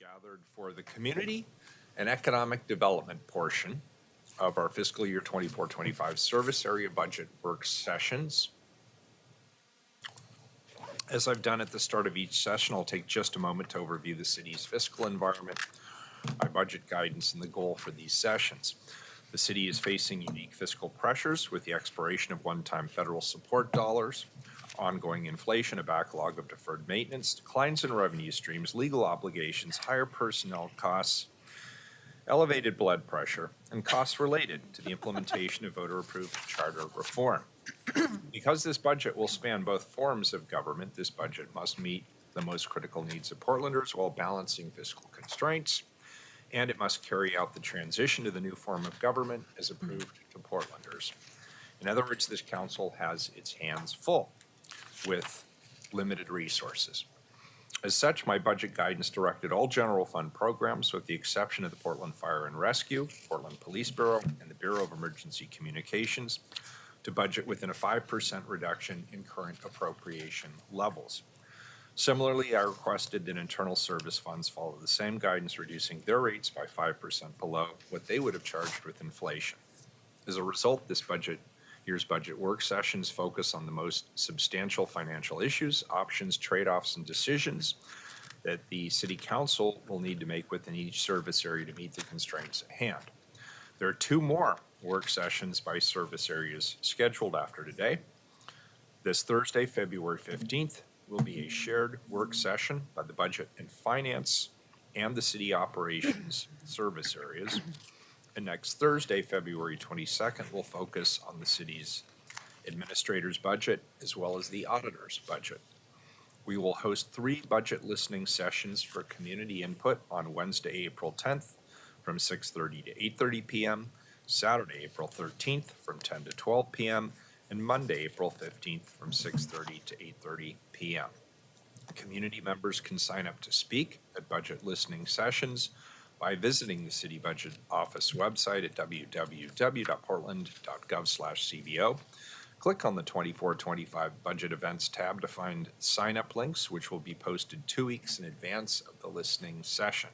gathered for the community and economic development portion of our fiscal year 24-25 service area budget work sessions. As I've done at the start of each session, I'll take just a moment to overview the city's fiscal environment, my budget guidance, and the goal for these sessions. The city is facing unique fiscal pressures with the expiration of one-time federal support dollars, ongoing inflation, a backlog of deferred maintenance, declines in revenue streams, legal obligations, higher personnel costs, elevated blood pressure, and costs related to the implementation of voter-approved charter reform. Because this budget will span both forms of government, this budget must meet the most critical needs of Portlanders while balancing fiscal constraints, and it must carry out the transition to the new form of government as approved to Portlanders. In other words, this council has its hands full with limited resources. As such, my budget guidance directed all general fund programs, with the exception of the Portland Fire and Rescue, Portland Police Bureau, and the Bureau of Emergency Communications, to budget within a 5% reduction in current appropriation levels. Similarly, I requested that internal service funds follow the same guidance, reducing their rates by 5% below what they would have charged with inflation. As a result, this year's budget work sessions focus on the most substantial financial issues, options, trade-offs, and decisions that the City Council will need to make within each service area to meet the constraints at hand. There are two more work sessions by service areas scheduled after today. This Thursday, February 15th, will be a shared work session by the Budget and Finance and the City Operations service areas. And next Thursday, February 22nd, will focus on the city's administrator's budget as well as the auditor's budget. We will host 3 budget listening sessions for community input on Wednesday, April 10th from 6:30 to 8:30 p.m., Saturday, April 13th from 10 to 12 p.m., and Monday, April 15th from 6:30 to 8:30 p.m. Community members can sign up to speak at budget listening sessions by visiting the City Budget Office website at www.portland.gov/cbo. Click on the 24-25 Budget Events tab to find sign-up links, which will be posted 2 weeks in advance of the listening session.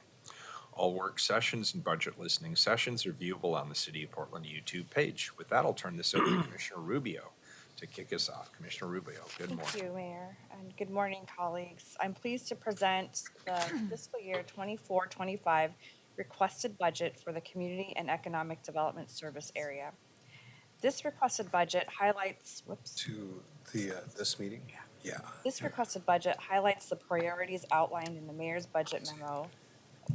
All work sessions and budget listening sessions are viewable on the City of Portland YouTube page. With that, I'll turn this over to Commissioner Rubio to kick us off. Commissioner Rubio, good morning. Thank you, Mayor, and good morning, colleagues. I'm pleased to present the fiscal year 24-25 requested budget for the Community and Economic Development Service area. This requested budget highlights, this meeting? Yeah. This requested budget highlights the priorities outlined in the Mayor's Budget Memo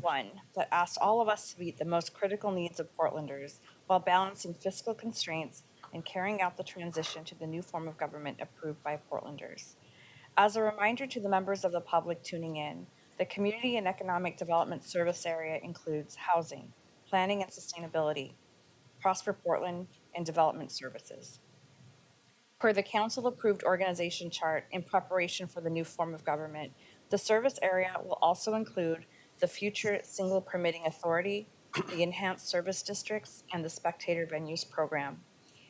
1 that asked all of us to meet the most critical needs of Portlanders while balancing fiscal constraints and carrying out the transition to the new form of government approved by Portlanders. As a reminder to the members of the public tuning in, the Community and Economic Development Service Area includes housing, planning and sustainability, Prosper Portland, and development services. Per the council-approved organization chart in preparation for the new form of government, the service area will also include the future single permitting authority, the enhanced service districts, and the spectator venues program.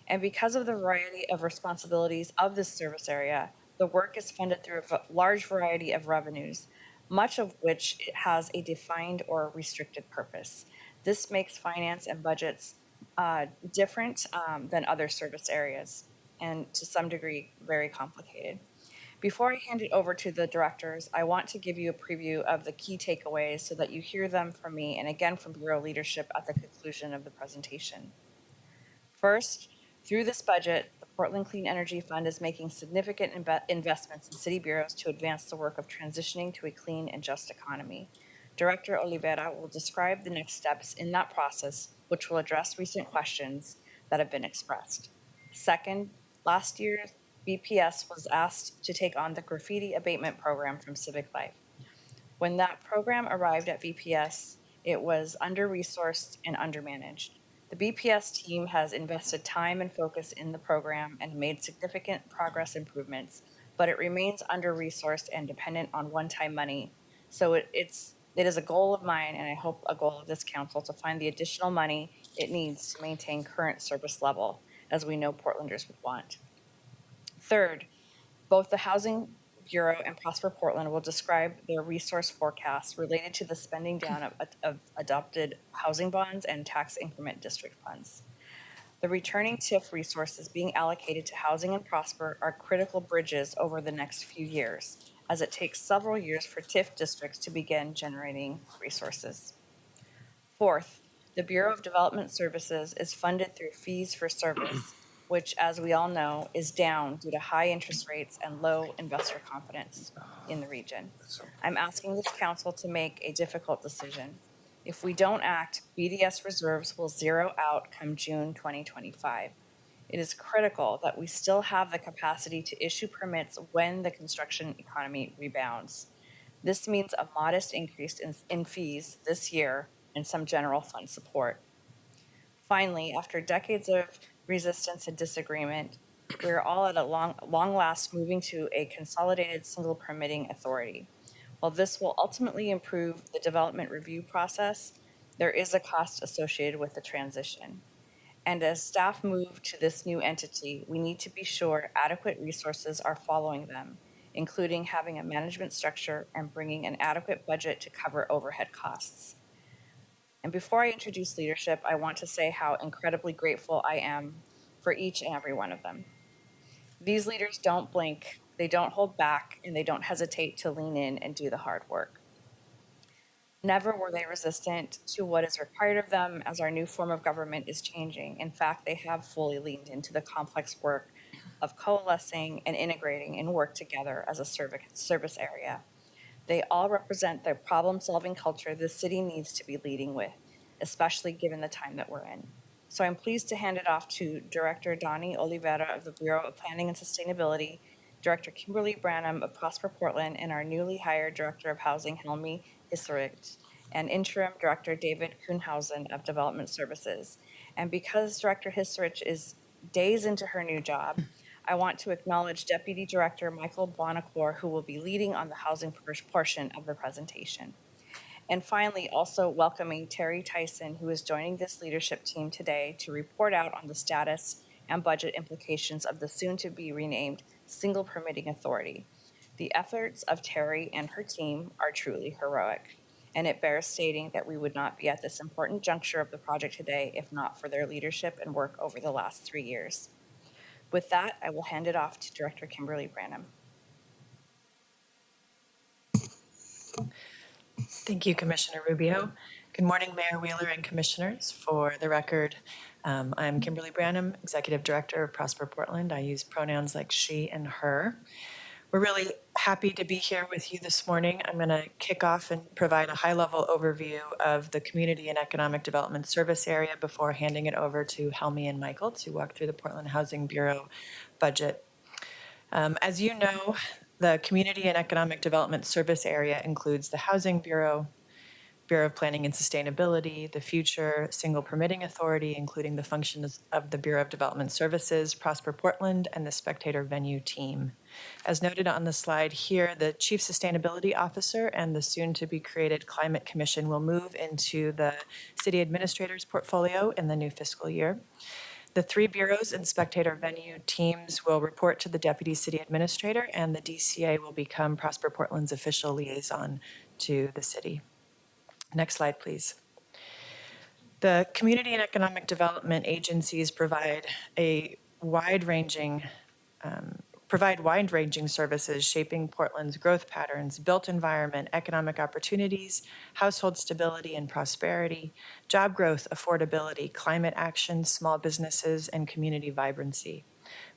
And because of the variety of responsibilities of this service area, the work is funded through a large variety of revenues, much of which it has a defined or restricted purpose. This makes finance and budgets different than other service areas, and to some degree, very complicated. Before I hand it over to the directors, I want to give you a preview of the key takeaways so that you hear them from me and again from Bureau leadership at the conclusion of the presentation. First, through this budget, the Portland Clean Energy Fund is making significant investments in city bureaus to advance the work of transitioning to a clean and just economy. Director Oliveira will describe the next steps in that process, which will address recent questions that have been expressed. Second, last year, BPS was asked to take on the graffiti abatement program from Civic Life. When that program arrived at BPS, it was under-resourced and undermanaged. The BPS team has invested time and focus in the program and made significant progress improvements, but it remains under-resourced and dependent on one-time money. So it is a goal of mine, and I hope a goal of this council, to find the additional money it needs to maintain current service level, as we know Portlanders would want. Third, both the housing Bureau and Prosper Portland will describe their resource forecasts related to the spending down of adopted housing bonds and tax increment district funds. The returning TIF resources being allocated to Housing and Prosper are critical bridges over the next few years, as it takes several years for TIF districts to begin generating resources. Fourth, the Bureau of Development Services is funded through fees for service, which, as we all know, is down due to high interest rates and low investor confidence in the region. I'm asking this council to make a difficult decision. If we don't act, BDS reserves will zero out come June 2025. It is critical that we still have the capacity to issue permits when the construction economy rebounds. This means a modest increase in fees this year and some general fund support. Finally, after decades of resistance and disagreement, we're all at a long last moving to a consolidated single permitting authority. While this will ultimately improve the development review process, there is a cost associated with the transition. And as staff move to this new entity, we need to be sure adequate resources are following them, including having a management structure and bringing an adequate budget to cover overhead costs. And before I introduce leadership, I want to say how incredibly grateful I am for each and every one of them. These leaders don't blink, they don't hold back, and they don't hesitate to lean in and do the hard work. Never were they resistant to what is required of them as our new form of government is changing. In fact, they have fully leaned into the complex work of coalescing and integrating and work together as a service area. They all represent the problem-solving culture this city needs to be leading with, especially given the time that we're in. So I'm pleased to hand it off to Director Donnie Oliveira of the Bureau of Planning and Sustainability, Director Kimberly Branham of Prosper Portland, and our newly hired Director of Housing, Helmi Hisrich, and Interim Director David Kuhnhausen of Development Services. And because Director Hisrich is days into her new job, I want to acknowledge Deputy Director Michael Bonacore, who will be leading on the housing portion of the presentation. And finally, also welcoming Terry Tyson, who is joining this leadership team today to report out on the status and budget implications of the soon-to-be renamed Single Permitting Authority. The efforts of Terry and her team are truly heroic, and it bears stating that we would not be at this important juncture of the project today if not for their leadership and work over the last 3 years. With that, I will hand it off to Director Kimberly Branham. Thank you, Commissioner Rubio. Good morning, Mayor Wheeler and Commissioners. For the record, I'm Kimberly Branham, Executive Director of Prosper Portland. I use pronouns like she and her. We're really happy to be here with you this morning. I'm going to kick off and provide a high-level overview of the Community and Economic Development Service area before handing it over to Helmi and Michael to walk through the Portland Housing Bureau budget. As you know, the Community and Economic Development Service area includes the Housing Bureau, Bureau of Planning and Sustainability, the Future Single Permitting Authority, including the functions of the Bureau of Development Services, Prosper Portland, and the Spectator Venue team. As noted on the slide here, the Chief Sustainability Officer and the soon-to-be-created Climate Commission will move into the City Administrator's portfolio in the new fiscal year. The 3 bureaus and Spectator Venue teams will report to the Deputy City Administrator, and the DCA will become Prosper Portland's official liaison to the city. Next slide, please. The community and economic development agencies provide wide-ranging services shaping Portland's growth patterns, built environment, economic opportunities, household stability and prosperity, job growth, affordability, climate action, small businesses, and community vibrancy.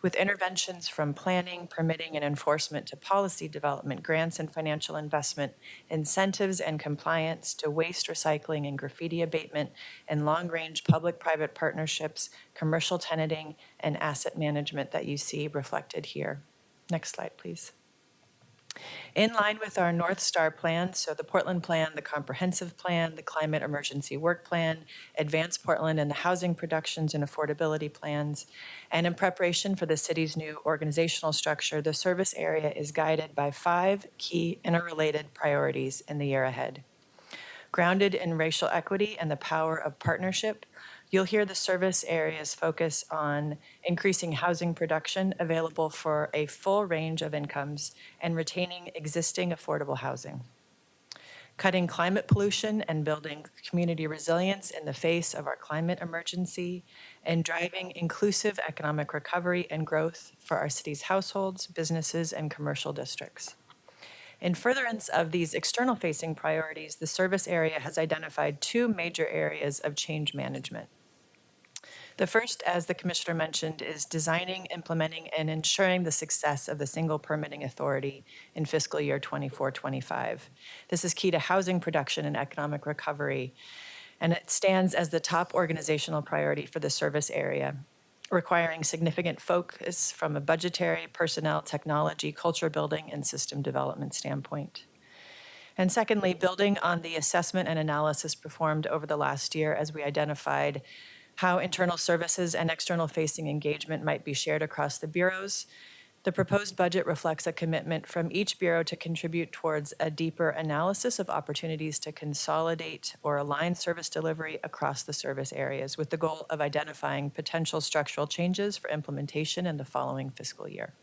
With interventions from planning, permitting, and enforcement to policy development, grants and financial investment, incentives and compliance to waste recycling and graffiti abatement, and long-range public-private partnerships, commercial tenanting, and asset management that you see reflected here. Next slide, please. In line with our North Star plan, so the Portland Plan, the Comprehensive Plan, the Climate Emergency Work Plan, Advance Portland, and the Housing Productions and Affordability Plans, and in preparation for the city's new organizational structure, the service area is guided by 5 key interrelated priorities in the year ahead. Grounded in racial equity and the power of partnership, You'll hear the service areas focus on increasing housing production available for a full range of incomes and retaining existing affordable housing, cutting climate pollution and building community resilience in the face of our climate emergency, and driving inclusive economic recovery and growth for our city's households, businesses, and commercial districts. In furtherance of these external-facing priorities, the service area has identified two major areas of change management. The first, as the Commissioner mentioned, is designing, implementing, and ensuring the success of the single permitting authority in fiscal year 24-25. This is key to housing production and economic recovery, and it stands as the top organizational priority for the service area, requiring significant focus from a budgetary, personnel, technology, culture building, and system development standpoint. And secondly, building on the assessment and analysis performed over the last year as we identified how internal services and external-facing engagement might be shared across the bureaus. The proposed budget reflects a commitment from each bureau to contribute towards a deeper analysis of opportunities to consolidate or align service delivery across the service areas with the goal of identifying potential structural changes for implementation in the following fiscal year.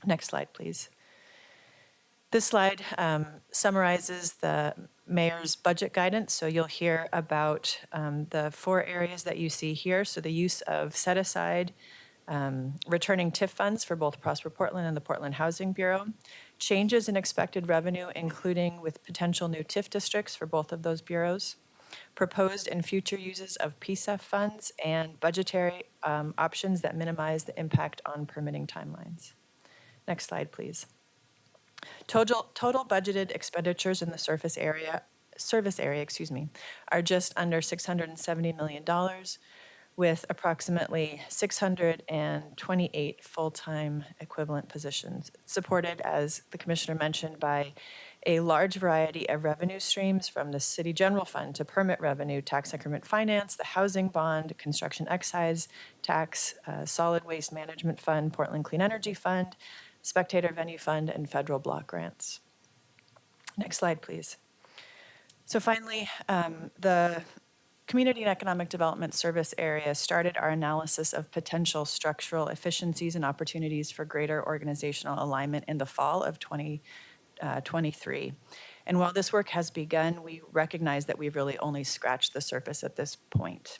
Next slide, please. This slide summarizes the mayor's budget guidance. So you'll hear about the four areas that you see here. So the use of set aside, returning TIF funds for both Prosper Portland and the Portland Housing Bureau, changes in expected revenue, including with potential new TIF districts for both of those bureaus, proposed and future uses of PSEF funds, and budgetary options that minimize the impact on permitting timelines. Next slide, please. Total budgeted expenditures in the service area, are just under $670 million, with approximately 628 full-time equivalent positions, supported, as the Commissioner mentioned, by a large variety of revenue streams from the City General Fund to permit revenue, tax increment finance, the housing bond, construction excise tax, solid waste management fund, Portland Clean Energy Fund, Spectator Venue Fund, and federal block grants. Next slide, please. So finally, the Community and Economic Development Service Area started our analysis of potential structural efficiencies and opportunities for greater organizational alignment in the fall of 2023. And while this work has begun, we recognize that we've really only scratched the surface at this point.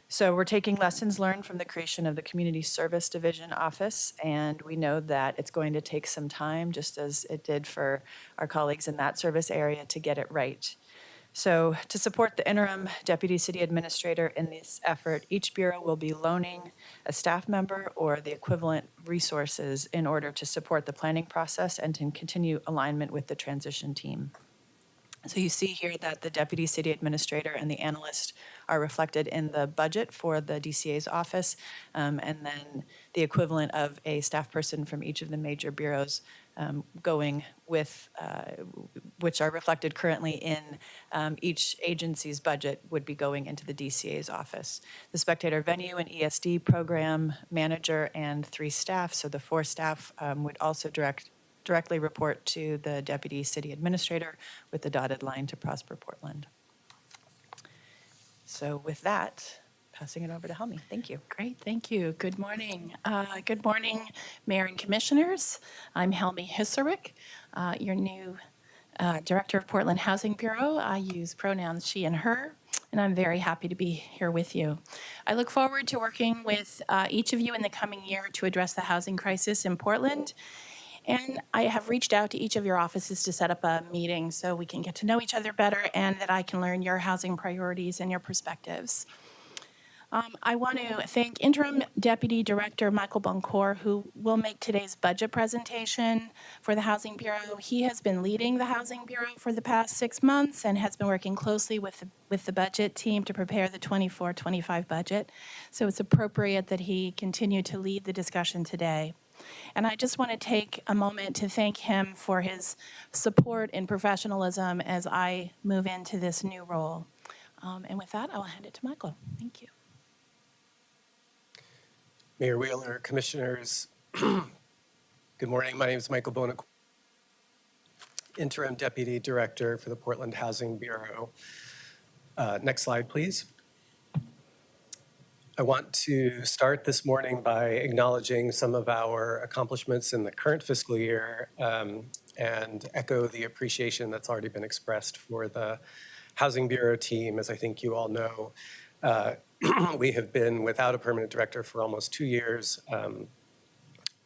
So we're taking lessons learned from the creation of the Community Service Division Office, and we know that it's going to take some time, just as it did for our colleagues in that service area, to get it right. So to support the interim Deputy City Administrator in this effort, each bureau will be loaning a staff member or the equivalent resources in order to support the planning process and to continue alignment with the transition team. So you see here that the Deputy City Administrator and the analyst are reflected in the budget for the DCA's office, and then the equivalent of a staff person from each of the major bureaus going with, which are reflected currently in each agency's budget, would be going into the DCA's office. The Spectator Venue and ESD program manager and 3 staff, so the 4 staff would also directly report to the Deputy City Administrator with the dotted line to Prosper Portland. So with that, passing it over to Helmi. Thank you. Great, thank you. Good morning. Good morning, Mayor and Commissioners. I'm Helmi Hisserwick, your new Director of Portland Housing Bureau. I use pronouns she and her, and I'm very happy to be here with you. I look forward to working with each of you in the coming year to address the housing crisis in Portland. And I have reached out to each of your offices to set up a meeting so we can get to know each other better and that I can learn your housing priorities and your perspectives. I want to thank Interim Deputy Director Michael Boncour, who will make today's budget presentation for the Housing Bureau. He has been leading the Housing Bureau for the past 6 months and has been working closely with the budget team to prepare the 24-25 budget. So it's appropriate that he continue to lead the discussion today. And I just want to take a moment to thank him for his support and professionalism as I move into this new role. And with that, I will hand it to Michael. Thank you. Mayor Wheeler, Commissioners, good morning. My name is Michael Bonacor, Interim Deputy Director for the Portland Housing Bureau. Next slide, please. I want to start this morning by acknowledging some of our accomplishments in the current fiscal year and echo the appreciation that's already been expressed for the Housing Bureau team. As I think you all know, we have been without a permanent director for almost 2 years,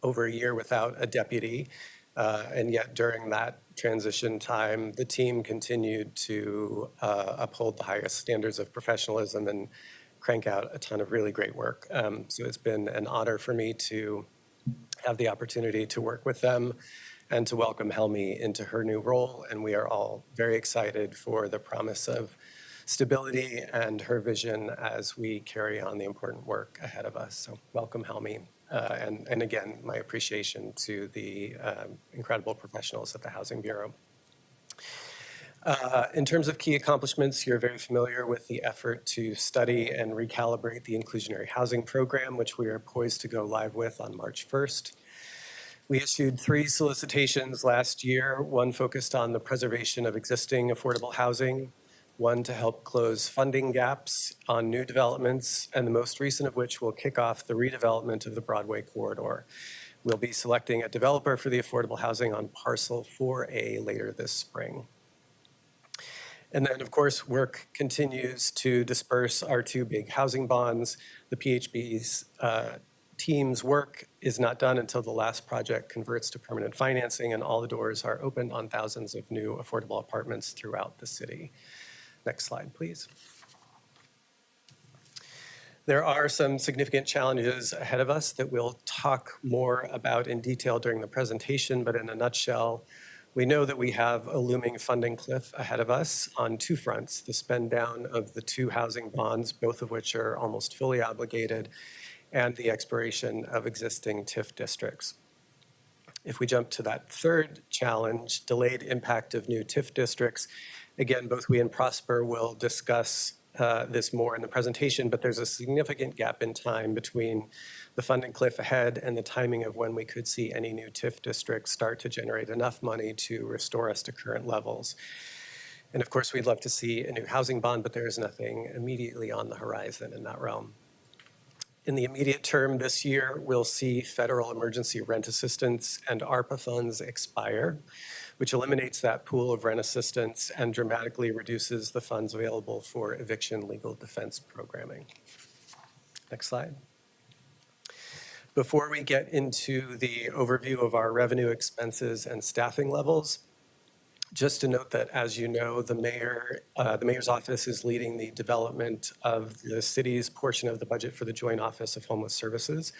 over a year without a deputy. And yet during that transition time, the team continued to uphold the highest standards of professionalism and crank out a ton of really great work. So it's been an honor for me to have the opportunity to work with them and to welcome Helmi into her new role. And we are all very excited for the promise of stability and her vision as we carry on the important work ahead of us. So welcome, Helmi. And again, my appreciation to the incredible professionals at the Housing Bureau. In terms of key accomplishments, you're very familiar with the effort to study and recalibrate the inclusionary housing program, which we are poised to go live with on March 1st. We issued 3 solicitations last year, one focused on the preservation of existing affordable housing, one to help close funding gaps on new developments, and the most recent of which will kick off the redevelopment of the Broadway corridor. We'll be selecting a developer for the affordable housing on Parcel 4A later this spring. And then, of course, work continues to disperse our 2 big housing bonds. The PHB's team's work is not done until the last project converts to permanent financing, and all the doors are opened on thousands of new affordable apartments throughout the city. Next slide, please. There are some significant challenges ahead of us that we'll talk more about in detail during the presentation, but in a nutshell, we know that we have a looming funding cliff ahead of us on 2 fronts: the spend down of the 2 housing bonds, both of which are almost fully obligated, and the expiration of existing TIF districts. If we jump to that third challenge, delayed impact of new TIF districts, again, both we and Prosper will discuss this more in the presentation, but there's a significant gap in time between the funding cliff ahead and the timing of when we could see any new TIF districts start to generate enough money to restore us to current levels. And of course, we'd love to see a new housing bond, but there is nothing immediately on the horizon in that realm. In the immediate term this year, we'll see federal emergency rent assistance and ARPA funds expire, which eliminates that pool of rent assistance and dramatically reduces the funds available for eviction legal defense programming. Next slide. Before we get into the overview of our revenue, expenses, and staffing levels, just to note that, as you know, the mayor's office is leading the development of the city's portion of the budget for the Joint Office of Homeless Services.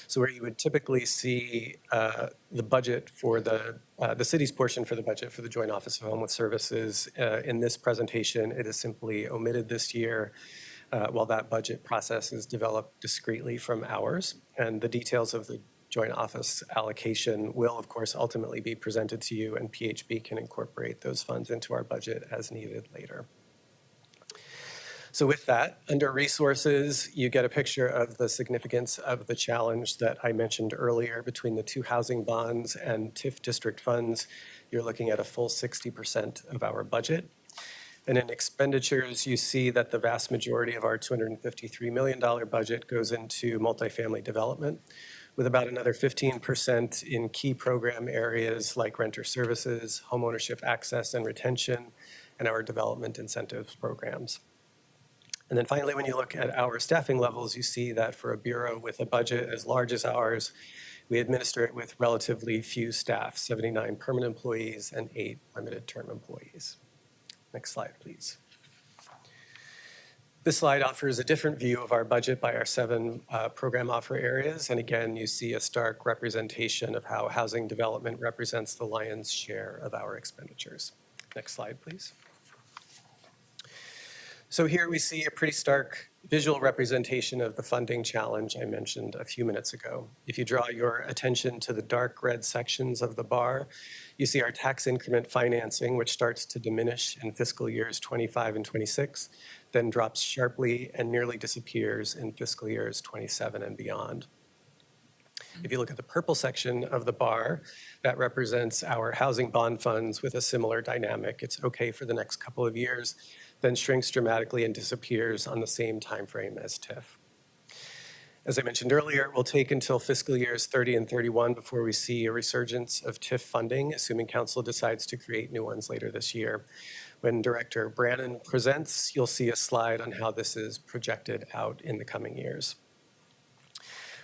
So where you would typically see the budget for the city's portion for the budget for the Joint Office of Homeless Services, in this presentation, it is simply omitted this year while that budget process is developed discretely from ours. And the details of the Joint Office allocation will, of course, ultimately be presented to you, and PHB can incorporate those funds into our budget as needed later. So with that, under resources, you get a picture of the significance of the challenge that I mentioned earlier between the 2 housing bonds and TIF district funds. You're looking at a full 60% of our budget. And in expenditures, you see that the vast majority of our $253 million budget goes into multifamily development, with about another 15% in key program areas like renter services, homeownership access and retention, and our development incentives programs. And then finally, when you look at our staffing levels, you see that for a bureau with a budget as large as ours, we administer it with relatively few staff, 79 permanent employees and 8 limited term employees. Next slide, please. This slide offers a different view of our budget by our 7 program offer areas. And again, you see a stark representation of how housing development represents the lion's share of our expenditures. Next slide, please. So here we see a pretty stark visual representation of the funding challenge I mentioned a few minutes ago. If you draw your attention to the dark red sections of the bar, you see our tax increment financing, which starts to diminish in fiscal years 25 and 26, then drops sharply and nearly disappears in fiscal years 27 and beyond. If you look at the purple section of the bar, that represents our housing bond funds with a similar dynamic. It's okay for the next couple of years, then shrinks dramatically and disappears on the same time frame as TIF. As I mentioned earlier, it will take until fiscal years 30 and 31 before we see a resurgence of TIF funding, assuming council decides to create new ones later this year. When Director Brannon presents, you'll see a slide on how this is projected out in the coming years.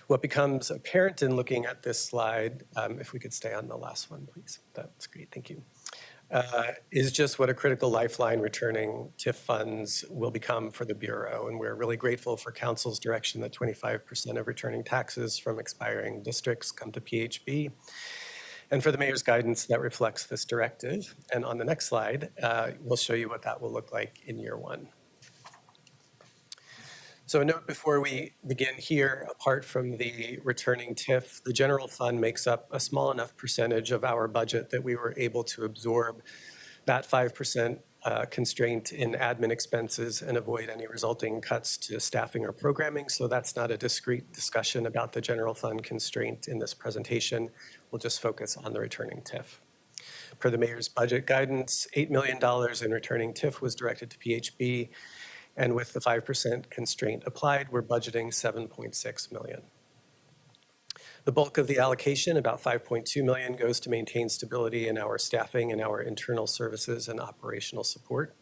What becomes apparent in looking at this slide, if we could stay on the last one, please. That's great, thank you. Is just what a critical lifeline returning TIF funds will become for the Bureau. And we're really grateful for Council's direction that 25% of returning taxes from expiring districts come to PHB, and for the mayor's guidance that reflects this directive. And on the next slide, we'll show you what that will look like in year one. So a note before we begin here, apart from the returning TIF, the general fund makes up a small enough percentage of our budget that we were able to absorb that 5% constraint in admin expenses and avoid any resulting cuts to staffing or programming. So that's not a discrete discussion about the general fund constraint in this presentation. We'll just focus on the returning TIF. Per the mayor's budget guidance, $8 million in returning TIF was directed to PHB. And with the 5% constraint applied, we're budgeting $7.6 million. The bulk of the allocation, about $5.2 million, goes to maintain stability in our staffing and our internal services and operational support.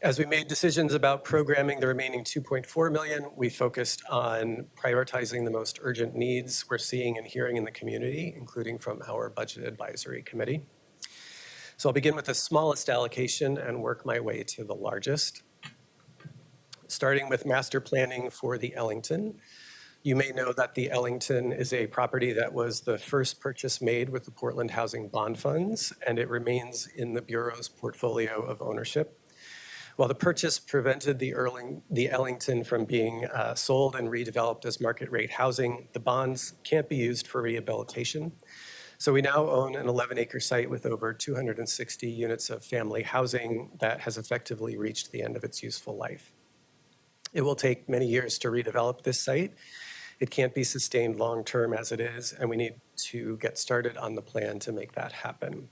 As we made decisions about programming the remaining $2.4 million, we focused on prioritizing the most urgent needs we're seeing and hearing in the community, including from our Budget Advisory Committee. So I'll begin with the smallest allocation and work my way to the largest. Starting with master planning for the Ellington. You may know that the Ellington is a property that was the first purchase made with the Portland Housing Bond Funds, and it remains in the Bureau's portfolio of ownership. While the purchase prevented the Ellington from being sold and redeveloped as market rate housing, the bonds can't be used for rehabilitation. So we now own an 11-acre site with over 260 units of family housing that has effectively reached the end of its useful life. It will take many years to redevelop this site. It can't be sustained long-term as it is, and we need to get started on the plan to make that happen.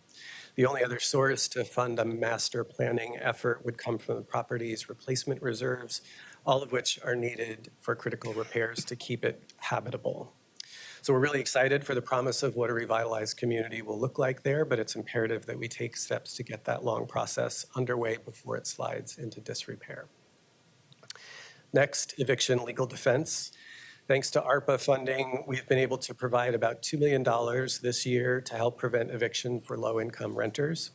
The only other source to fund a master planning effort would come from the property's replacement reserves, all of which are needed for critical repairs to keep it habitable. So we're really excited for the promise of what a revitalized community will look like there, but it's imperative that we take steps to get that long process underway before it slides into disrepair. Next, eviction legal defense. Thanks to ARPA funding, we've been able to provide about $2 million this year to help prevent eviction for low-income renters.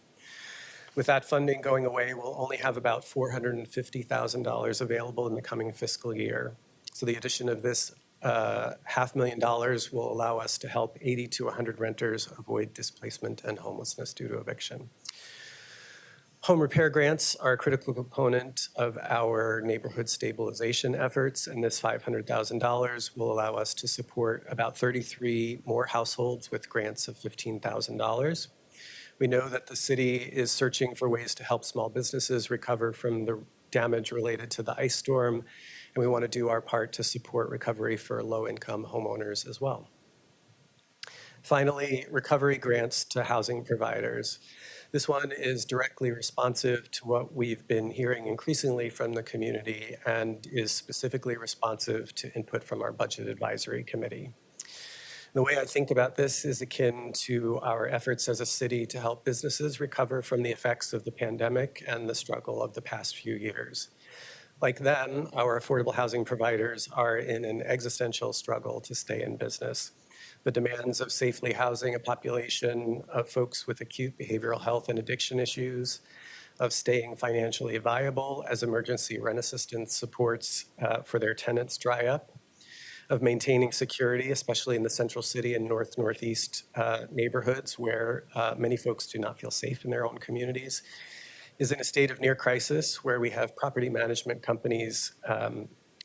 With that funding going away, we'll only have about $450,000 available in the coming fiscal year. So the addition of this $500,000 will allow us to help 80 to 100 renters avoid displacement and homelessness due to eviction. Home repair grants are a critical component of our neighborhood stabilization efforts, and this $500,000 will allow us to support about 33 more households with grants of $15,000. We know that the city is searching for ways to help small businesses recover from the damage related to the ice storm, and we want to do our part to support recovery for low-income homeowners as well. Finally, recovery grants to housing providers. This one is directly responsive to what we've been hearing increasingly from the community and is specifically responsive to input from our Budget Advisory Committee. The way I think about this is akin to our efforts as a city to help businesses recover from the effects of the pandemic and the struggle of the past few years. Like them, our affordable housing providers are in an existential struggle to stay in business. The demands of safely housing a population of folks with acute behavioral health and addiction issues, of staying financially viable as emergency rent assistance supports for their tenants dry up, of maintaining security, especially in the central city and northeast neighborhoods where many folks do not feel safe in their own communities, is in a state of near crisis where we have property management companies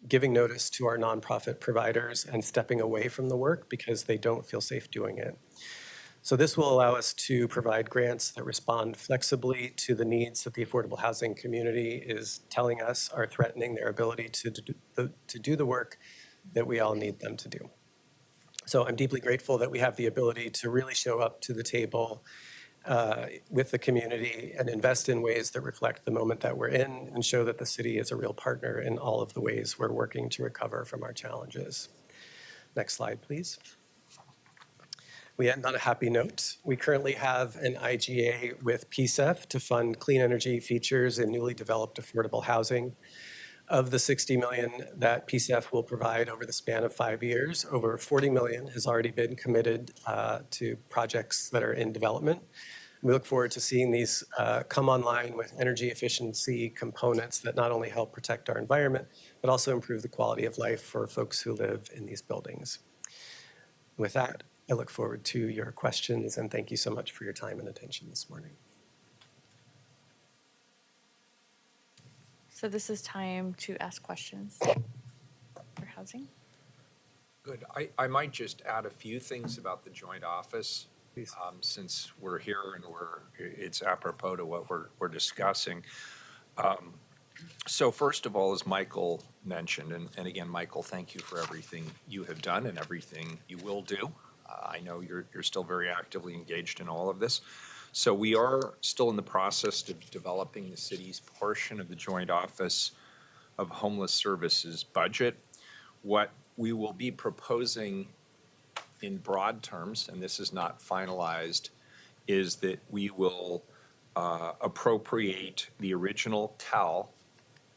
giving notice to our nonprofit providers and stepping away from the work because they don't feel safe doing it. So this will allow us to provide grants that respond flexibly to the needs that the affordable housing community is telling us are threatening their ability to do the work that we all need them to do. So I'm deeply grateful that we have the ability to really show up to the table with the community and invest in ways that reflect the moment that we're in and show that the city is a real partner in all of the ways we're working to recover from our challenges. Next slide, please. We end on a happy note. We currently have an IGA with PSEF to fund clean energy features in newly developed affordable housing. Of the 60 million that PSEF will provide over the span of 5 years, over 40 million has already been committed to projects that are in development. We look forward to seeing these come online with energy efficiency components that not only help protect our environment, but also improve the quality of life for folks who live in these buildings. With that, I look forward to your questions, and thank you so much for your time and attention this morning. So this is time to ask questions for housing. Good. I might just add a few things about the joint office. Please. Since we're here and it's apropos to what we're discussing. So first of all, as Michael mentioned, and again, Michael, thank you for everything you have done and everything you will do. I know you're still very actively engaged in all of this. So we are still in the process of developing the city's portion of the Joint Office of Homeless Services budget. What we will be proposing in broad terms, and this is not finalized, is that we will appropriate the original TAL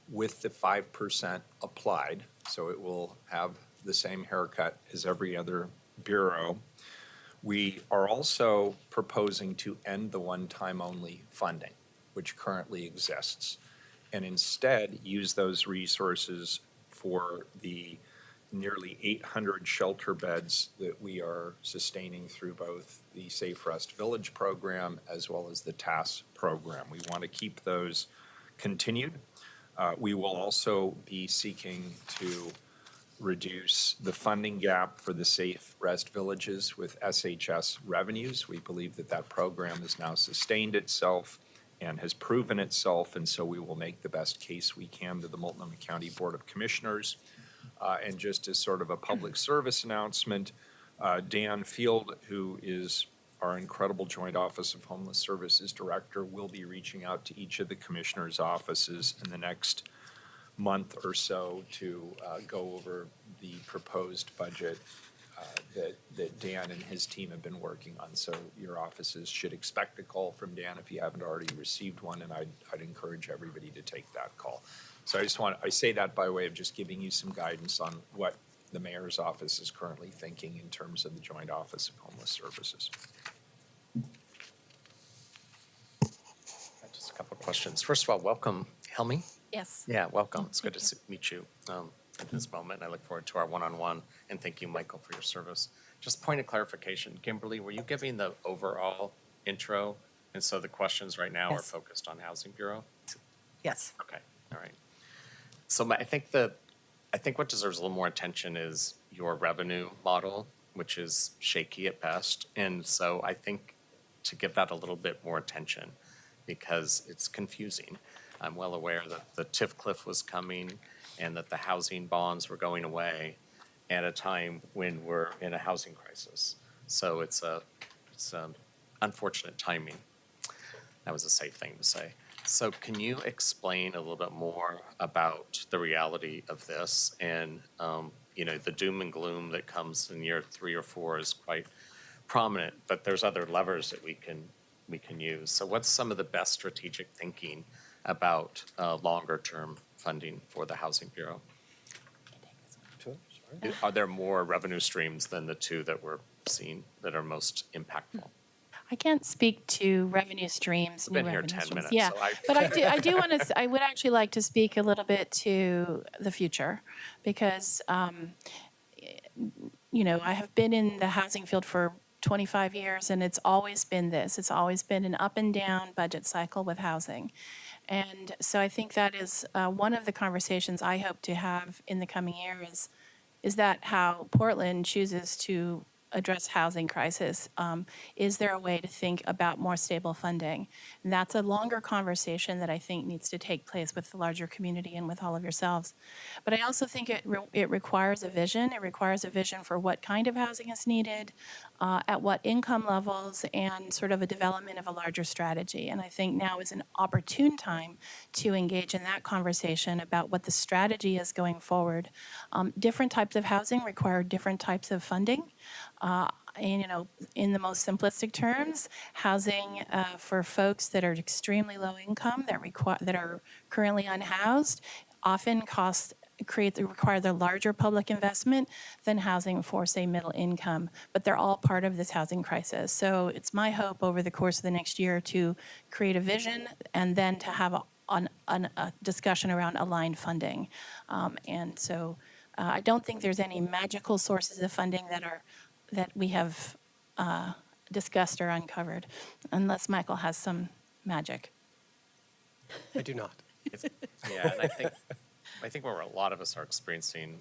with the 5% applied. So it will have the same haircut as every other bureau. We are also proposing to end the one-time only funding, which currently exists, and instead use those resources for the nearly 800 shelter beds that we are sustaining through both the Safe Rest Village program as well as the TAS program. We want to keep those continued. We will also be seeking to reduce the funding gap for the Safe Rest Villages with SHS revenues. We believe that that program has now sustained itself and has proven itself, and so we will make the best case we can to the Multnomah County Board of Commissioners. And just as sort of a public service announcement, Dan Field, who is our incredible Joint Office of Homeless Services Director, will be reaching out to each of the commissioners' offices in the next month or so to go over the proposed budget that Dan and his team have been working on. So your offices should expect a call from Dan if you haven't already received one, and I'd encourage everybody to take that call. So I say that by way of just giving you some guidance on what the mayor's office is currently thinking in terms of the Joint Office of Homeless Services. Just a couple of questions. First of all, welcome, Helmi. Yes. Yeah, welcome. It's good to meet you at this moment. I look forward to our one-on-one, and thank you, Michael, for your service. Just point of clarification, Kimberly, were you giving the overall intro? And so the questions right now are Yes. focused on Housing Bureau? Yes. Okay, all right. So I think what deserves a little more attention is your revenue model, which is shaky at best. And so I think to give that a little bit more attention because it's confusing. I'm well aware that the TIF cliff was coming and that the housing bonds were going away at a time when we're in a housing crisis. So it's unfortunate timing. That was a safe thing to say. So can you explain a little bit more about the reality of this? And, the doom and gloom that comes in year 3 or 4 is quite prominent, but there's other levers that we can use. So what's some of the best strategic thinking about longer-term funding for the Housing Bureau? Are there more revenue streams than the 2 that we're seeing that are most impactful? I can't speak to revenue streams. I've been new here revenue 10 streams. minutes, Yeah, so I- but I do want to. I would actually like to speak a little bit to the future, because I have been in the housing field for 25 years, and it's always been this. It's always been an up and down budget cycle with housing, and so I think that is one of the conversations I hope to have in the coming year is that how Portland chooses to address housing crisis? Is there a way to think about more stable funding? And that's a longer conversation that I think needs to take place with the larger community and with all of yourselves. But I also think it requires a vision. It requires a vision for what kind of housing is needed, at what income levels, and sort of a development of a larger strategy. And I think now is an opportune time to engage in that conversation about what the strategy is going forward. Different types of housing require different types of funding. And, in the most simplistic terms, housing for folks that are extremely low income, that are currently unhoused, often require the larger public investment than housing for, say, middle income. But they're all part of this housing crisis. So it's my hope over the course of the next year to create a vision and then to have a discussion around aligned funding. And so I don't think there's any magical sources of funding that we have discussed or uncovered, unless Michael has some magic. I do not. Yeah, and I think where a lot of us are experiencing,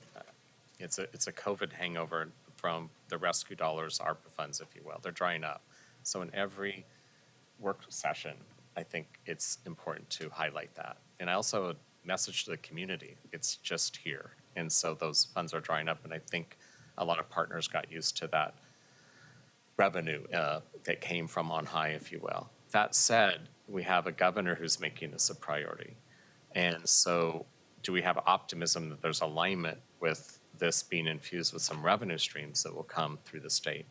it's a COVID hangover from the rescue dollars, ARPA funds, if you will. They're drying up. So in every work session, I think it's important to highlight that. And I also message to the community, it's just here. And so those funds are drying up, and I think a lot of partners got used to that revenue that came from on high, if you will. That said, we have a governor who's making this a priority. And so do we have optimism that there's alignment with this being infused with some revenue streams that will come through the state?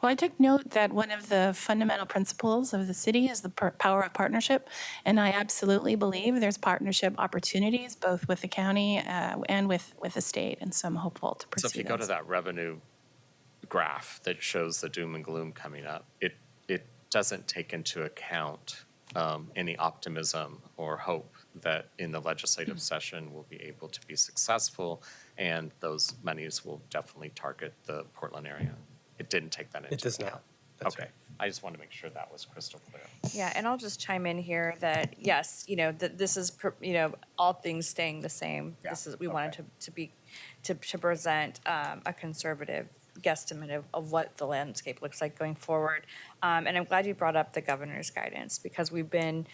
Well, I took note that one of the fundamental principles of the city is the power of partnership, and I absolutely believe there's partnership opportunities both with the county and with the state, and so I'm hopeful to pursue So if you go to those. that revenue graph that shows the doom and gloom coming up, it doesn't take into account any optimism or hope that in the legislative session we'll be able to be successful and those monies will definitely target the Portland area. It didn't take that into It does account. not. That's Okay, right. I just wanted to make sure that was crystal clear. Yeah, and I'll just chime in here that, yes, that this is, all things staying the same. Yeah, We wanted to present a conservative guesstimate of what the landscape looks like going forward. And I'm glad you brought up the governor's guidance, because we've been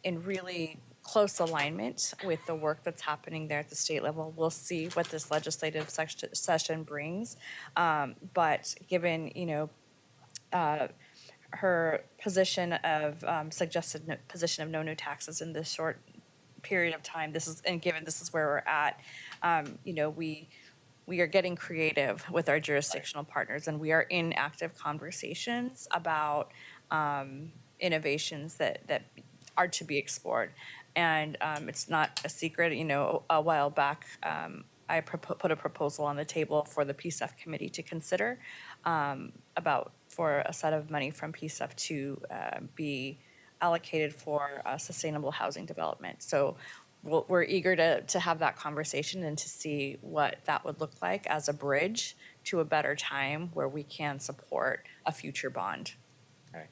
in really close alignment with the work that's happening there at the state level. We'll see what this legislative session brings. But given, her position of suggested position of no new taxes in this short period of time, given this is where we're at, we are getting creative with our jurisdictional partners, and we are in active conversations about innovations that are to be explored. And it's not a secret, a while back, I put a proposal on the table for the PSEF committee to consider for a set of money from PSEF to be allocated for sustainable housing development. So we're eager to have that conversation and to see what that would look like as a bridge to a better time where we can support a future bond. Okay.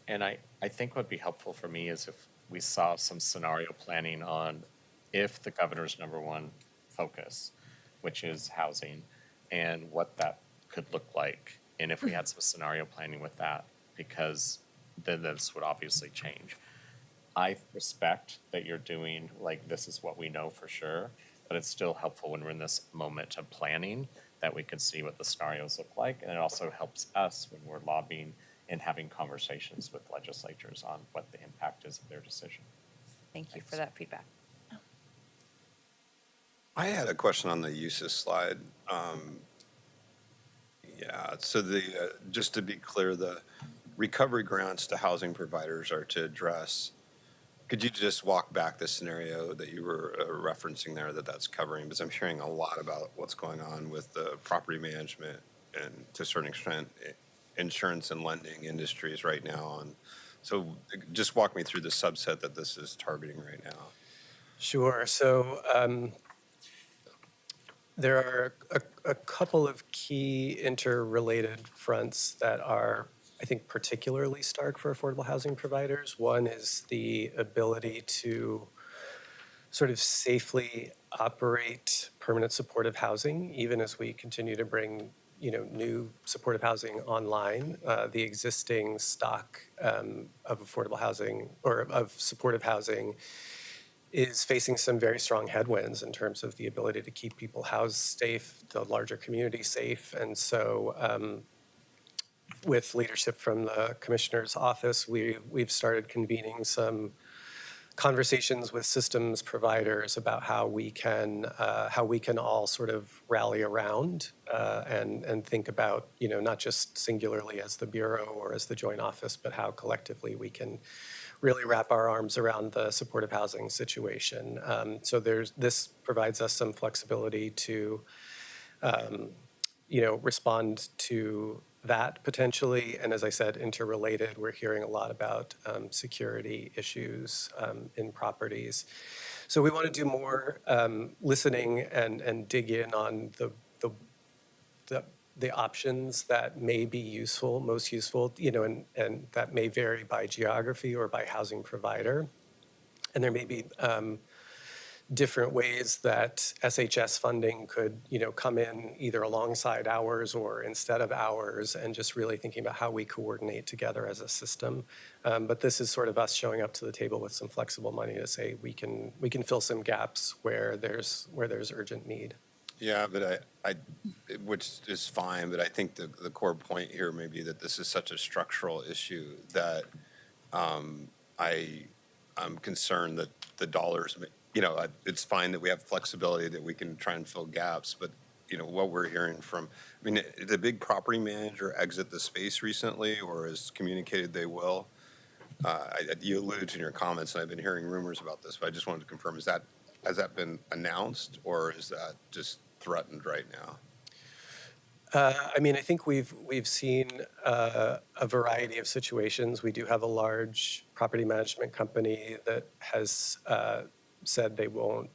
And I think what would be helpful for me is if we saw some scenario planning on if the governor's number one focus, which is housing, and what that could look like. And if we had some scenario planning with that, because then this would obviously change. I respect that you're doing, like, this is what we know for sure, but it's still helpful when we're in this moment of planning that we can see what the scenarios look like. And it also helps us when we're lobbying and having conversations with legislatures on what the impact is of their decision. Thank you for that feedback. I had a question on the uses slide. So just to be clear, the recovery grants to housing providers are to address, could you just walk back the scenario that you were referencing there that's covering? Because I'm hearing a lot about what's going on with the property management and to a certain extent, insurance and lending industries right now. So just walk me through the subset that this is targeting right now. Sure. So there are a couple of key interrelated fronts that are, I think, particularly stark for affordable housing providers. One is the ability to sort of safely operate permanent supportive housing, even as we continue to bring new supportive housing online. The existing stock of affordable housing or of supportive housing is facing some very strong headwinds in terms of the ability to keep people housed safe, the larger community safe. And so with leadership from the commissioner's office, we've started convening some conversations with systems providers about how we can all sort of rally around and think about, not just singularly as the Bureau or as the Joint Office, but how collectively we can really wrap our arms around the supportive housing situation. So this provides us some flexibility to respond to that potentially. And as I said, interrelated, we're hearing a lot about security issues in properties. So we want to do more listening and dig in on the options that may be most useful, and that may vary by geography or by housing provider. And there may be different ways that SHS funding could, come in either alongside ours or instead of ours, and just really thinking about how we coordinate together as a system. But this is sort of us showing up to the table with some flexible money to say we can fill some gaps where there's urgent need. Yeah, but which is fine, but I think the core point here may be that this is such a structural issue that I'm concerned that the dollars, it's fine that we have flexibility that we can try and fill gaps, but what we're hearing from, did the big property manager exit the space recently, or has communicated they will? You alluded to in your comments, and I've been hearing rumors about this, but I just wanted to confirm, has that been announced, or is that just threatened right now? I think we've seen a variety of situations. We do have a large property management company that has said they won't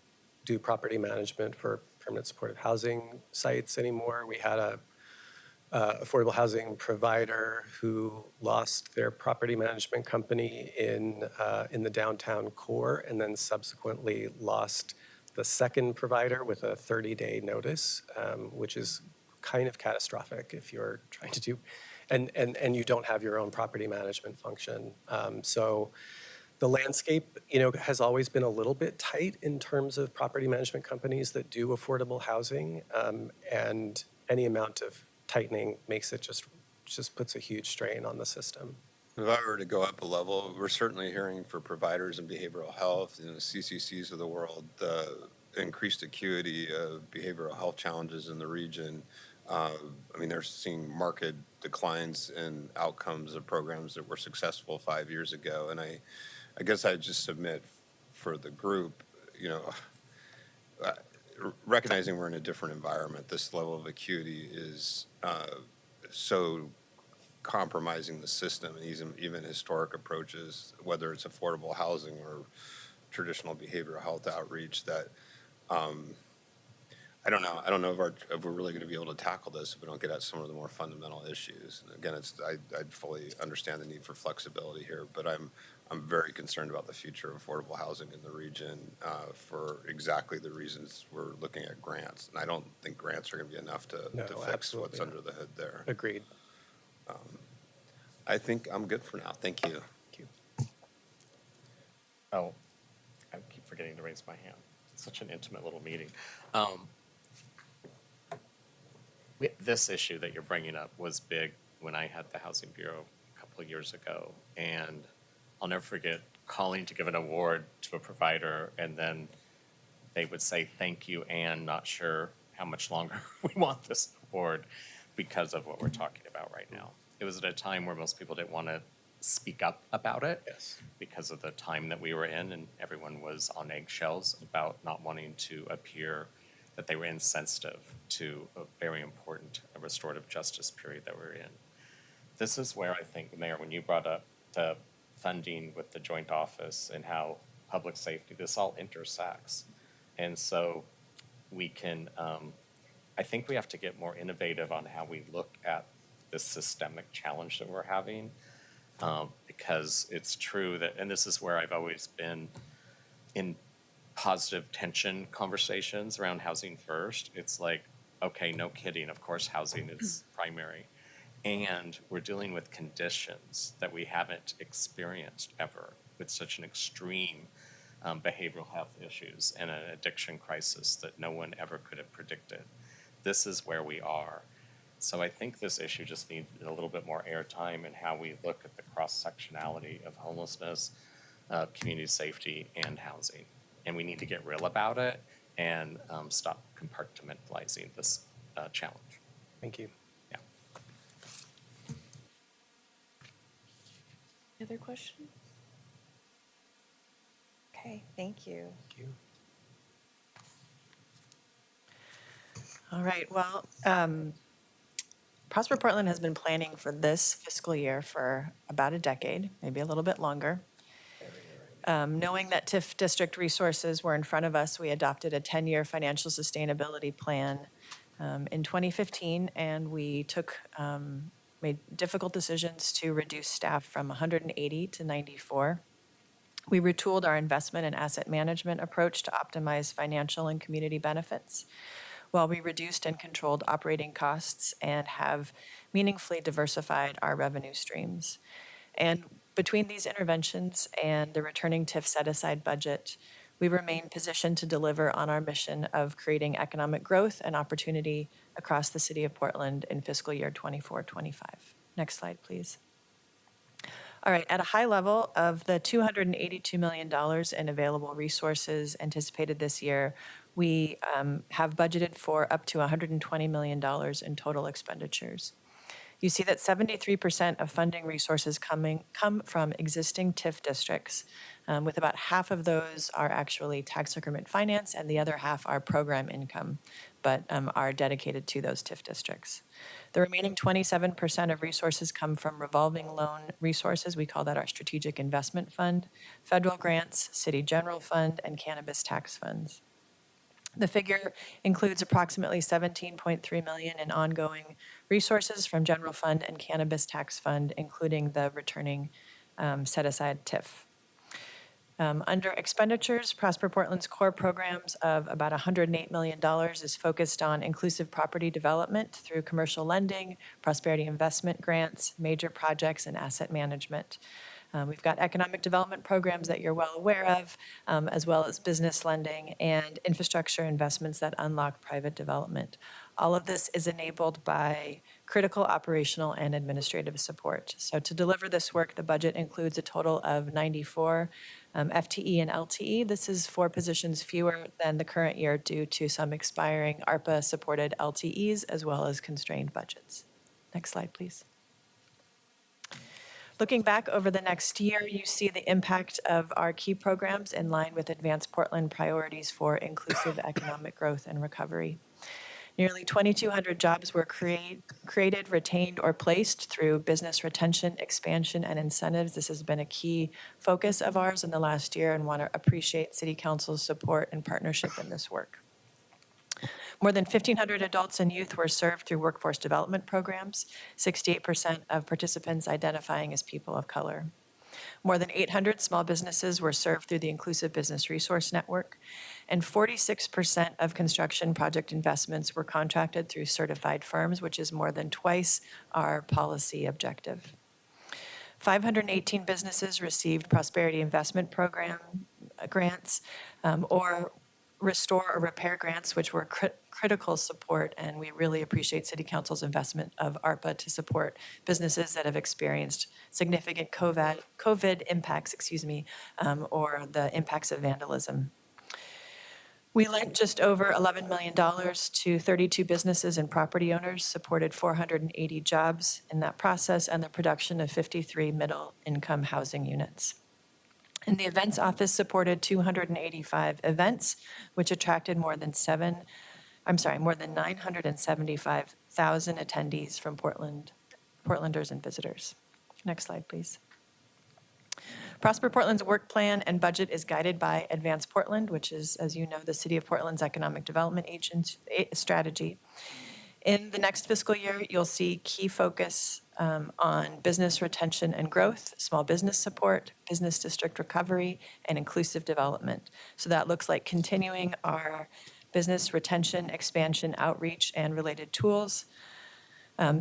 do property management for permanent supportive housing sites anymore. We had a affordable housing provider who lost their property management company in the downtown core, and then subsequently lost the second provider with a 30-day notice, which is kind of catastrophic if you're trying to do, and you don't have your own property management function. So the landscape, has always been a little bit tight in terms of property management companies that do affordable housing, and any amount of tightening makes it just puts a huge strain on the system. If I were to go up a level, we're certainly hearing for providers in behavioral health, CCCs of the world, the increased acuity of behavioral health challenges in the region. They're seeing marked declines in outcomes of programs that were successful 5 years ago. And I guess I'd just submit for the group, recognizing we're in a different environment, this level of acuity is so compromising the system, and even historic approaches, whether it's affordable housing or traditional behavioral health outreach, that I don't know. I don't know if we're really going to be able to tackle this if we don't get at some of the more fundamental issues. And again, I fully understand the need for flexibility here, but I'm very concerned about the future of affordable housing in the region for exactly the reasons we're looking at grants. And I don't think grants are going to be enough to fix what's under the hood there. Agreed. I think I'm good for now. Thank you. Thank you. Oh, I keep forgetting to raise my hand. It's such an intimate little meeting. This issue that you're bringing up was big when I had the Housing Bureau a couple of years ago. And I'll never forget calling to give an award to a provider, and then they would say, thank you, and not sure how much longer we want this award because of what we're talking about right now. It was at a time where most people didn't want to speak up about it. Yes. Because of the time that we were in, and everyone was on eggshells about not wanting to appear that they were insensitive to a very important restorative justice period that we're in. This is where I think, Mayor, when you brought up the funding with the joint office and how public safety, this all intersects. And so we can, I think we have to get more innovative on how we look at this systemic challenge that we're having. Because it's true that, and this is where I've always been in positive tension conversations around housing first. It's like okay, no kidding, of course, housing is primary. And we're dealing with conditions that we haven't experienced ever with such an extreme behavioral health issues and an addiction crisis that no one ever could have predicted. This is where we are. So I think this issue just needs a little bit more airtime in how we look at the cross-sectionality of homelessness, community safety, and housing. And we need to get real about it and stop compartmentalizing this challenge. Thank you. Yeah. Other questions? Okay, thank you. Thank you. All right, well, Prosper Portland has been planning for this fiscal year for about a decade, maybe a little bit longer. Knowing that TIF district resources were in front of us, we adopted a 10-year financial sustainability plan in 2015, and we made difficult decisions to reduce staff from 180 to 94. We retooled our investment and asset management approach to optimize financial and community benefits, while we reduced and controlled operating costs and have meaningfully diversified our revenue streams. And between these interventions and the returning TIF set-aside budget, we remain positioned to deliver on our mission of creating economic growth and opportunity across the city of Portland in fiscal year 24-25. Next slide, please. All right, at a high level, of the $282 million in available resources anticipated this year, we have budgeted for up to $120 million in total expenditures. You see that 73% of funding resources come from existing TIF districts, with about half of those are actually tax increment finance and the other half are program income, but are dedicated to those TIF districts. The remaining 27% of resources come from revolving loan resources. We call that our strategic investment fund, federal grants, city general fund, and cannabis tax funds. The figure includes approximately $17.3 million in ongoing resources from general fund and cannabis tax fund, including the returning set-aside TIF. Under expenditures, Prosper Portland's core programs of about $108 million is focused on inclusive property development through commercial lending, prosperity investment grants, major projects, and asset management. We've got economic development programs that you're well aware of, as well as business lending and infrastructure investments that unlock private development. All of this is enabled by critical operational and administrative support. So to deliver this work, the budget includes a total of 94 FTE and LTE. This is 4 positions fewer than the current year due to some expiring ARPA-supported LTEs as well as constrained budgets. Next slide, please. Looking back over the next year, you see the impact of our key programs in line with Advanced Portland priorities for inclusive economic growth and recovery. Nearly 2,200 jobs were created, retained, or placed through business retention, expansion, and incentives. This has been a key focus of ours in the last year, and want to appreciate City Council's support and partnership in this work. More than 1,500 adults and youth were served through workforce development programs, 68% of participants identifying as people of color. More than 800 small businesses were served through the Inclusive Business Resource Network, and 46% of construction project investments were contracted through certified firms, which is more than twice our policy objective. 518 businesses received Prosperity Investment Program grants or restore or repair grants, which were critical support, and we really appreciate City Council's investment of ARPA to support businesses that have experienced significant COVID impacts, or the impacts of vandalism. We lent just over $11 million to 32 businesses and property owners, supported 480 jobs in that process, and the production of 53 middle-income housing units. And the events office supported 285 events, which attracted more than 975,000 attendees from Portlanders and visitors. Next slide, please. Prosper Portland's work plan and budget is guided by Advance Portland, which is, as you know, the City of Portland's economic development strategy. In the next fiscal year, you'll see key focus on business retention and growth, small business support, business district recovery, and inclusive development. So that looks like continuing our business retention, expansion, outreach, and related tools,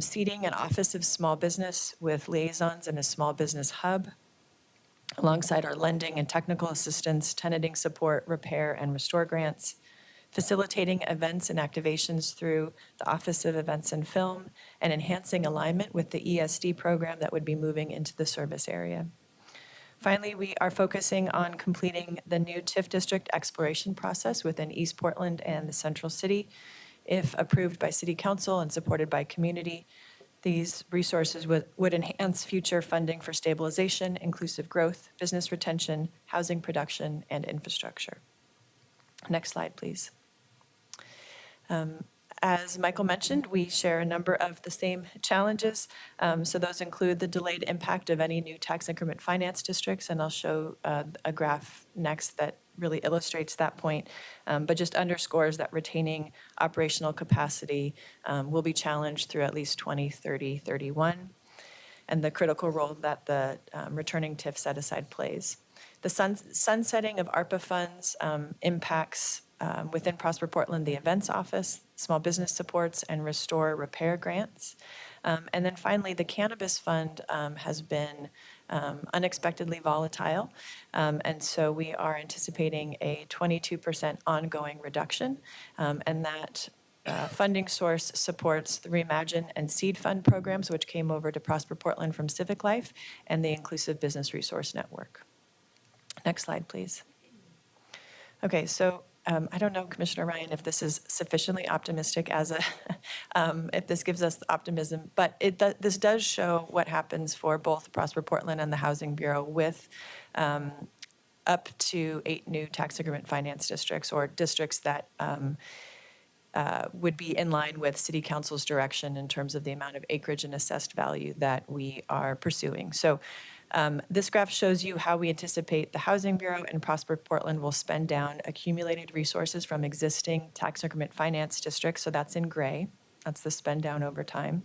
seeding an Office of Small Business with liaisons and a small business hub, alongside our lending and technical assistance, tenanting support, repair, and restore grants, facilitating events and activations through the Office of Events and Film, and enhancing alignment with the ESD program that would be moving into the service area. Finally, we are focusing on completing the new TIF district exploration process within East Portland and the Central City. If approved by City Council and supported by community, these resources would enhance future funding for stabilization, inclusive growth, business retention, housing production, and infrastructure. Next slide, please. As Michael mentioned, we share a number of the same challenges. So those include the delayed impact of any new tax increment finance districts, and I'll show a graph next that really illustrates that point, but just underscores that retaining operational capacity will be challenged through at least 2030, 31, and the critical role that the returning TIF set-aside plays. The sunsetting of ARPA funds impacts within Prosper Portland, the events office, small business supports, and restore repair grants. And then finally, the cannabis fund has been unexpectedly volatile. And so we are anticipating a 22% ongoing reduction. And that funding source supports the Reimagine and Seed Fund programs, which came over to Prosper Portland from Civic Life, and the Inclusive Business Resource Network. Next slide, please. Okay, so I don't know, Commissioner Ryan, if this is sufficiently optimistic as a, if this gives us optimism, but this does show what happens for both Prosper Portland and the Housing Bureau with up to 8 new tax increment finance districts, or districts that would be in line with City Council's direction in terms of the amount of acreage and assessed value that we are pursuing. So this graph shows you how we anticipate the Housing Bureau and Prosper Portland will spend down accumulated resources from existing tax increment finance districts. So that's in gray. That's the spend down over time.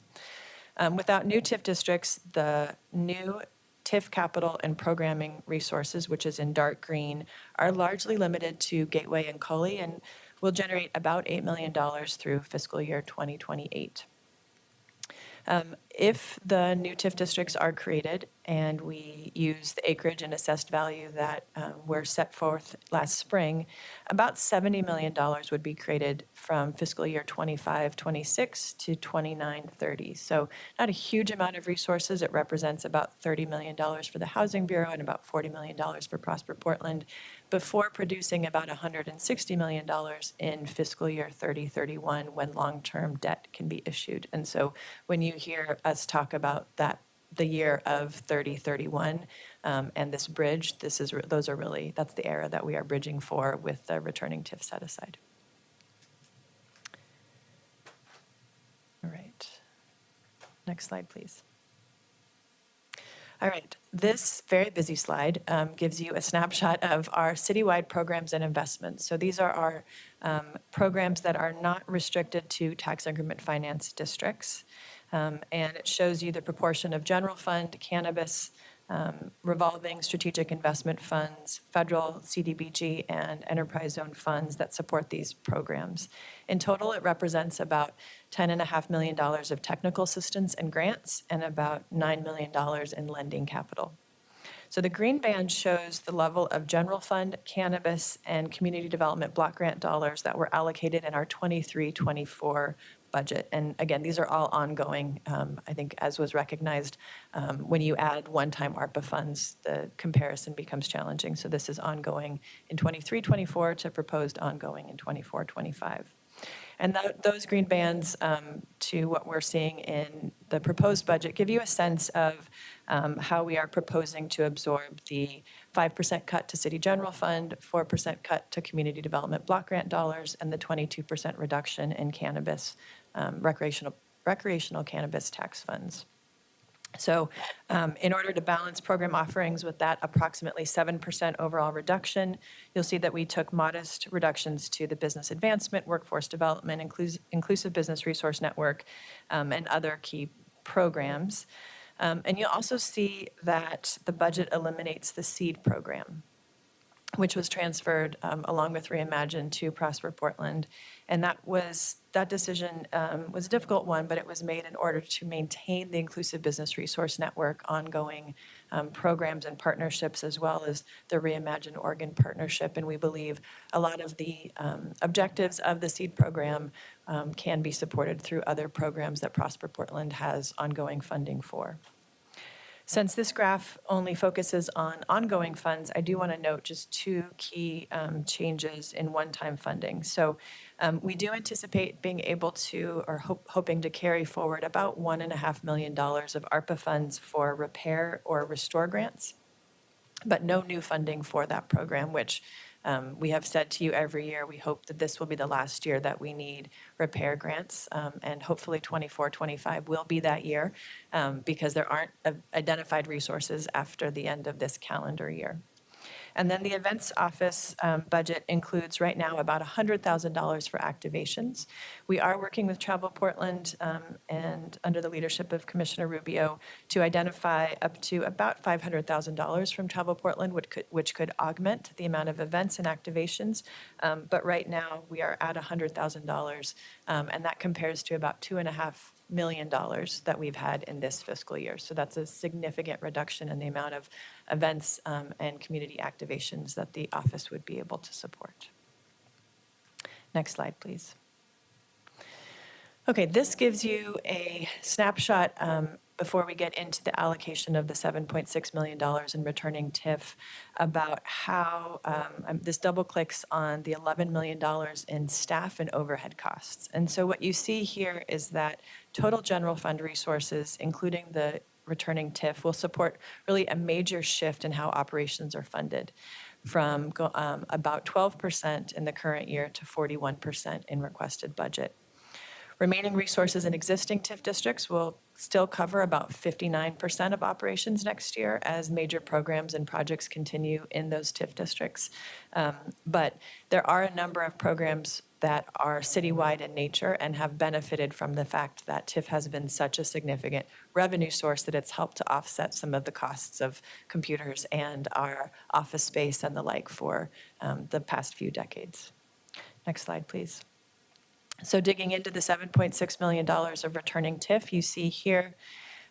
Without new TIF districts, the new TIF capital and programming resources, which is in dark green, are largely limited to Gateway and Cully and will generate about $8 million through fiscal year 2028. If the new TIF districts are created and we use the acreage and assessed value that were set forth last spring, about $70 million would be created from fiscal year 25-26 to 29-30. So not a huge amount of resources. It represents about $30 million for the Housing Bureau and about $40 million for Prosper Portland, before producing about $160 million in fiscal year 30-31 when long-term debt can be issued. And so when you hear us talk about that, the year of 30-31 and this bridge, that's the era that we are bridging for with the returning TIF set aside. All right. Next slide, please. All right, this very busy slide gives you a snapshot of our citywide programs and investments. So these are our programs that are not restricted to tax increment finance districts. And it shows you the proportion of general fund, cannabis, revolving strategic investment funds, federal CDBG, and enterprise zone funds that support these programs. In total, it represents about $10.5 million of technical assistance and grants and about $9 million in lending capital. So the green band shows the level of general fund, cannabis, and community development block grant dollars that were allocated in our 23-24 budget. And again, these are all ongoing. I think as was recognized, when you add one-time ARPA funds, the comparison becomes challenging. So this is ongoing in 23-24 to proposed ongoing in 24-25. And those green bands to what we're seeing in the proposed budget give you a sense of how we are proposing to absorb the 5% cut to City General Fund, 4% cut to Community Development Block Grant dollars, and the 22% reduction in cannabis, recreational cannabis tax funds. So in order to balance program offerings with that approximately 7% overall reduction, you'll see that we took modest reductions to the business advancement, workforce development, inclusive business resource network, and other key programs. And you'll also see that the budget eliminates the SEED program, which was transferred along with Reimagine to Prosper Portland. And that decision was a difficult one, but it was made in order to maintain the Inclusive Business Resource Network ongoing programs and partnerships, as well as the Reimagine Oregon partnership. And we believe a lot of the objectives of the SEED program can be supported through other programs that Prosper Portland has ongoing funding for. Since this graph only focuses on ongoing funds, I do want to note just two key changes in one-time funding. So we do anticipate being able to, or hoping to carry forward about $1.5 million of ARPA funds for repair or restore grants, but no new funding for that program, which we have said to you every year. We hope that this will be the last year that we need repair grants, and hopefully 24-25 will be that year because there aren't identified resources after the end of this calendar year. And then the events office budget includes right now about $100,000 for activations. We are working with Travel Portland and under the leadership of Commissioner Rubio to identify up to about $500,000 from Travel Portland, which could augment the amount of events and activations. But right now we are at $100,000, and that compares to about $2.5 million that we've had in this fiscal year. So that's a significant reduction in the amount of events and community activations that the office would be able to support. Next slide, please. Okay, this gives you a snapshot before we get into the allocation of the $7.6 million in returning TIF about how this double clicks on the $11 million in staff and overhead costs. And so what you see here is that total general fund resources, including the returning TIF, will support really a major shift in how operations are funded from about 12% in the current year to 41% in requested budget. Remaining resources in existing TIF districts will still cover about 59% of operations next year as major programs and projects continue in those TIF districts. But there are a number of programs that are citywide in nature and have benefited from the fact that TIF has been such a significant revenue source that it's helped to offset some of the costs of computers and our office space and the like for the past few decades. Next slide, please. So digging into the $7.6 million of returning TIF, you see here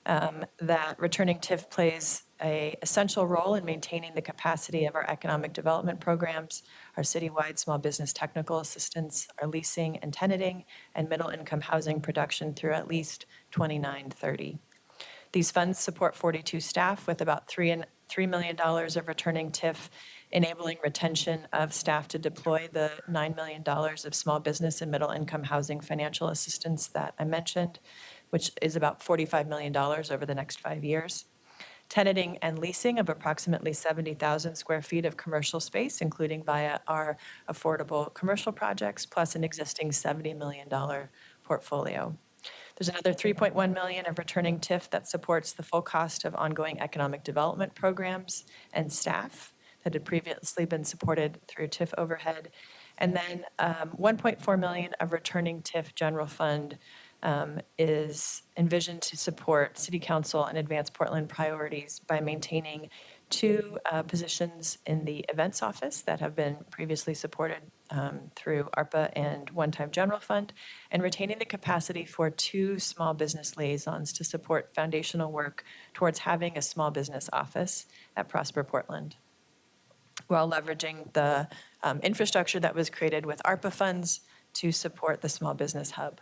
that returning TIF plays an essential role in maintaining the capacity of our economic development programs, our citywide small business technical assistance, our leasing and tenanting, and middle-income housing production through at least 29-30. These funds support 42 staff with about $3 million of returning TIF, enabling retention of staff to deploy the $9 million of small business and middle-income housing financial assistance that I mentioned, which is about $45 million over the next 5 years. Tenanting and leasing of approximately 70,000 square feet of commercial space, including via our affordable commercial projects, plus an existing $70 million portfolio. There's another $3.1 million of returning TIF that supports the full cost of ongoing economic development programs and staff that had previously been supported through TIF overhead. And then $1.4 million of returning TIF general fund is envisioned to support City Council and Advance Portland priorities by maintaining 2 positions in the events office that have been previously supported through ARPA and one-time general fund, and retaining the capacity for 2 small business liaisons to support foundational work towards having a small business office at Prosper Portland, while leveraging the infrastructure that was created with ARPA funds to support the small business hub.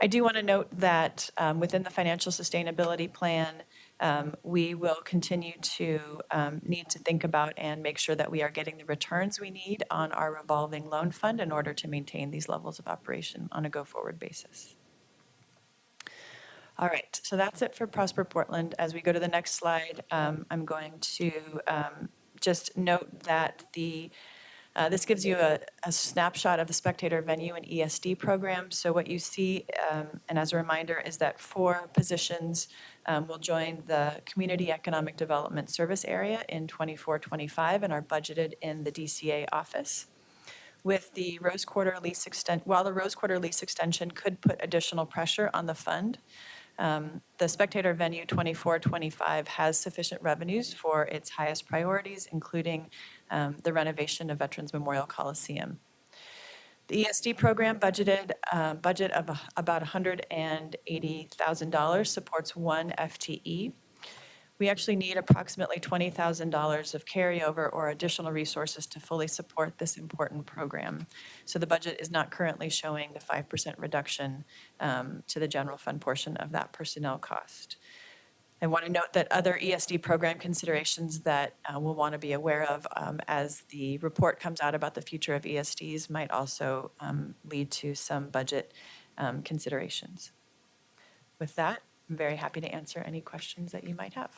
I do want to note that within the financial sustainability plan, we will continue to need to think about and make sure that we are getting the returns we need on our revolving loan fund in order to maintain these levels of operation on a go-forward basis. All right, so that's it for Prosper Portland. As we go to the next slide, I'm going to just note that this gives you a snapshot of the Spectator Venue and ESD program. So what you see, and as a reminder, is that 4 positions will join the Community Economic Development Service Area in 24-25 and are budgeted in the DCA office. With the Rose Quarter lease while the Rose Quarter lease extension could put additional pressure on the fund, The Spectator Venue 24-25 has sufficient revenues for its highest priorities, including the renovation of Veterans Memorial Coliseum. The ESD program budget of about $180,000 supports one FTE. We actually need approximately $20,000 of carryover or additional resources to fully support this important program. So the budget is not currently showing the 5% reduction to the general fund portion of that personnel cost. I want to note that other ESD program considerations that we'll want to be aware of as the report comes out about the future of ESDs might also lead to some budget considerations. With that, I'm very happy to answer any questions that you might have.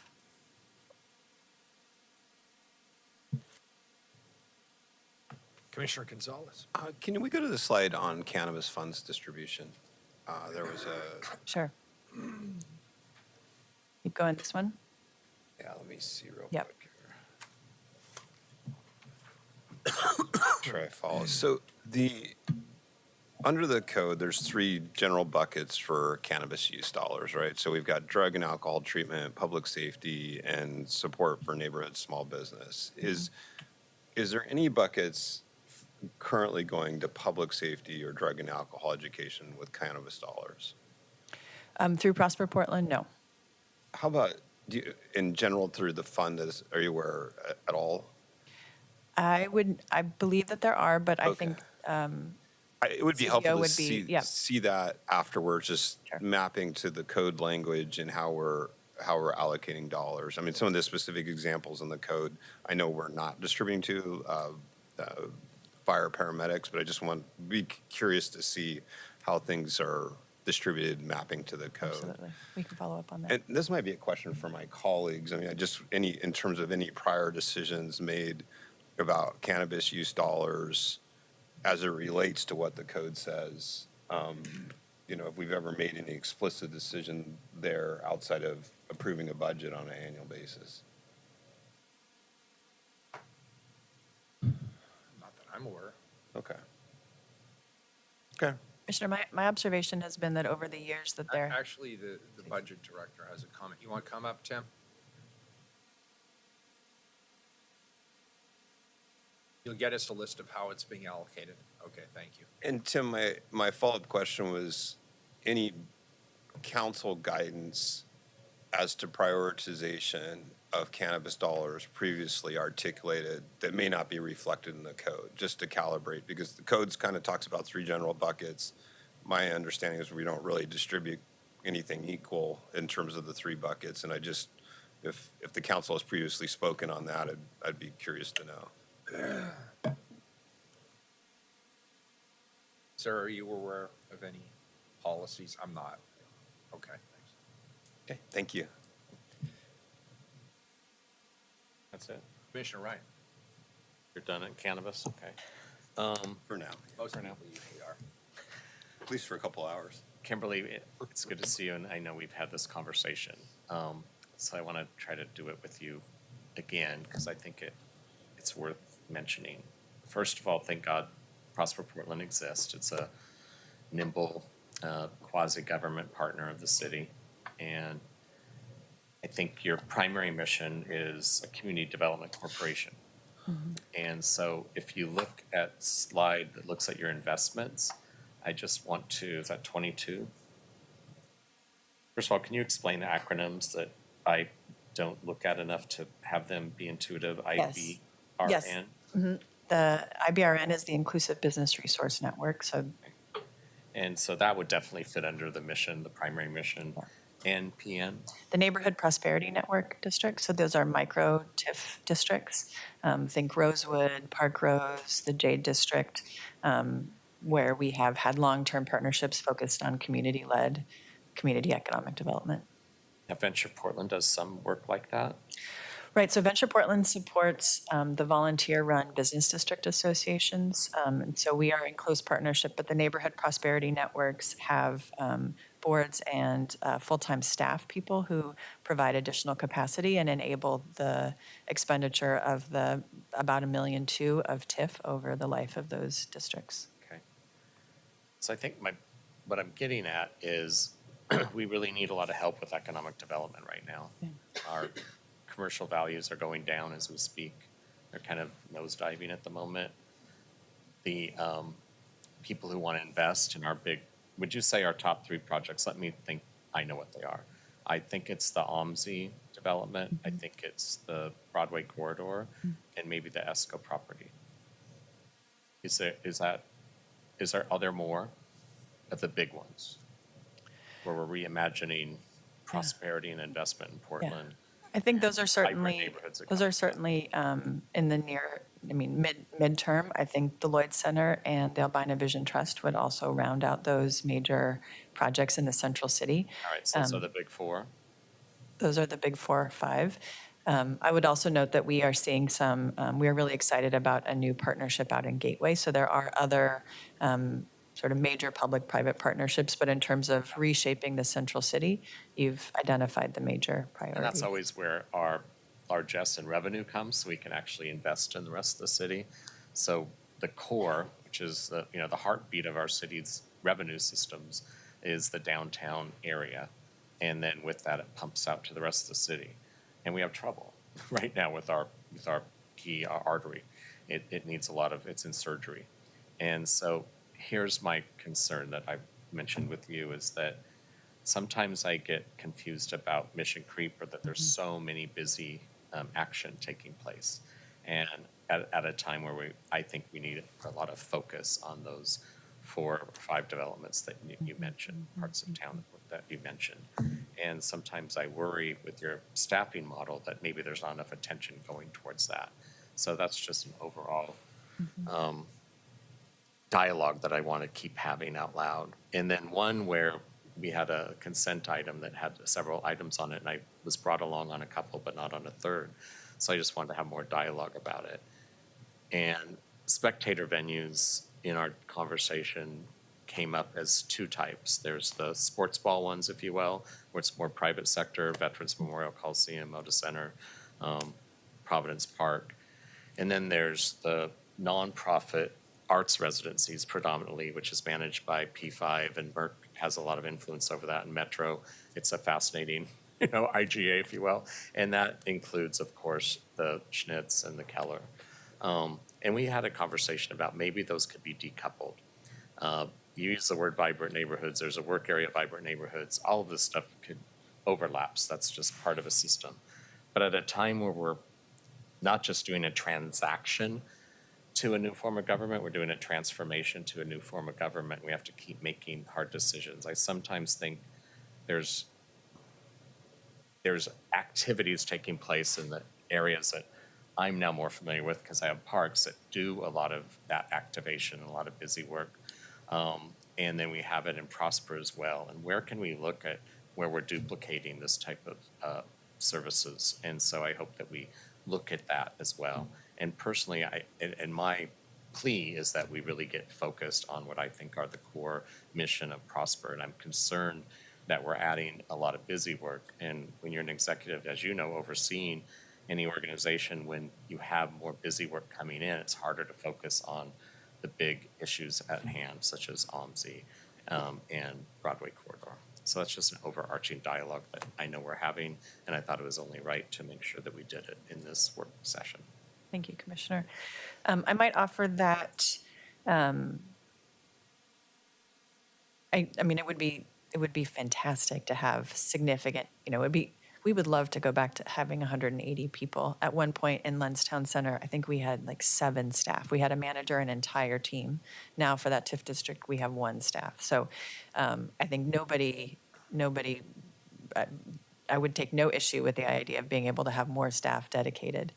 Commissioner Gonzalez. Can we go to the slide on cannabis funds distribution? There was a, Sure. Keep going, this one? yeah, let me see real Yep. quick here. Sure I follow. So under the code, there's 3 general buckets for cannabis use dollars, right? So we've got drug and alcohol treatment, public safety, and support for neighborhood small business. Is there any buckets currently going to public safety or drug and alcohol education with cannabis dollars? Through Prosper Portland, no. How about, in general, through the fund, are you aware at all? I believe that there are, but I Okay. think, It would be CBO helpful to would be- yeah. see that afterwards, just Sure. mapping to the code language and how we're allocating dollars. I mean, some of the specific examples in the code, I know we're not distributing to fire paramedics, but I just be curious to see how things are distributed, mapping to the code. absolutely, we can follow up on that. And this might be a question for my colleagues. I mean, in terms of any prior decisions made about cannabis use dollars as it relates to what the code says, if we've ever made any explicit decision there outside of approving a budget on an annual basis. Not that I'm aware. Okay. Okay. Commissioner, my observation has been that over the years that there, Actually, the budget director has a comment. You want to come up, Tim? You'll get us a list of how it's being allocated. Okay, thank you. And Tim, my follow-up question was, any council guidance as to prioritization of cannabis dollars previously articulated that may not be reflected in the code, just to calibrate, because the codes kind of talks about 3 general buckets. My understanding is we don't really distribute anything equal in terms of the 3 buckets, and if the council has previously spoken on that, I'd be curious to know. Sir, are you aware of any policies? I'm not. Okay, thanks. Okay, thank you. That's it? Commissioner Ryan? You're done at cannabis? Okay. For now, Most of we are. at least for a couple hours. Kimberly, it's good to see you, and I know we've had this conversation. So I want to try to do it with you again, because I think it's worth mentioning. First of all, thank God Prosper Portland exists. It's a nimble quasi-government partner of the city. And I think your primary mission is a community development corporation. And so if you look at slide that looks at your investments, I just want to, is that 22? First of all, can you explain the acronyms that I don't look at enough to have them be intuitive? Yes. IBRN? Yes. The IBRN is the Inclusive Business Resource Network, so And so that would definitely fit under the mission, the primary mission. NPN? the Neighborhood Prosperity Network districts, so those are micro TIF districts. Think Rosewood, Park Rose, the Jade District, where we have had long-term partnerships focused on community-led, community economic development. Now, Venture Portland does some work like that. Right, so Venture Portland supports the volunteer-run business district associations. And so we are in close partnership, but the Neighborhood Prosperity Networks have boards and full-time staff people who provide additional capacity and enable the expenditure of the about $1.2 million of TIF over the life of those districts. Okay. So I think what I'm getting at is we really need a lot of help with economic development right now. Our commercial values are going down as we speak. They're kind of nosediving at the moment. The people who want to invest in our big, would you say our top 3 projects? Let me think, I know what they are. I think it's the OMSI development, I think it's the Broadway corridor, and maybe the ESCO property. Are there more of the big ones? Where we're reimagining prosperity and investment in Portland? I think those are certainly, neighborhoods are those are certainly in the near, midterm. I think the Lloyd Center and the Albina Vision Trust would also round out those major projects in the central city. All right, so those are the big 4. Those are the big 4 or 5. I would also note that we are seeing we are really excited about a new partnership out in Gateway. So there are other sort of major public-private partnerships, but in terms of reshaping the central city, you've identified the major priorities. And that's always where our largesse in revenue comes, so we can actually invest in the rest of the city. So the core, which is the heartbeat of our city's revenue systems, is the downtown area. And then with that, it pumps out to the rest of the city. And we have trouble right now with our key artery. It needs it's in surgery. And so here's my concern that I mentioned with you is that sometimes I get confused about mission creep or that there's so many busy action taking place. And at a time where I think we need a lot of focus on those 4 or 5 developments that you mentioned, parts of town that you mentioned. And sometimes I worry with your staffing model that maybe there's not enough attention going towards that. So that's just an overall dialogue that I want to keep having out loud. And then one where we had a consent item that had several items on it, and I was brought along on a couple, but not on a third. So I just wanted to have more dialogue about it. And spectator venues in our conversation came up as 2 types. There's the sports ball ones, if you will, where it's more private sector, Veterans Memorial Coliseum, Moda Center, Providence Park. And then there's the nonprofit arts residencies predominantly, which is managed by P5, and Merck has a lot of influence over that, and Metro. It's a fascinating, IGA, if you will. And that includes, of course, the Schnitz and the Keller. And we had a conversation about maybe those could be decoupled. You use the word vibrant neighborhoods. There's a work area, vibrant neighborhoods. All of this stuff could overlaps. That's just part of a system. But at a time where we're not just doing a transaction to a new form of government, we're doing a transformation to a new form of government. We have to keep making hard decisions. I sometimes think there's activities taking place in the areas that I'm now more familiar with because I have parks that do a lot of that activation, a lot of busy work. And then we have it in Prosper as well. And where can we look at where we're duplicating this type of services? And so I hope that we look at that as well. And personally, and my plea is that we really get focused on what I think are the core mission of Prosper. And I'm concerned that we're adding a lot of busy work. And when you're an executive, as you know, overseeing any organization, when you have more busy work coming in, it's harder to focus on the big issues at hand, such as OMSI and Broadway corridor. So that's just an overarching dialogue that I know we're having, and I thought it was only right to make sure that we did it in this work session. Thank you, Commissioner. I might offer that, I mean, it would be fantastic to have significant, we would love to go back to having 180 people. At one point in Lenstown Center, I think we had like 7 staff. We had a manager, an entire team. Now for that TIF district, we have 1 staff. So I think nobody, I would take no issue with the idea of being able to have more staff dedicated.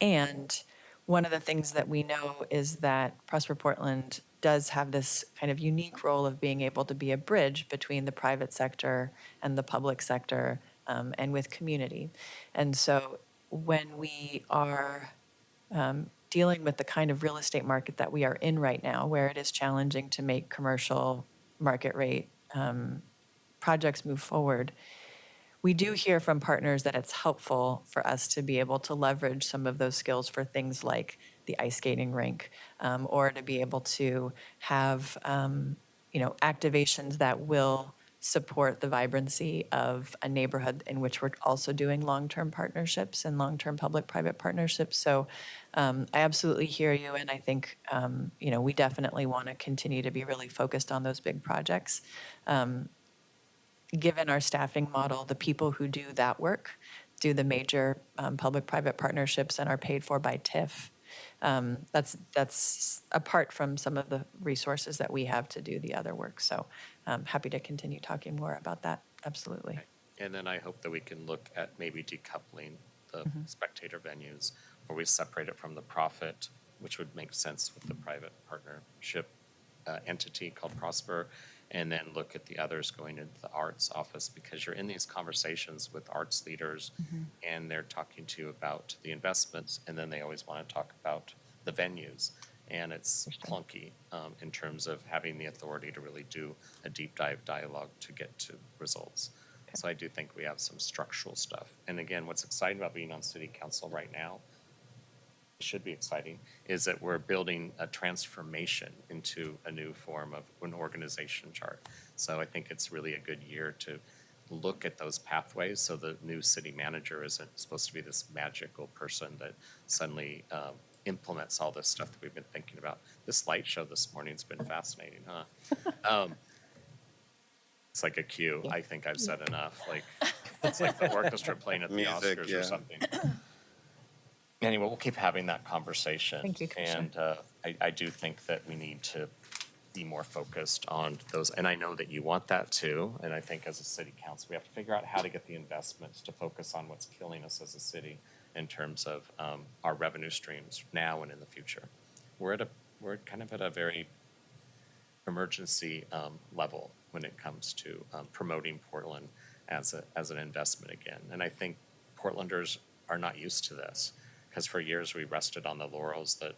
And one of the things that we know is that Prosper Portland does have this kind of unique role of being able to be a bridge between the private sector and the public sector, and with community. And so when we are dealing with the kind of real estate market that we are in right now, where it is challenging to make commercial market rate projects move forward, we do hear from partners that it's helpful for us to be able to leverage some of those skills for things like the ice skating rink, or to be able to have activations that will support the vibrancy of a neighborhood in which we're also doing long-term partnerships and long-term public-private partnerships. So I absolutely hear you, and I think, we definitely want to continue to be really focused on those big projects. Given our staffing model, the people who do that work do the major public-private partnerships and are paid for by TIF. That's apart from some of the resources that we have to do the other work. So happy to continue talking more about that. Absolutely. And then I hope that we can look at maybe decoupling the spectator venues, where we separate it from the profit, which would make sense with the private partnership entity called Prosper, and then look at the others going into the arts office, because you're in these conversations with arts leaders and they're talking to you about the investments, and then they always want to talk about the venues. And it's clunky in terms of having the authority to really do a deep dive dialogue to get to results. So I do think we have some structural stuff. And again, what's exciting about being on city council right now, it should be exciting, is that we're building a transformation into a new form of an organization chart. So I think it's really a good year to look at those pathways, so the new city manager isn't supposed to be this magical person that suddenly implements all this stuff that we've been thinking about. This light show this morning's been fascinating, huh? It's like a cue. I think I've said enough. Like, it's like the orchestra playing at the Music, Oscars yeah. or something. Anyway, we'll keep having that conversation. Thank you, Commissioner. And I do think that we need to be more focused on those. And I know that you want that too. And I think as a city council, we have to figure out how to get the investments to focus on what's killing us as a city in terms of our revenue streams now and in the future. We're kind of at a very emergency level when it comes to promoting Portland as an investment again. And I think Portlanders are not used to this, because for years we rested on the laurels that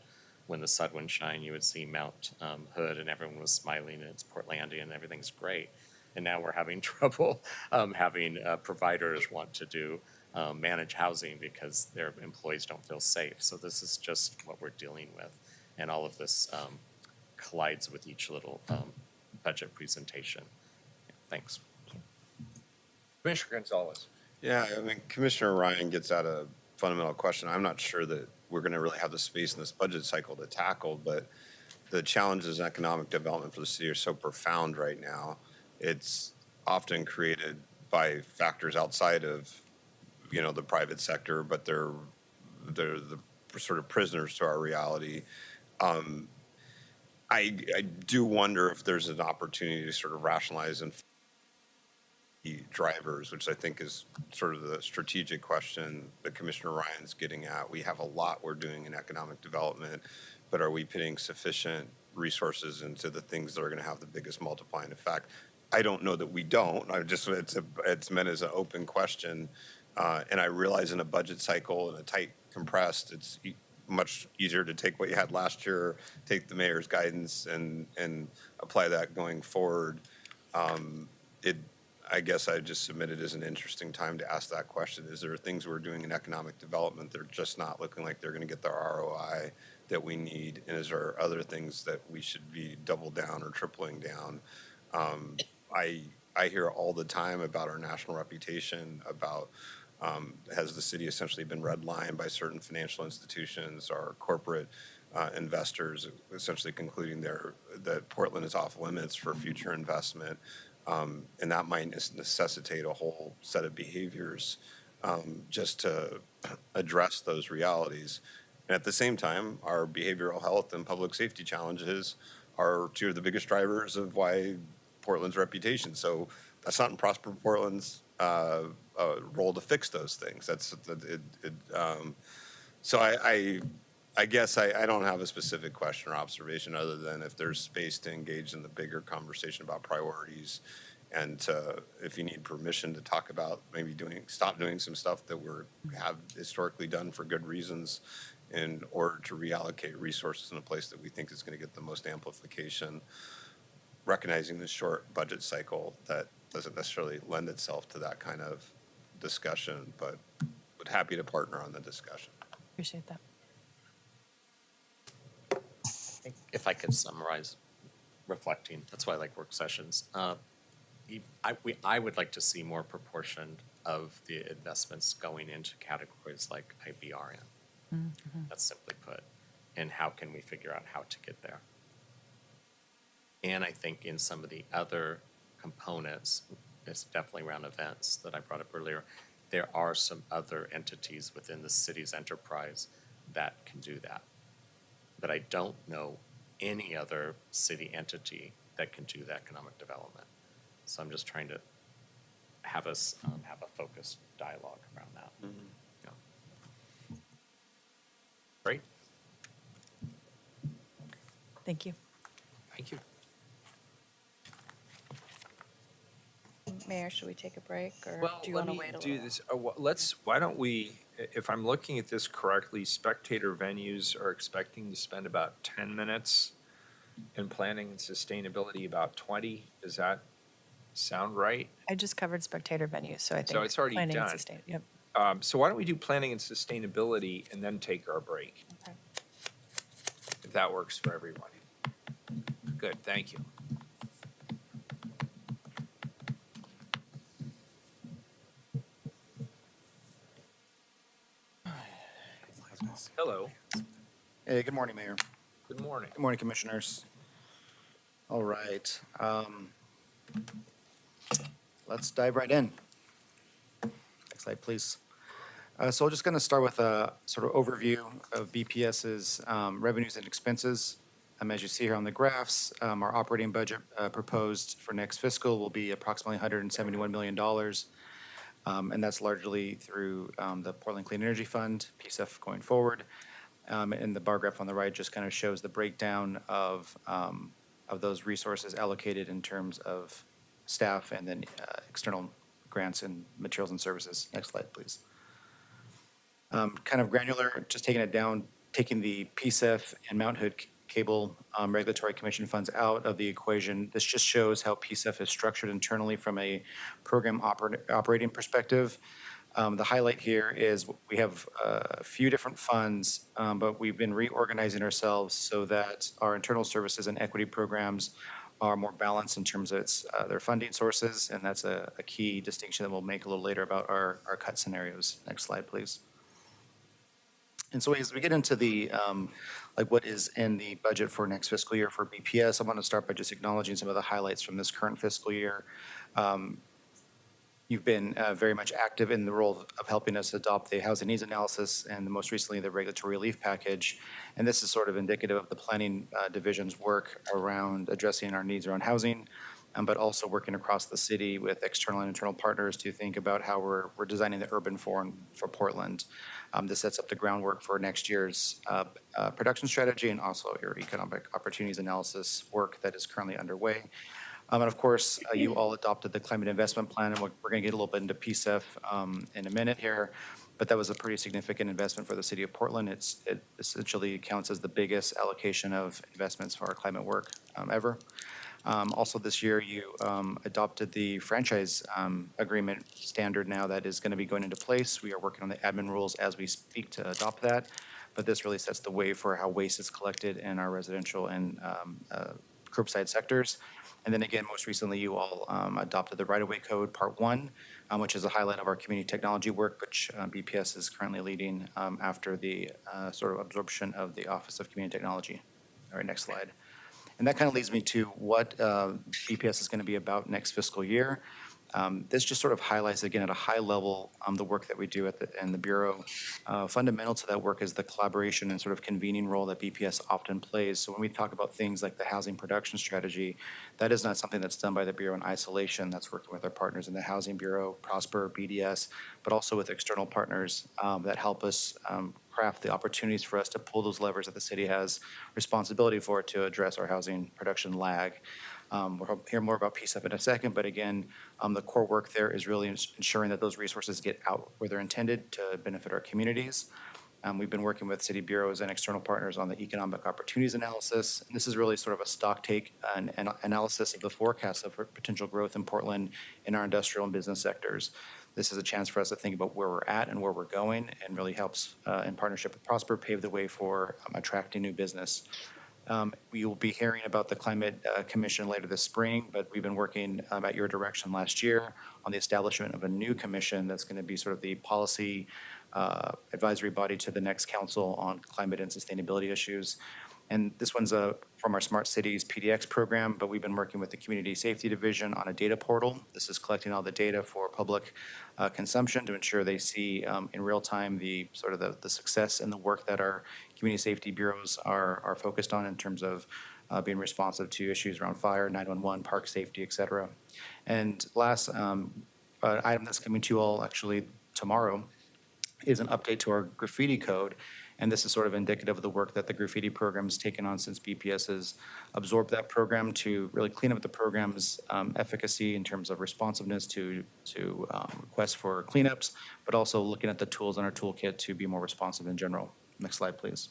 when the sun would shine, you would see Mount Hood and everyone was smiling and it's Portlandia and everything's great. And now we're having trouble having providers want to manage housing because their employees don't feel safe. So this is just what we're dealing with. And all of this collides with each little budget presentation. Thanks. Commissioner Gonzalez. Yeah, I mean, Commissioner Ryan gets at a fundamental question. I'm not sure that we're going to really have the space in this budget cycle to tackle, but the challenges in economic development for the city are so profound right now. It's often created by factors outside of, the private sector, but they're the sort of prisoners to our reality. I do wonder if there's an opportunity to sort of rationalize and drivers, which I think is sort of the strategic question that Commissioner Ryan's getting at. We have a lot we're doing in economic development, but are we putting sufficient resources into the things that are going to have the biggest multiplying effect? I don't know that we don't. It's meant as an open question, and I realize in a budget cycle and a tight compressed, it's much easier to take what you had last year, take the mayor's guidance, and apply that going forward. I guess I just submitted as an interesting time to ask that question. Is there things we're doing in economic development that are just not looking like they're going to get the ROI that we need? And is there other things that we should be double down or tripling down? I hear all the time about our national reputation, about has the city essentially been redlined by certain financial institutions, our corporate investors essentially concluding that Portland is off limits for future investment. And that might necessitate a whole set of behaviors just to address those realities. And at the same time, our behavioral health and public safety challenges are two of the biggest drivers of why Portland's reputation. So that's not in Prosper Portland's role to fix those things. So I guess I don't have a specific question or observation other than if there's space to engage in the bigger conversation about priorities, and if you need permission to talk about maybe stop doing some stuff that have historically done for good reasons in order to reallocate resources in a place that we think is going to get the most amplification, recognizing the short budget cycle that doesn't necessarily lend itself to that kind of discussion, but would happy to partner on the discussion. Appreciate that. I think if I could summarize reflecting. That's why I like work sessions. I would like to see more proportion of the investments going into categories like IBRN. That's simply put. And how can we figure out how to get there? And I think in some of the other components, it's definitely around events that I brought up earlier, there are some other entities within the city's enterprise that can do that. But I don't know any other city entity that can do the economic development. So I'm just trying to have us have a focused dialogue around that. Yeah. Great, Thank you. thank you. Mayor, should we take a break or Well, do you let want to me wait a do little? this. Why don't we, if I'm looking at this correctly, spectator venues are expecting to spend about 10 minutes and planning and sustainability about 20. Does that sound right? I just covered spectator venues, so I think. So it's already planning and done. Yep. So why don't we do planning and sustainability and then take our break, Okay. if that works for everyone? Good, thank you. Hello, Hey, good morning, Mayor. good morning. Good morning, Commissioners. All right. Let's dive right in. Next slide, please. So I'm just going to start with a sort of overview of BPS's revenues and expenses. As you see here on the graphs, our operating budget proposed for next fiscal will be approximately $171 million. And that's largely through the Portland Clean Energy Fund, PSEF going forward. And the bar graph on the right just kind of shows the breakdown of those resources allocated in terms of staff and then external grants and materials and services. Next slide, please. Kind of granular, just taking it down, taking the PSEF and Mount Hood Cable Regulatory Commission funds out of the equation. This just shows how PSEF is structured internally from a program operating perspective. The highlight here is we have a few different funds, but we've been reorganizing ourselves so that our internal services and equity programs are more balanced in terms of their funding sources, and that's a key distinction that we'll make a little later about our cut scenarios. Next slide, please. And so as we get into the, like what is in the budget for next fiscal year for BPS, I want to start by just acknowledging some of the highlights from this current fiscal year. You've been very much active in the role of helping us adopt the housing needs analysis and most recently the regulatory relief package. And this is sort of indicative of the planning division's work around addressing our needs around housing, but also working across the city with external and internal partners to think about how we're designing the urban form for Portland. This sets up the groundwork for next year's production strategy and also your economic opportunities analysis work that is currently underway. And of course, you all adopted the climate investment plan, and we're going to get a little bit into PSEF in a minute here, but that was a pretty significant investment for the city of Portland. It essentially counts as the biggest allocation of investments for our climate work ever. Also this year, you adopted the franchise agreement standard now that is going to be going into place. We are working on the admin rules as we speak to adopt that, but this really sets the way for how waste is collected in our residential and curbside sectors. And then again, most recently, you all adopted the right-of-way code, Part 1, which is a highlight of our community technology work, which BPS is currently leading after the sort of absorption of the Office of Community Technology. All right, next slide. And that kind of leads me to what BPS is going to be about next fiscal year. This just sort of highlights, again, at a high level, the work that we do in the Bureau. Fundamental to that work is the collaboration and sort of convening role that BPS often plays. So when we talk about things like the housing production strategy, that is not something that's done by the Bureau in isolation. That's working with our partners in the Housing Bureau, Prosper, BDS, but also with external partners that help us craft the opportunities for us to pull those levers that the city has responsibility for to address our housing production lag. We'll hear more about PSEF in a second, but again, the core work there is really ensuring that those resources get out where they're intended to benefit our communities. We've been working with city bureaus and external partners on the economic opportunities analysis. And this is really sort of a stock take and analysis of the forecast of potential growth in Portland in our industrial and business sectors. This is a chance for us to think about where we're at and where we're going, and really helps, in partnership with Prosper, pave the way for attracting new business. We will be hearing about the Climate Commission later this spring, but we've been working at your direction last year on the establishment of a new commission that's going to be sort of the policy advisory body to the next council on climate and sustainability issues. And this one's from our Smart Cities PDX program, but we've been working with the Community Safety Division on a data portal. This is collecting all the data for public consumption to ensure they see in real time the sort of the success and the work that our community safety bureaus are focused on in terms of being responsive to issues around fire, 911, park safety, et cetera. And last item that's coming to you all actually tomorrow is an update to our graffiti code. And this is sort of indicative of the work that the graffiti program's taken on since BPS has absorbed that program to really clean up the program's efficacy in terms of responsiveness to requests for cleanups, but also looking at the tools in our toolkit to be more responsive in general. Next slide, please.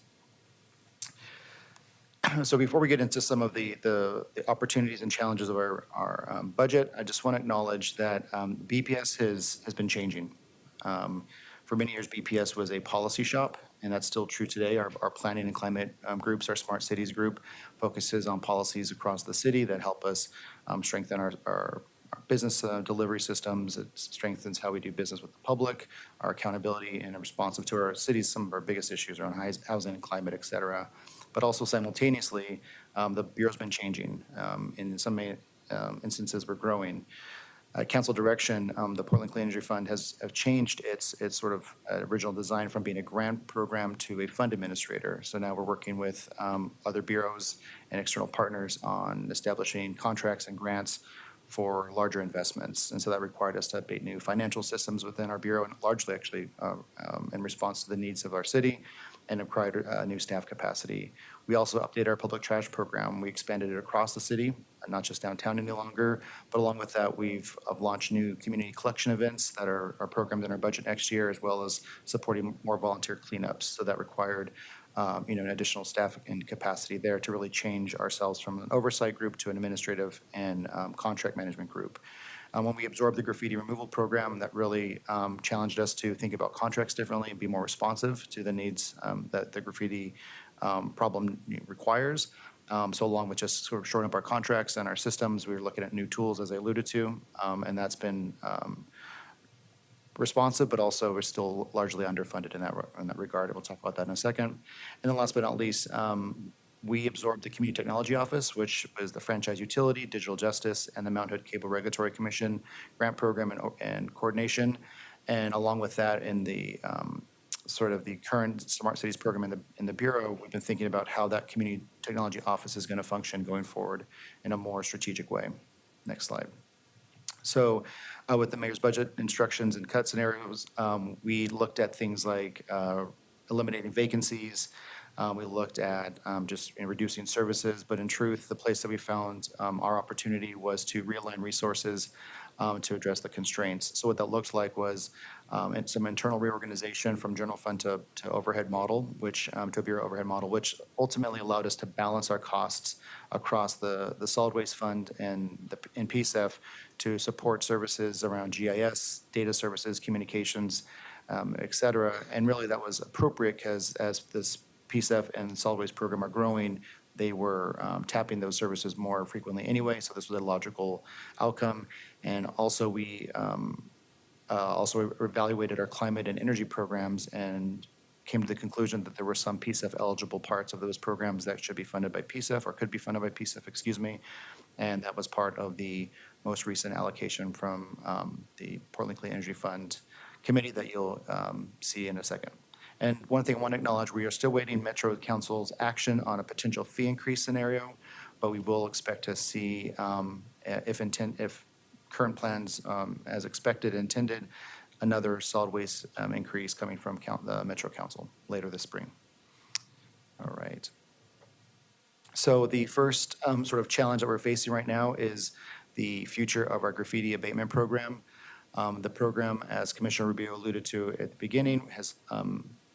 So before we get into some of the opportunities and challenges of our budget, I just want to acknowledge that BPS has been changing. For many years, BPS was a policy shop, and that's still true today. Our planning and climate groups, our Smart Cities group, focuses on policies across the city that help us strengthen our business delivery systems. It strengthens how we do business with the public, our accountability, and responsive to our cities, some of our biggest issues around housing and climate, et cetera. But also simultaneously, the Bureau's been changing. In some instances, we're growing. Council direction, the Portland Clean Energy Fund has changed its sort of original design from being a grant program to a fund administrator. So now we're working with other bureaus and external partners on establishing contracts and grants for larger investments. And so that required us to update new financial systems within our bureau, and largely actually in response to the needs of our city, and required new staff capacity. We also updated our public trash program. We expanded it across the city, not just downtown any longer, but along with that, we've launched new community collection events that are programmed in our budget next year, as well as supporting more volunteer cleanups. So that required an additional staff and capacity there to really change ourselves from an oversight group to an administrative and contract management group. When we absorbed the graffiti removal program, that really challenged us to think about contracts differently and be more responsive to the needs that the graffiti problem requires. So along with just sort of shoring up our contracts and our systems, we were looking at new tools, as I alluded to, and that's been responsive, but also we're still largely underfunded in that regard. We'll talk about that in a second. And then last but not least, we absorbed the Community Technology Office, which was the franchise utility, digital justice, and the Mount Hood Cable Regulatory Commission grant program and coordination. And along with that, in the sort of the current Smart Cities program in the Bureau, we've been thinking about how that Community Technology Office is going to function going forward in a more strategic way. Next slide. So with the mayor's budget instructions and cut scenarios, we looked at things like eliminating vacancies. We looked at just reducing services, but in truth, the place that we found our opportunity was to realign resources to address the constraints. So what that looked like was some internal reorganization from general fund to overhead model, to a bureau overhead model, which ultimately allowed us to balance our costs across the solid waste fund and PCEF to support services around GIS, data services, communications, et cetera. And really that was appropriate because as this PCEF and solid waste program are growing, they were tapping those services more frequently anyway, so this was a logical outcome. And also we evaluated our climate and energy programs and came to the conclusion that there were some PCEF eligible parts of those programs that should be funded by PCEF, or could be funded by PCEF, excuse me. And that was part of the most recent allocation from the Portland Clean Energy Fund committee that you'll see in a second. And one thing I want to acknowledge, we are still waiting Metro Council's action on a potential fee increase scenario, but we will expect to see if current plans as expected and intended, another solid waste increase coming from the Metro Council later this spring. All right. So the first sort of challenge that we're facing right now is the future of our graffiti abatement program. The program, as Commissioner Rubio alluded to at the beginning, has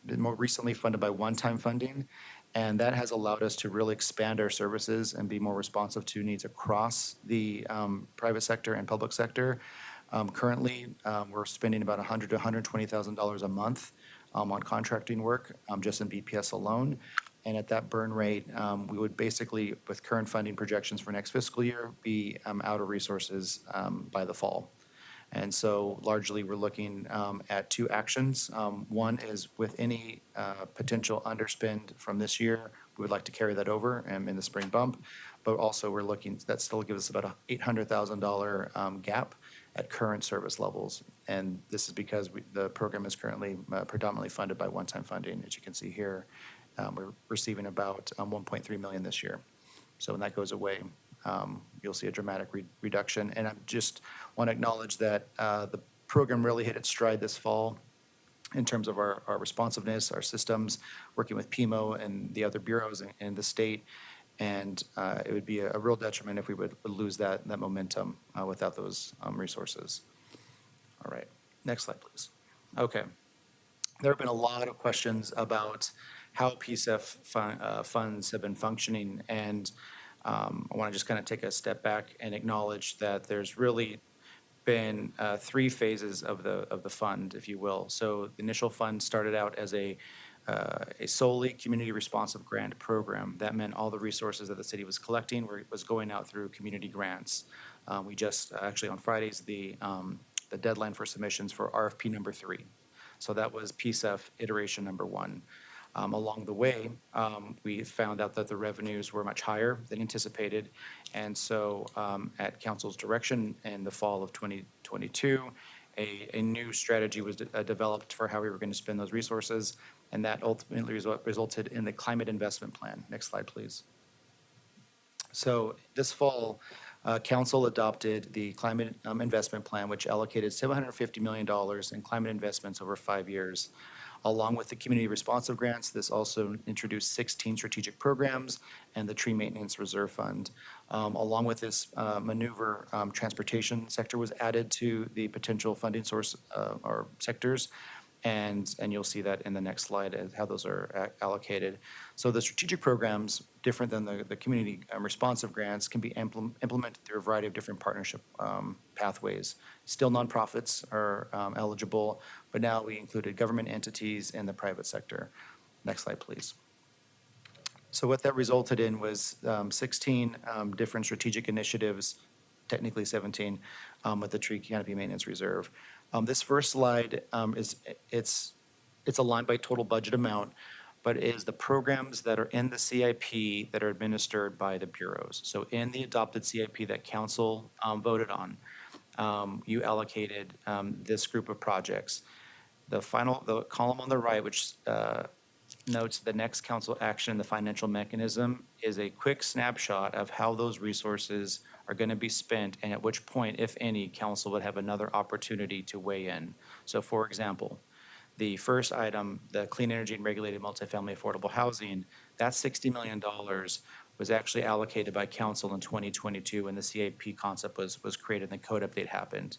been more recently funded by one-time funding, and that has allowed us to really expand our services and be more responsive to needs across the private sector and public sector. Currently, we're spending about $100,000 to $120,000 a month on contracting work just in BPS alone. And at that burn rate, we would basically, with current funding projections for next fiscal year, be out of resources by the fall. And so largely, we're looking at two actions. One is with any potential underspend from this year, we would like to carry that over in the spring bump. But also, we're looking, that still gives us about a $800,000 gap at current service levels. And this is because the program is currently predominantly funded by one-time funding. As you can see here, we're receiving about $1.3 million this year. So when that goes away, you'll see a dramatic reduction. And I just want to acknowledge that the program really hit its stride this fall in terms of our responsiveness, our systems, working with PMO and the other bureaus in the state. And it would be a real detriment if we would lose that momentum without those resources. All right, next slide, please. Okay. There have been a lot of questions about how PSEF funds have been functioning. And I want to just kind of take a step back and acknowledge that there's really been three phases of the fund, if you will. So the initial fund started out as a solely community responsive grant program. That meant all the resources that the city was collecting was going out through community grants. We just, actually on Fridays, the deadline for submissions for RFP number 3. So that was PSEF iteration number 1. Along the way, we found out that the revenues were much higher than anticipated. And so at council's direction in the fall of 2022, a new strategy was developed for how we were going to spend those resources. And that ultimately resulted in the climate investment plan. Next slide, please. So this fall, council adopted the climate investment plan, which allocated $750 million in climate investments over 5 years. Along with the community responsive grants, this also introduced 16 strategic programs and the tree maintenance reserve fund. Along with this maneuver, transportation sector was added to the potential funding source or sectors. And you'll see that in the next slide as how those are allocated. So the strategic programs, different than the community responsive grants, can be implemented through a variety of different partnership pathways. Still, nonprofits are eligible, but now we included government entities and the private sector. Next slide, please. So what that resulted in was 16 different strategic initiatives, technically 17, with the tree canopy maintenance reserve. This first slide it's aligned by total budget amount, but is the programs that are in the CIP that are administered by the bureaus. So in the adopted CIP that council voted on, you allocated this group of projects. The column on the right, which notes the next council action, the financial mechanism, is a quick snapshot of how those resources are going to be spent and at which point, if any, council would have another opportunity to weigh in. So for example, the first item, the clean energy and regulated multifamily affordable housing, that $60 million was actually allocated by council in 2022 when the CIP concept was created and the code update happened.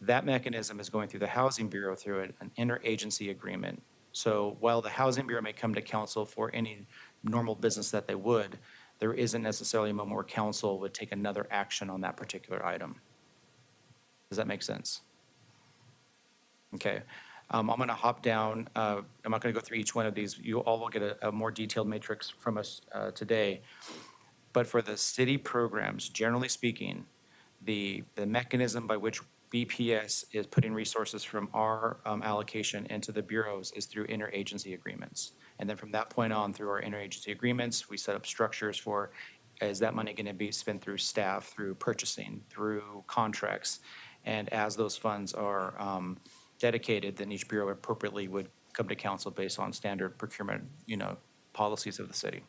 That mechanism is going through the Housing Bureau through an interagency agreement. So while the Housing Bureau may come to council for any normal business that they would, there isn't necessarily a moment where council would take another action on that particular item. Does that make sense? Okay. I'm going to hop down. I'm not going to go through each one of these. You all will get a more detailed matrix from us today. But for the city programs, generally speaking, the mechanism by which BPS is putting resources from our allocation into the bureaus is through interagency agreements. And then from that point on, through our interagency agreements, we set up structures for, is that money going to be spent through staff, through purchasing, through contracts? And as those funds are dedicated, then each bureau appropriately would come to council based on standard procurement, policies of the city.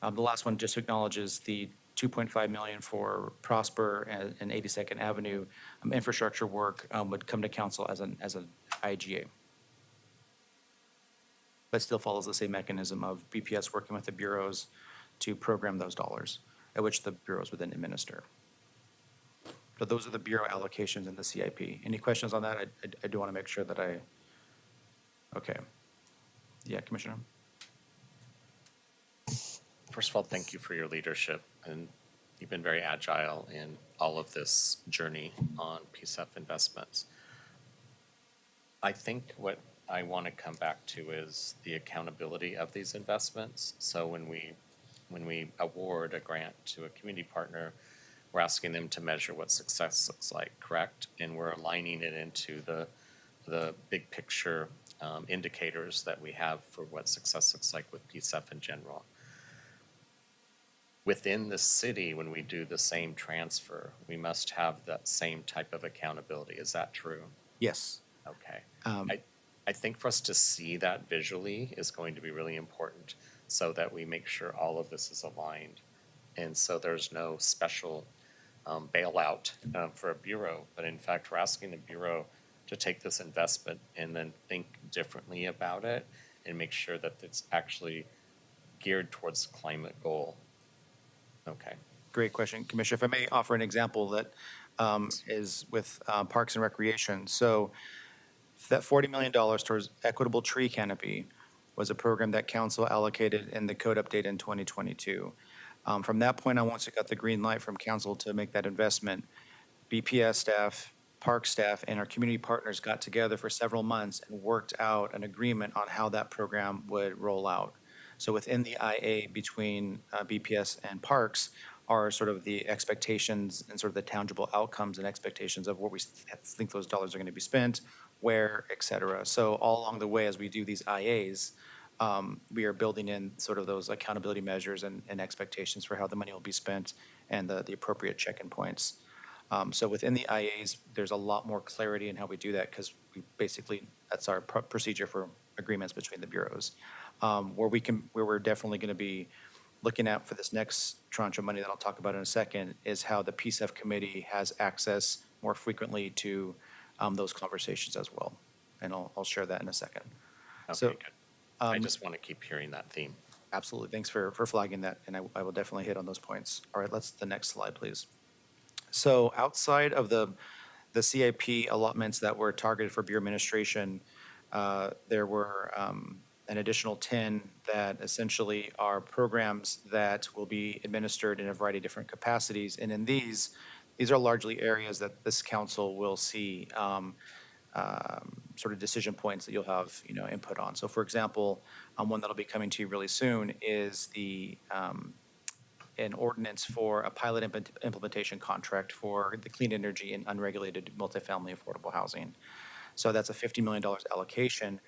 The last one just acknowledges the $2.5 million for Prosper and 82nd Avenue infrastructure work would come to council as an IGA. But still follows the same mechanism of BPS working with the bureaus to program those dollars, at which the bureaus would then administer. But those are the bureau allocations in the CIP. Any questions on that? I do want to make sure that okay. Yeah, Commissioner? First of all, thank you for your leadership, and you've been very agile in all of this journey on PSEF investments. I think what I want to come back to is the accountability of these investments. So when we award a grant to a community partner, we're asking them to measure what success looks like, correct? And we're aligning it into the big picture indicators that we have for what success looks like with PSEF in general. Within the city, when we do the same transfer, we must have that same type of accountability. Is that true? Yes. Okay. I think for us to see that visually is going to be really important so that we make sure all of this is aligned. And so there's no special bailout for a bureau, but in fact, we're asking the bureau to take this investment and then think differently about it and make sure that it's actually geared towards the climate goal. Okay. Great question, Commissioner. If I may offer an example that is with Parks and Recreation. So that $40 million towards equitable tree canopy was a program that council allocated in the code update in 2022. From that point on, once it got the green light from council to make that investment, BPS staff, park staff, and our community partners got together for several months and worked out an agreement on how that program would roll out. So within the IA between BPS and parks are sort of the expectations and sort of the tangible outcomes and expectations of what we think those dollars are going to be spent, where, et cetera. So all along the way, as we do these IAs, we are building in sort of those accountability measures and expectations for how the money will be spent and the appropriate check-in points. So within the IAs, there's a lot more clarity in how we do that because we basically, that's our procedure for agreements between the bureaus. Where we're definitely going to be looking at for this next tranche of money that I'll talk about in a second is how the PSEF committee has access more frequently to those conversations as well. And I'll share that in a second. Okay, So, good. I just want to keep hearing that theme. Absolutely. Thanks for flagging that, and I will definitely hit on those points. All right, let's the next slide, please. So outside of the CIP allotments that were targeted for Bureau administration, there were an additional 10 that essentially are programs that will be administered in a variety of different capacities. And in these are largely areas that this council will see sort of decision points that you'll have, input on. So for example, one that'll be coming to you really soon is an ordinance for a pilot implementation contract for the clean energy and unregulated multifamily affordable housing. So that's a $50 million allocation.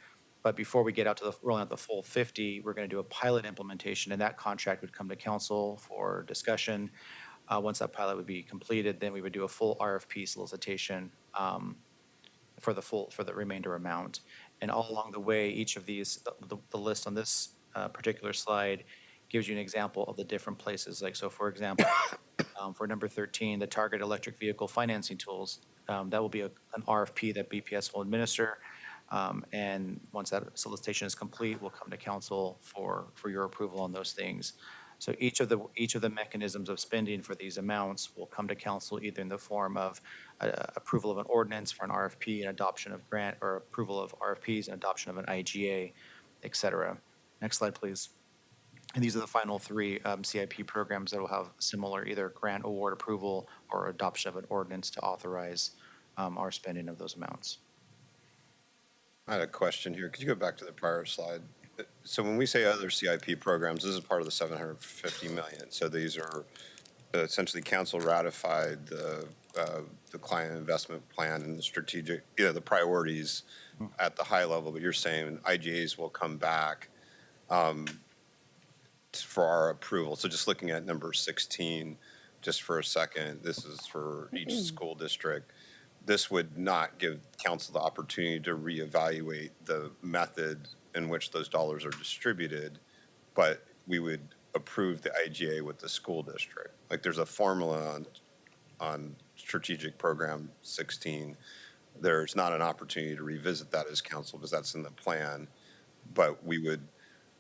But before we get out to rolling out the full 50, we're going to do a pilot implementation, and that contract would come to council for discussion. Once that pilot would be completed, then we would do a full RFP solicitation for the remainder amount. And all along the way, each of these, the list on this particular slide gives you an example of the different places. Like, so for example, for number 13, the target electric vehicle financing tools, that will be an RFP that BPS will administer. And once that solicitation is complete, we'll come to council for your approval on those things. So each of the mechanisms of spending for these amounts will come to council either in the form of approval of an ordinance for an RFP, an adoption of grant, or approval of RFPs and adoption of an IGA, et cetera. Next slide, please. And these are the final three CIP programs that will have similar either grant award approval or adoption of an ordinance to authorize our spending of those amounts. I had a question here. Could you go back to the prior slide? So when we say other CIP programs, this is part of the $750 million. So these are essentially council ratified the client investment plan and the strategic, the priorities at the high level. But you're saying IGAs will come back for our approval. So just looking at number 16, just for a second, this is for each school district. This would not give council the opportunity to reevaluate the method in which those dollars are distributed, but we would approve the IGA with the school district. Like there's a formula on strategic program 16. There's not an opportunity to revisit that as council because that's in the plan, but we would,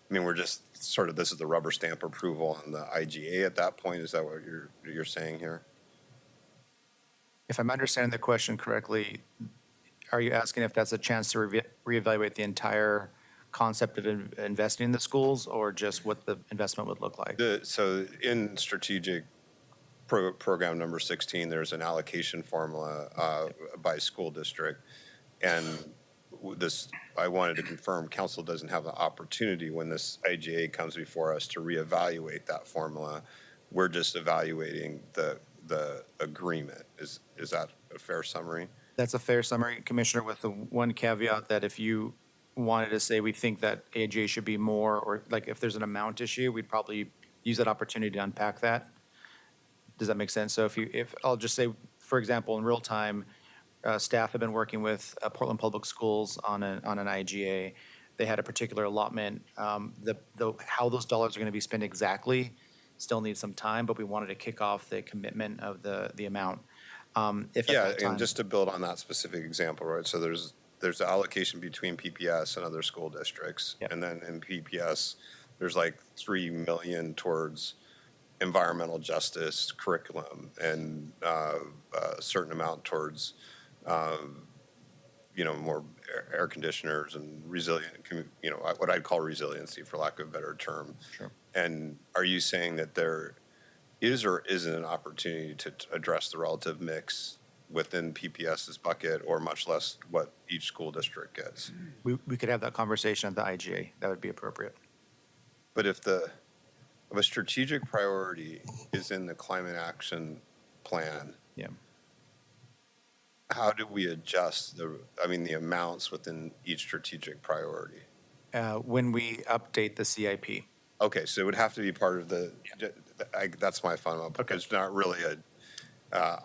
we're just sort of, this is the rubber stamp approval on the IGA at that point. Is that what you're saying here? If I'm understanding the question correctly, are you asking if that's a chance to reevaluate the entire concept of investing in the schools or just what the investment would look like? So in strategic program number 16, there's an allocation formula by school district. And this, I wanted to confirm, council doesn't have the opportunity when this IGA comes before us to reevaluate that formula. We're just evaluating the agreement. Is that a fair summary? That's a fair summary, Commissioner, with the one caveat that if you wanted to say we think that AGA should be more, or like if there's an amount issue, we'd probably use that opportunity to unpack that. Does that make sense? So if I'll just say, for example, in real time, staff have been working with Portland Public Schools on an IGA. They had a particular allotment. How those dollars are going to be spent exactly still needs some time, but we wanted to kick off the commitment of the amount. If at Yeah, that time- and just to build on that specific example, right? So there's the allocation between PPS and other school districts. Yep. And then in PPS, there's like 3 million towards environmental justice curriculum and a certain amount towards, more air conditioners and resilient, what I'd call resiliency, for lack of a better term. Sure. And are you saying that there is or isn't an opportunity to address the relative mix within PPS's bucket, or much less what each school district gets? We could have that conversation at the IGA. That would be appropriate. But if a strategic priority is in the climate action plan, Yeah. how do we adjust the amounts within each strategic priority? When we update the CIP. Okay, so it would have to be part of that's my final, because it's not really a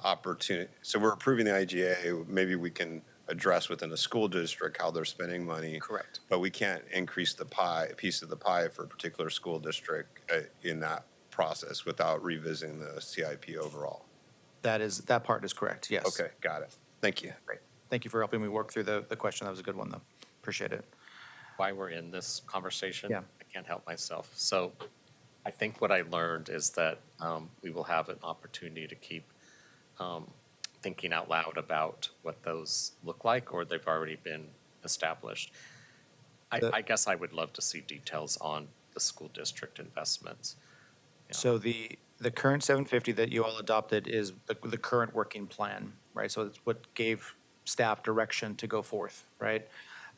opportunity. So we're approving the IGA, maybe we can address within a school district how they're spending money. Correct. But we can't increase the piece of the pie for a particular school district in that process without revisiting the CIP overall. That part is correct, yes. Okay, got it. Thank you. Great. Thank you for helping me work through the question. That was a good one, though. Appreciate it. Why we're in this conversation. Yeah. I can't help myself. So I think what I learned is that we will have an opportunity to keep thinking out loud about what those look like, or they've already been established. I guess I would love to see details on the school district investments. So the current 750 that you all adopted is the current working plan, right? So it's what gave staff direction to go forth, right?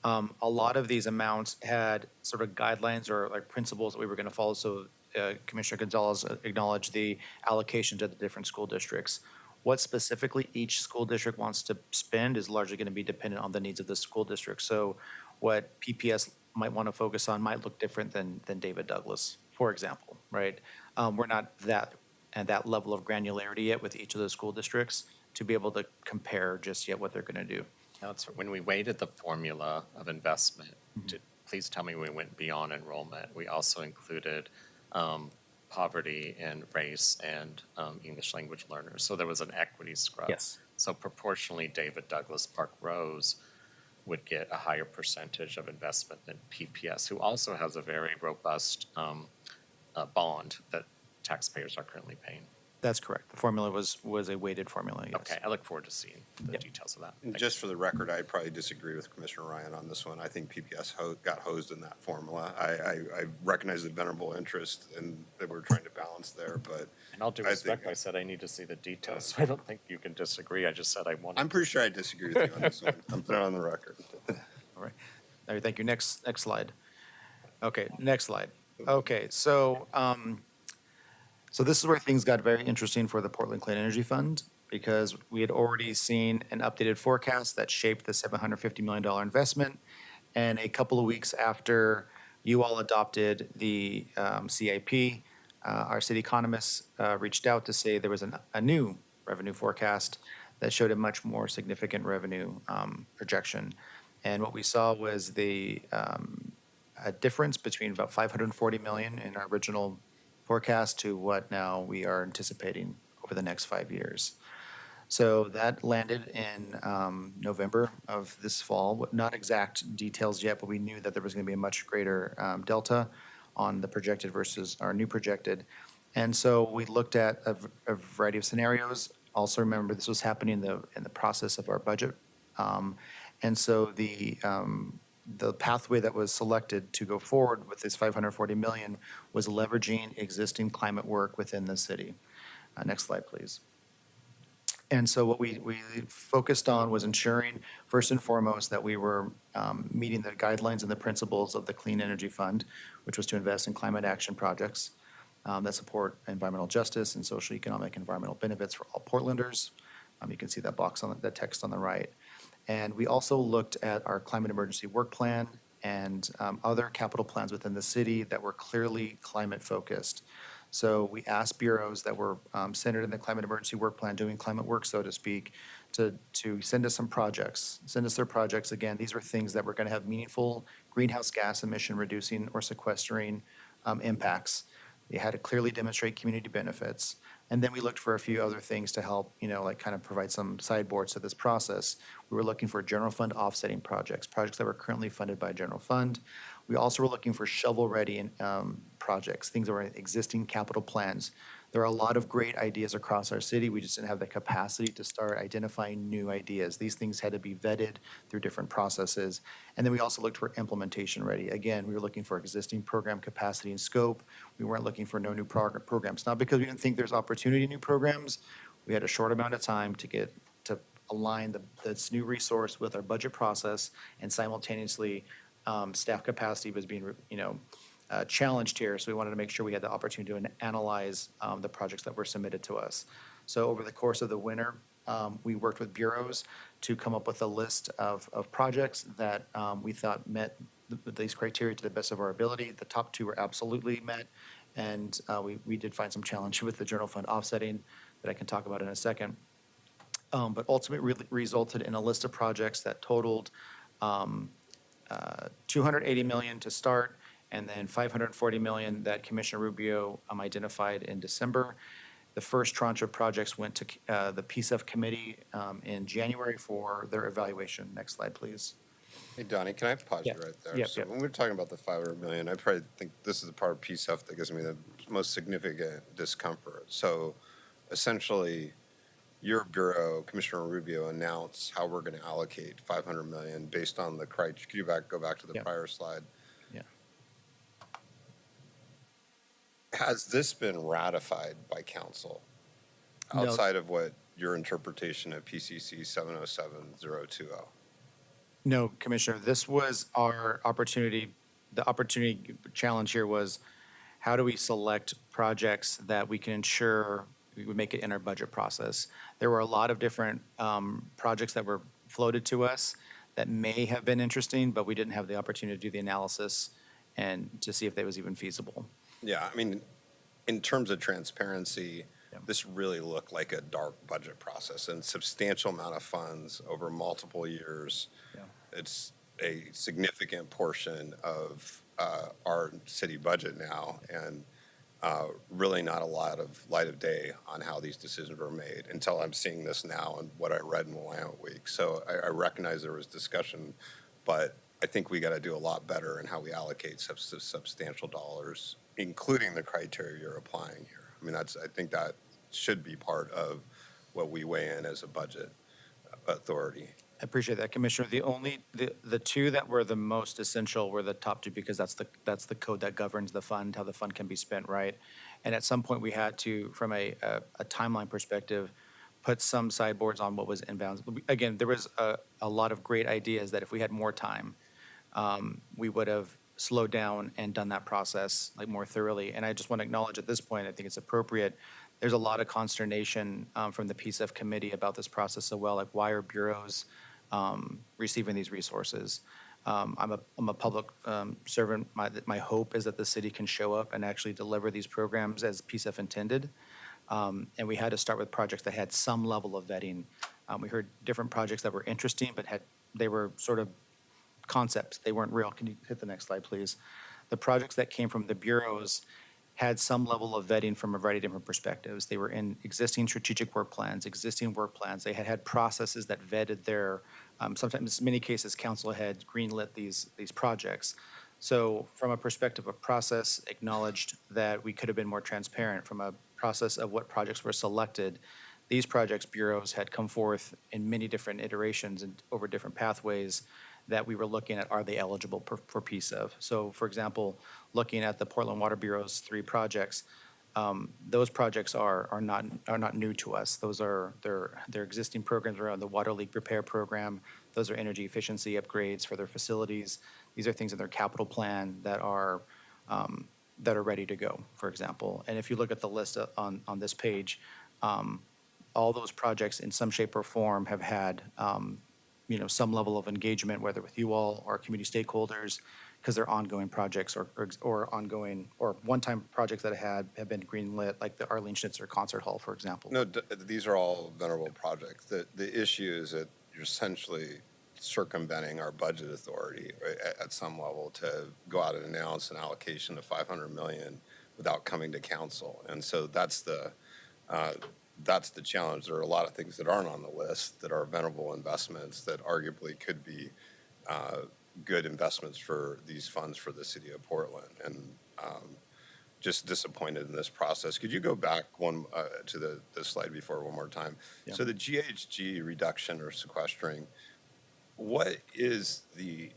A lot of these amounts had sort of guidelines or like principles that we were going to follow. So Commissioner Gonzalez acknowledged the allocation to the different school districts. What specifically each school district wants to spend is largely going to be dependent on the needs of the school district. So what PPS might want to focus on might look different than David Douglas, for example, right? We're not at that level of granularity yet with each of those school districts to be able to compare just yet what they're going to do. Now, when we weighted the formula of investment, please tell me we went beyond enrollment. We also included poverty and race and English language learners. So there was an equity scrub. Yes. So proportionally, David Douglas Park Rose would get a higher percentage of investment than PPS, who also has a very robust bond that taxpayers are currently paying. That's correct. The formula was a weighted formula, yes. Okay, I look forward to seeing the details of that. And Thank just for the record, I probably disagree with Commissioner Ryan on this one. I think PPS got hosed in that formula. I recognize the venerable interest and that we're trying to balance there, but And all due I respect, think- I said I need to see the details, so I don't think you can disagree. I just said I want. I'm pretty sure I disagree with you on this one. I'm putting it on the record. All right. All right, thank you. Next slide. Okay, next slide. Okay, so this is where things got very interesting for the Portland Clean Energy Fund, because we had already seen an updated forecast that shaped the $750 million investment. And a couple of weeks after you all adopted the CIP, our city economists reached out to say there was a new revenue forecast that showed a much more significant revenue projection. And what we saw was a difference between about $540 million in our original forecast to what now we are anticipating over the next 5 years. So that landed in November of this fall. Not exact details yet, but we knew that there was going to be a much greater delta on the projected versus our new projected. And so we looked at a variety of scenarios. Also remember, this was happening in the process of our budget. And so the pathway that was selected to go forward with this $540 million was leveraging existing climate work within the city. Next slide, please. And so what we focused on was ensuring, first and foremost, that we were meeting the guidelines and the principles of the Clean Energy Fund, which was to invest in climate action projects that support environmental justice and social, economic, environmental benefits for all Portlanders. You can see that box on that text on the right. And we also looked at our climate emergency work plan and other capital plans within the city that were clearly climate focused. So we asked bureaus that were centered in the climate emergency work plan, doing climate work, so to speak, to send us some projects, send us their projects. Again, these were things that were going to have meaningful greenhouse gas emission reducing or sequestering impacts. They had to clearly demonstrate community benefits. And then we looked for a few other things to help, like kind of provide some sideboards to this process. We were looking for general fund offsetting projects that were currently funded by general fund. We also were looking for shovel-ready projects, things that were existing capital plans. There are a lot of great ideas across our city. We just didn't have the capacity to start identifying new ideas. These things had to be vetted through different processes. And then we also looked for implementation ready. Again, we were looking for existing program capacity and scope. We weren't looking for no new programs. Not because we didn't think there's opportunity in new programs. We had a short amount of time to align this new resource with our budget process, and simultaneously staff capacity was being, challenged here. So we wanted to make sure we had the opportunity to analyze the projects that were submitted to us. So over the course of the winter, we worked with bureaus to come up with a list of projects that we thought met these criteria to the best of our ability. The top two were absolutely met. And we did find some challenge with the general fund offsetting that I can talk about in a second. But ultimately resulted in a list of projects that totaled $280 million to start, and then $540 million that Commissioner Rubio identified in December. The first tranche of projects went to the PSEF committee in January for their evaluation. Next slide, please. Hey, Donnie, can I pause you Yeah. right there? Yep, So yep. when we're talking about the 500 million, I probably think this is the part of PSEF that gives me the most significant discomfort. So essentially, your bureau, Commissioner Rubio, announced how we're going to allocate 500 million based on the criteria. Could you go back to the Yep. prior slide? Yeah. Has this been ratified by council No. outside of what your interpretation of PCC 707020? No, Commissioner, this was our opportunity. The opportunity challenge here was, how do we select projects that we can ensure we would make it in our budget process? There were a lot of different projects that were floated to us that may have been interesting, but we didn't have the opportunity to do the analysis and to see if that was even feasible. Yeah, I mean, in terms of transparency, Yeah. this really looked like a dark budget process and substantial amount of funds over multiple years. Yeah. It's a significant portion of our city budget now, and really not a lot of light of day on how these decisions were made until I'm seeing this now and what I read in Willamette Week. So I recognize there was discussion, but I think we got to do a lot better in how we allocate substantial dollars, including the criteria you're applying here. I mean, I think that should be part of what we weigh in as a budget authority. I appreciate that, Commissioner. The two that were the most essential were the top two, because that's the code that governs the fund, how the fund can be spent, right? And at some point, we had to, from a timeline perspective, put some sideboards on what was inbounds. Again, there was a lot of great ideas that if we had more time, we would have slowed down and done that process like more thoroughly. And I just want to acknowledge at this point, I think it's appropriate. There's a lot of consternation from the PSEF committee about this process as well. Like, why are bureaus receiving these resources? I'm a public servant. My hope is that the city can show up and actually deliver these programs as PSEF intended. And we had to start with projects that had some level of vetting. We heard different projects that were interesting, but they were sort of concepts. They weren't real. Can you hit the next slide, please? The projects that came from the bureaus had some level of vetting from a variety of different perspectives. They were in existing strategic work plans, existing work plans. They had processes that vetted their, sometimes in many cases, council had greenlit these projects. So from a perspective of process, acknowledged that we could have been more transparent. From a process of what projects were selected, these projects bureaus had come forth in many different iterations and over different pathways that we were looking at, are they eligible for PSEF? So for example, looking at the Portland Water Bureau's 3 projects, those projects are not new to us. Those are, they're existing programs around the water leak repair program. Those are energy efficiency upgrades for their facilities. These are things in their capital plan that are ready to go, for example. And if you look at the list on this page, all those projects in some shape or form have had, some level of engagement, whether with you all or community stakeholders, because they're ongoing projects or ongoing, or one-time projects that have been greenlit, like the Arlene Schnitzer Concert Hall, for example. No, these are all venerable projects. The issue is that you're essentially circumventing our budget authority, right, at some level, to go out and announce an allocation of 500 million without coming to council. And so that's the challenge. There are a lot of things that aren't on the list that are venerable investments that arguably could be good investments for these funds for the city of Portland. And just disappointed in this process. Could you go back to the slide before one more time? Yeah. So the GHG reduction or sequestering, what is the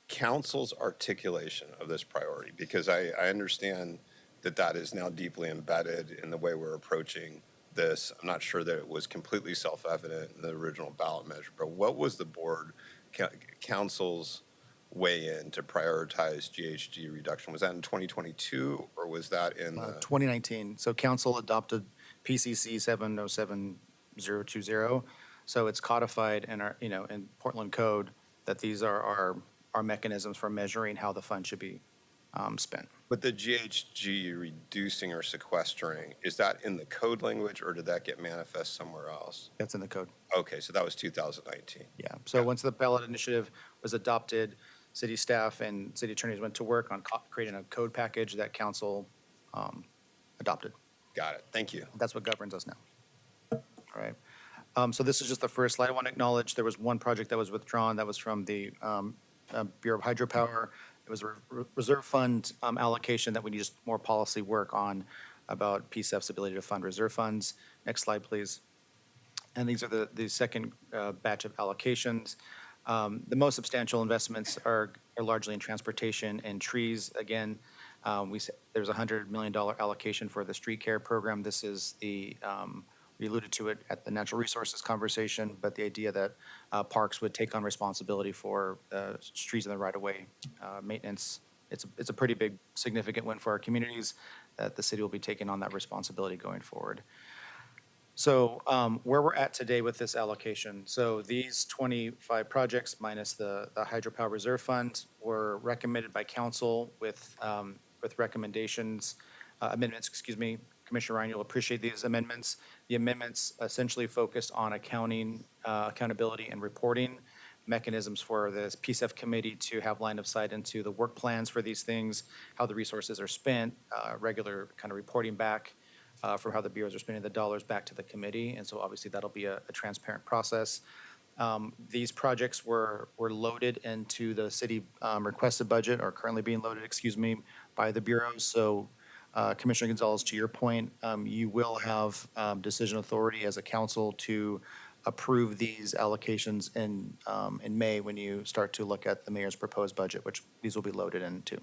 council's articulation of this priority? Because I understand that is now deeply embedded in the way we're approaching this. I'm not sure that it was completely self-evident in the original ballot measure, but what was the board council's weigh in to prioritize GHG reduction? Was that in 2022 or was that in 2019. So council adopted PCC 707020. So it's codified in our, in Portland code that these are our mechanisms for measuring how the fund should be spent. But the GHG reducing or sequestering, is that in the code language or did that get manifest somewhere else? That's in the code. Okay, so that was 2019. Yeah. So once the ballot initiative was adopted, city staff and city attorneys went to work on creating a code package that council adopted. Got it. Thank you. That's what governs us now. All right. So this is just the first slide. I want to acknowledge there was one project that was withdrawn. That was from the Bureau of Hydropower. It was a reserve fund allocation that we need just more policy work on about PCEF's ability to fund reserve funds. Next slide, please. And these are the second batch of allocations. The most substantial investments are largely in transportation and trees. Again, there's a $100 million allocation for the street care program. This is we alluded to it at the natural resources conversation, but the idea that parks would take on responsibility for streets in the right-of-way maintenance, it's a pretty big, significant win for our communities that the city will be taking on that responsibility going forward. So where we're at today with this allocation, so these 25 projects minus the hydropower reserve fund were recommended by council with recommendations, amendments, excuse me. Commissioner Ryan, you'll appreciate these amendments. The amendments essentially focused on accounting, accountability and reporting mechanisms for the PCEF committee to have line of sight into the work plans for these things, how the resources are spent, regular kind of reporting back for how the bureaus are spending the dollars back to the committee. And so obviously that'll be a transparent process. These projects were loaded into the city requested budget, or currently being loaded, excuse me, by the bureaus. So Commissioner Gonzalez, to your point, you will have decision authority as a council to approve these allocations in May when you start to look at the mayor's proposed budget, which these will be loaded into.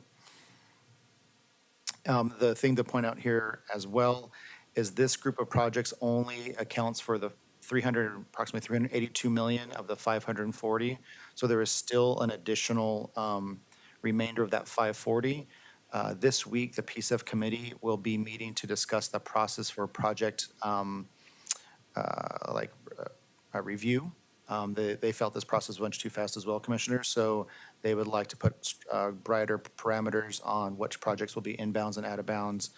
The thing to point out here as well is this group of projects only accounts for the approximately 382 million of the 540. So there is still an additional remainder of that 540. This week, the PCEF committee will be meeting to discuss the process for project review. They felt this process went too fast as well, Commissioners, so they would like to put brighter parameters on which projects will be inbounds and out of bounds.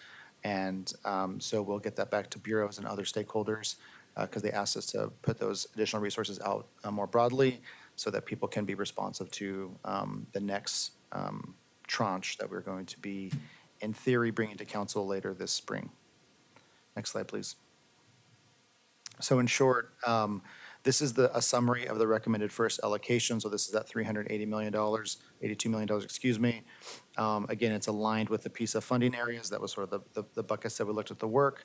And so we'll get that back to bureaus and other stakeholders because they asked us to put those additional resources out more broadly so that people can be responsive to the next tranche that we're going to be, in theory, bringing to council later this spring. Next slide, please. So in short, this is a summary of the recommended first allocation. So this is that $380 million, $82 million, excuse me. Again, it's aligned with the PCEF funding areas. That was sort of the buckets that we looked at the work.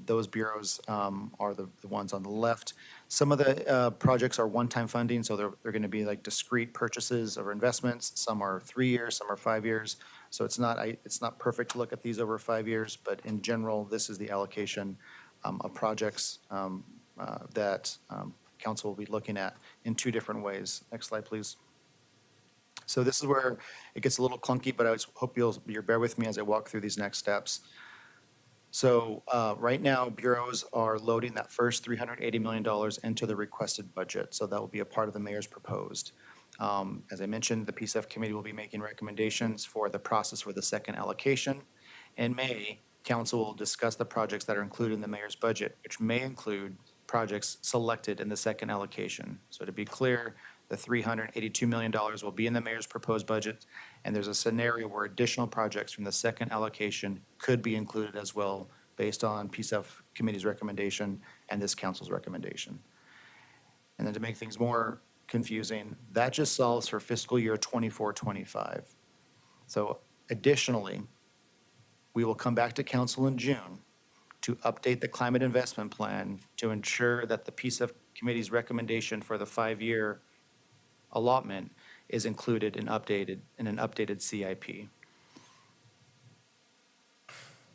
Those bureaus are the ones on the left. Some of the projects are one-time funding, so they're going to be like discrete purchases or investments. Some are 3 years, some are 5 years. So it's not perfect to look at these over 5 years, but in general, this is the allocation of projects that council will be looking at in 2 different ways. Next slide, please. So this is where it gets a little clunky, but I hope you'll bear with me as I walk through these next steps. So right now, bureaus are loading that first $380 million into the requested budget. So that will be a part of the mayor's proposed. As I mentioned, the PSF committee will be making recommendations for the process for the second allocation. In May, council will discuss the projects that are included in the mayor's budget, which may include projects selected in the second allocation. So to be clear, the $382 million will be in the mayor's proposed budget, and there's a scenario where additional projects from the second allocation could be included as well based on PSF committee's recommendation and this council's recommendation. And then to make things more confusing, that just solves for fiscal year 24-25. So additionally, we will come back to council in June to update the climate investment plan to ensure that the PSF committee's recommendation for the 5-year allotment is included in an updated CIP.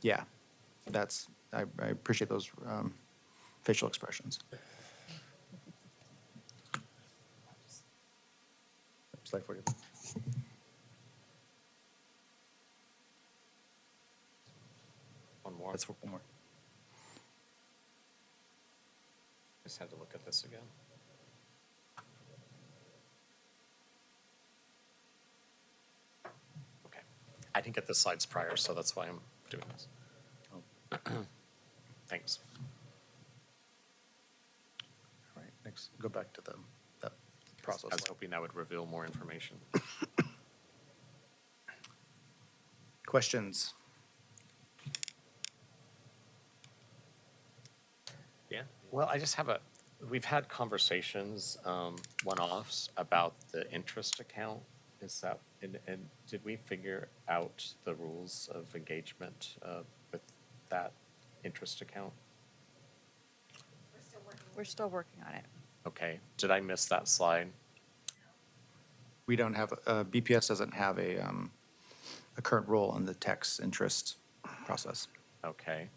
Yeah, I appreciate those facial expressions. Slide 40. One more. That's one more. Just had to look at this again. Okay. I didn't get the slides prior, so that's why I'm doing this. Thanks. All right, next, go back to that process. I was hoping that would reveal more information. Questions? Yeah. Well, I just have we've had conversations, one-offs about the interest account. Is that, and did we figure out the rules of engagement with that interest account? We're still working on it. Okay. Did I miss that slide? We don't have, BPS doesn't have a current role in the tax interest process. Okay.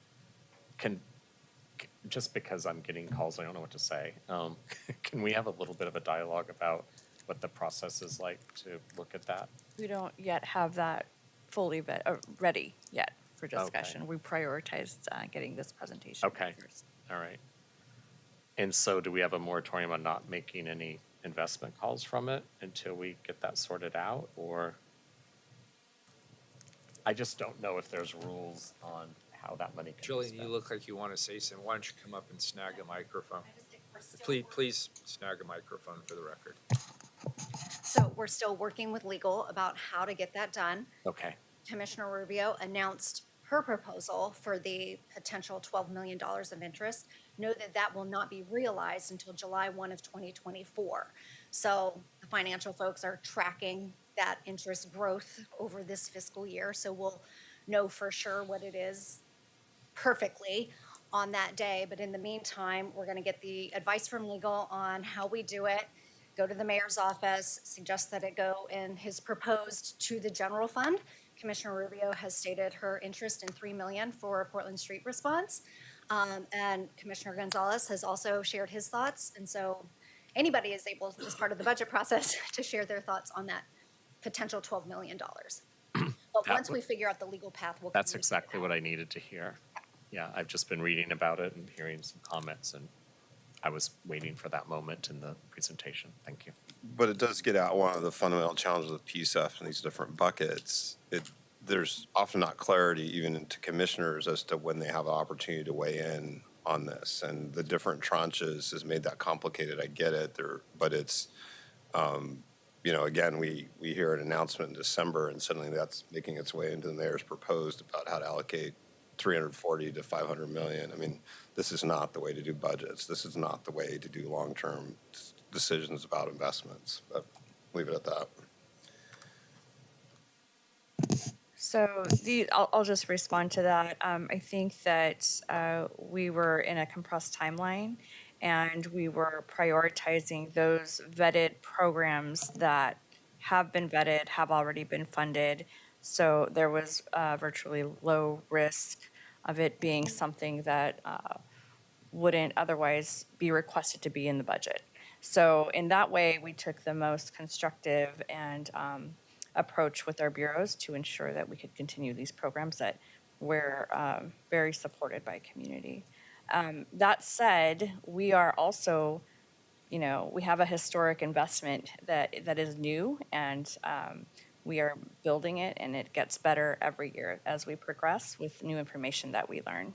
Just because I'm getting calls, I don't know what to say. Can we have a little bit of a dialogue about what the process is like to look at that? We don't yet have that fully ready yet for discussion. We prioritized getting this presentation Okay. first. All right. And so do we have a moratorium on not making any investment calls from it until we get that sorted out? Or I just don't know if there's rules on how that money can be Jillian, spent. you look like you want to say something. Why don't you come up and snag a microphone? Please snag a microphone for the record. So we're still working with legal about how to get that done. Okay. Commissioner Rubio announced her proposal for the potential $12 million of interest. Know that that will not be realized until July 1 of 2024. So the financial folks are tracking that interest growth over this fiscal year. So we'll know for sure what it is perfectly on that day. But in the meantime, we're going to get the advice from legal on how we do it, go to the mayor's office, suggest that it go in his proposed to the general fund. Commissioner Rubio has stated her interest in $3 million for Portland Street response. And Commissioner Gonzalez has also shared his thoughts. And so anybody is able, as part of the budget process, to share their thoughts on that potential $12 million. But once we figure out the legal path, we'll. That's exactly what I needed to hear. Yeah, I've just been reading about it and hearing some comments, and I was waiting for that moment in the presentation. Thank you. But it does get at one of the fundamental challenges of PSF in these different buckets. There's often not clarity even to commissioners as to when they have an opportunity to weigh in on this. And the different tranches has made that complicated. I get it there, but it's, again, we hear an announcement in December and suddenly that's making its way into the mayor's proposed about how to allocate 340 to 500 million. I mean, this is not the way to do budgets. This is not the way to do long-term decisions about investments. But leave it at that. So I'll just respond to that. I think that we were in a compressed timeline and we were prioritizing those vetted programs that have been vetted, have already been funded. So there was virtually low risk of it being something that wouldn't otherwise be requested to be in the budget. So in that way, we took the most constructive and approach with our bureaus to ensure that we could continue these programs that were very supported by community. That said, we are also, we have a historic investment that is new, and we are building it, and it gets better every year as we progress with new information that we learn.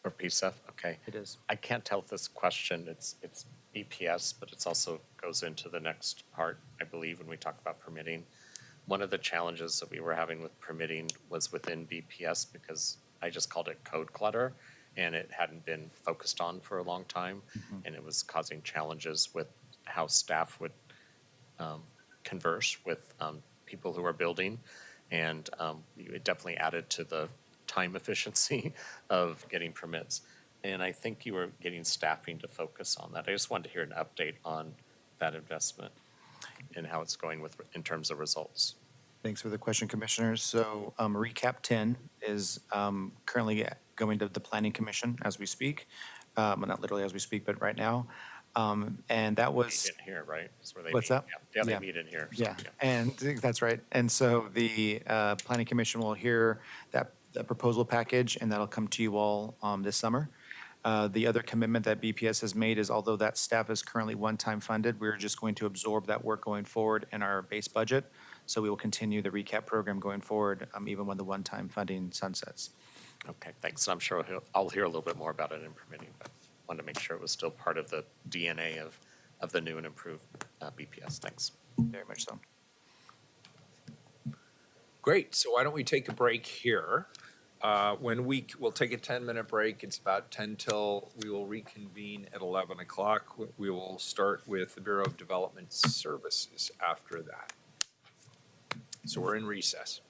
Or PSEF, okay. It is. I can't tell if this question, it's BPS, but it's also goes into the next part, I believe, when we talk about permitting. One of the challenges that we were having with permitting was within BPS because I just called it code clutter, and it hadn't been focused on for a long time, and it was causing challenges with how staff would converse with people who are building, and it definitely added to the time efficiency of getting permits. And I think you were getting staffing to focus on that. I just wanted to hear an update on that investment and how it's going in terms of results. Thanks for the question, Commissioners. So Recap 10 is currently going to the Planning Commission as we speak. Well, not literally as we speak, but right now. And that was. Meet in here, right? Is where they What's meet. that? Yeah, they Yeah. meet in here. so, Yeah, and that's right. And so the Planning Commission will hear that proposal package, and that'll come to you all this summer. The other commitment that BPS has made is although that staff is currently one-time funded, we're just going to absorb that work going forward in our base budget. So we will continue the recap program going forward, even when the one-time funding sunsets. Okay, thanks. I'm sure I'll hear a little bit more about it in permitting, but wanted to make sure it was still part of the DNA of the new and improved BPS. Thanks. Very much so. Great, so why don't we take a break here? We'll take a 10-minute break. It's about 10 till we will reconvene at 11 o'clock. We will start with the Bureau of Development Services after that. So we're in recess.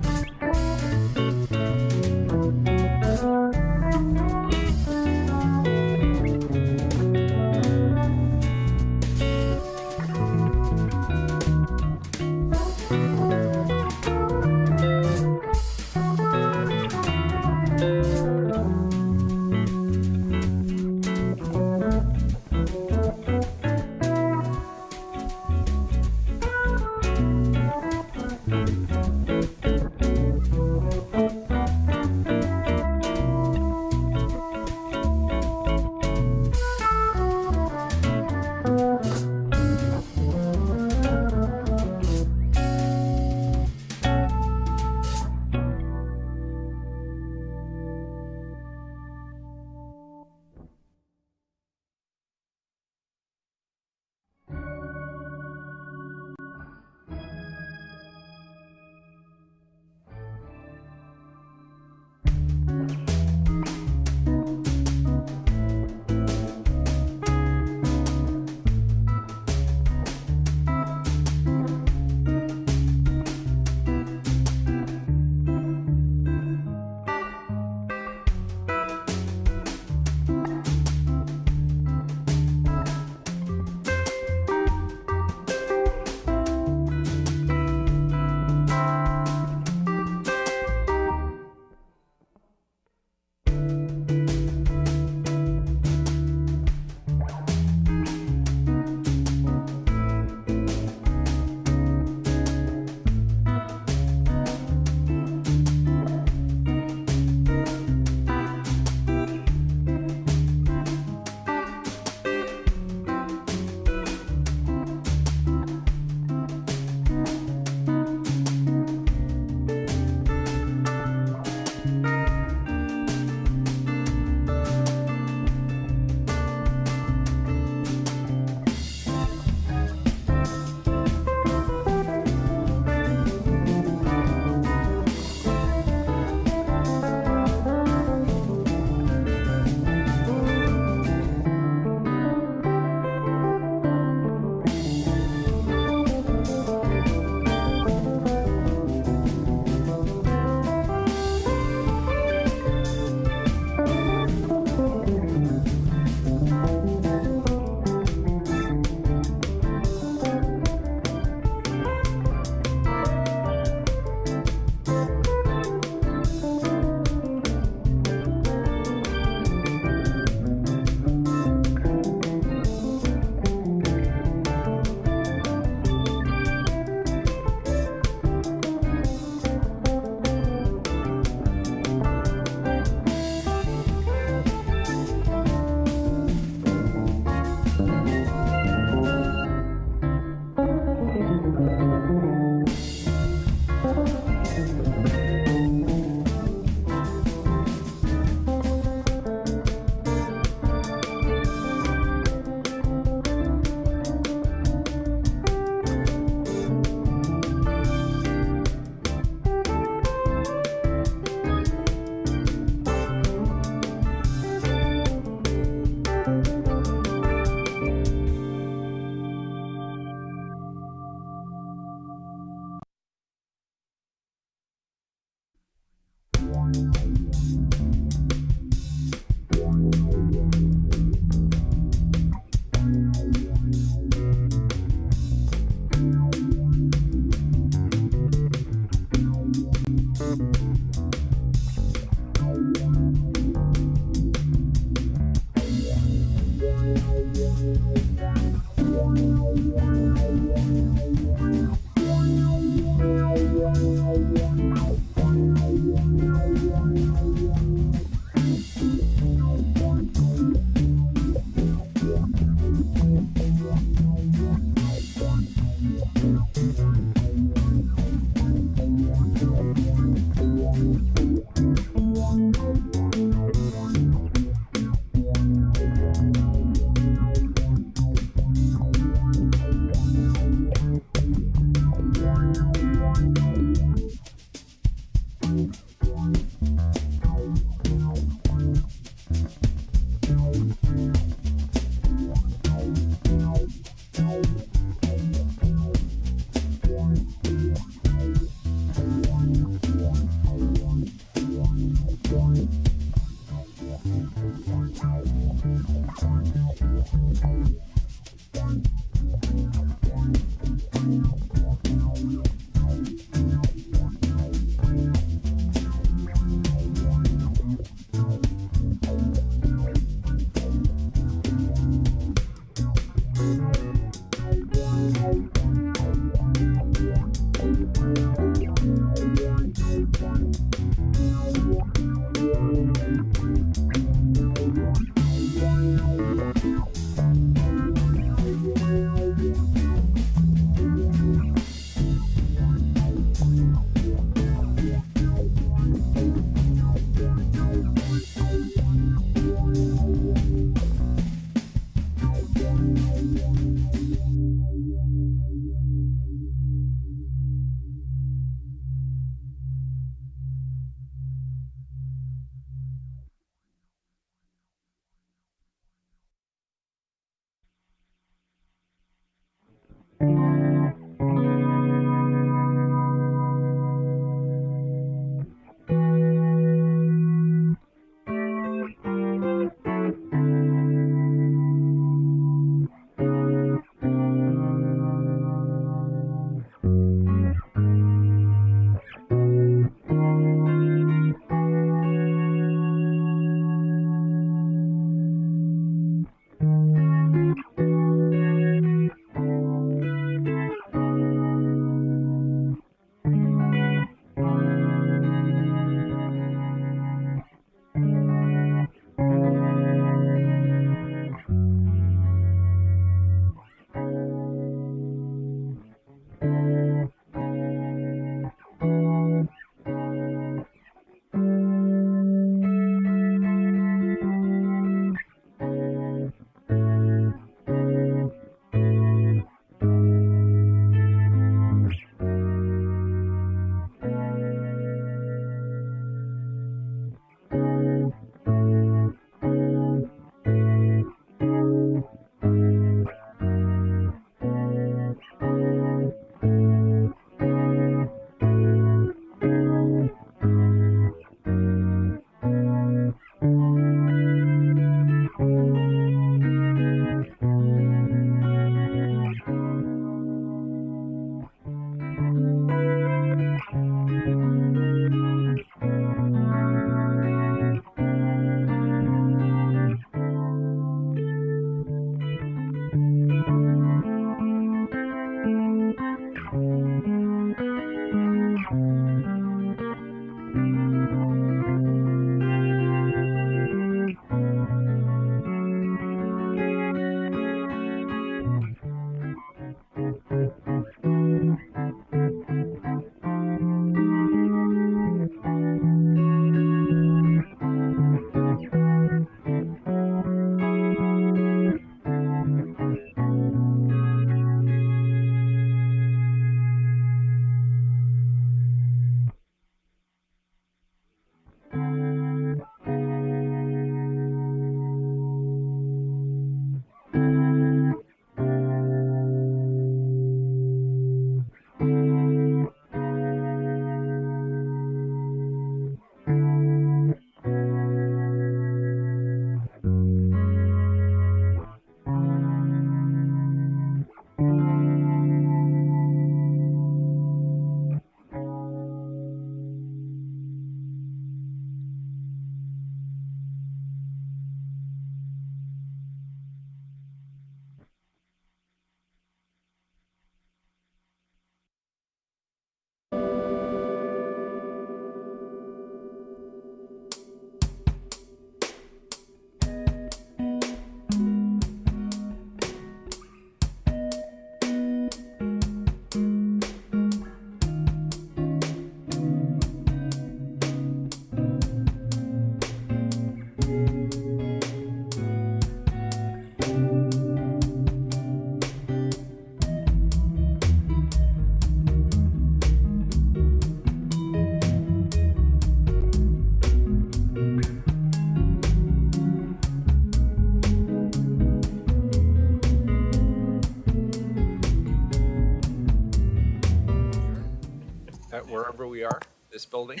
Wherever we are, this building,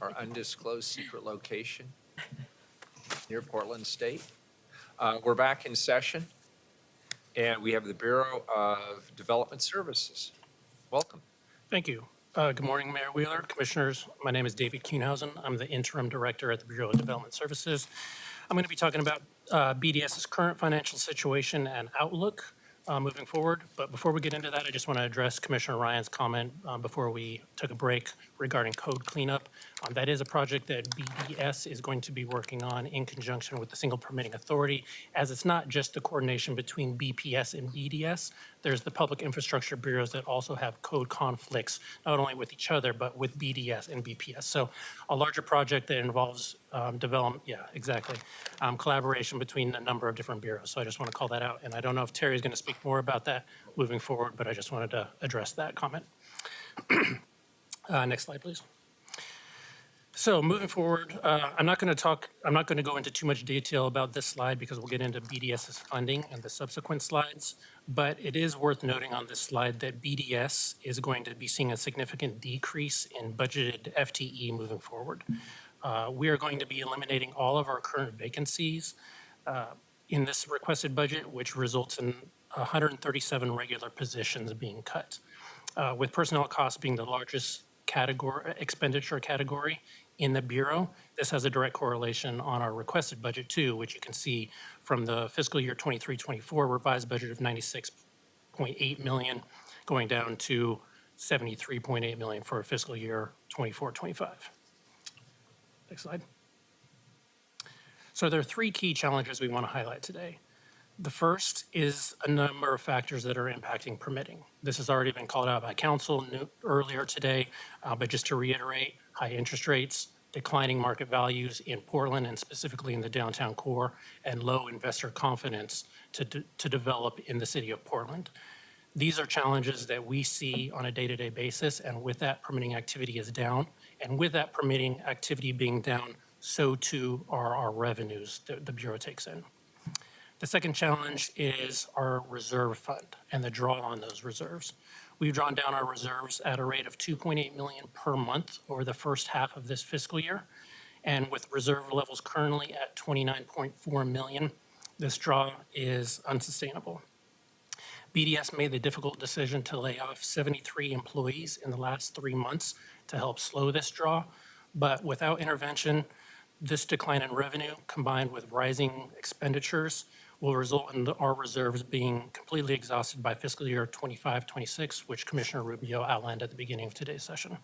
our undisclosed secret location near Portland State. We're back in session, and we have the Bureau of Development Services. Welcome. Thank you. Good morning, Mayor Wheeler, Commissioners. My name is David Kuhnhausen. I'm the Interim Director at the Bureau of Development Services. I'm going to be talking about BDS's current financial situation and outlook moving forward. But before we get into that, I just want to address Commissioner Ryan's comment before we took a break regarding code cleanup. That is a project that BDS is going to be working on in conjunction with the Single Permitting Authority, as it's not just the coordination between BPS and BDS. There's the public infrastructure bureaus that also have code conflicts, not only with each other, but with BDS and BPS. So a larger project that involves collaboration between a number of different bureaus. So I just want to call that out. And I don't know if Terry is going to speak more about that moving forward, but I just wanted to address that comment. Next slide, please. So moving forward, I'm not going to go into too much detail about this slide because we'll get into BDS's funding and the subsequent slides. But it is worth noting on this slide that BDS is going to be seeing a significant decrease in budgeted FTE moving forward. We are going to be eliminating all of our current vacancies in this requested budget, which results in 137 regular positions being cut. With personnel costs being the largest expenditure category in the Bureau, this has a direct correlation on our requested budget too, which you can see from the fiscal year 23-24 revised budget of 96.8 million going down to 73.8 million for fiscal year 24-25. Next slide. So there are three key challenges we want to highlight today. The first is a number of factors that are impacting permitting. This has already been called out by council earlier today, but just to reiterate, high interest rates, declining market values in Portland and specifically in the downtown core, and low investor confidence to develop in the city of Portland. These are challenges that we see on a day-to-day basis, and with that, permitting activity is down. And with that permitting activity being down, so too are our revenues that the Bureau takes in. The second challenge is our reserve fund and the draw on those reserves. We've drawn down our reserves at a rate of 2.8 million per month over the first half of this fiscal year. And with reserve levels currently at 29.4 million, this draw is unsustainable. BDS made the difficult decision to lay off 73 employees in the last 3 months to help slow this draw. But without intervention, this decline in revenue combined with rising expenditures will result in our reserves being completely exhausted by fiscal year 25-26, which Commissioner Rubio outlined at the beginning of today's session.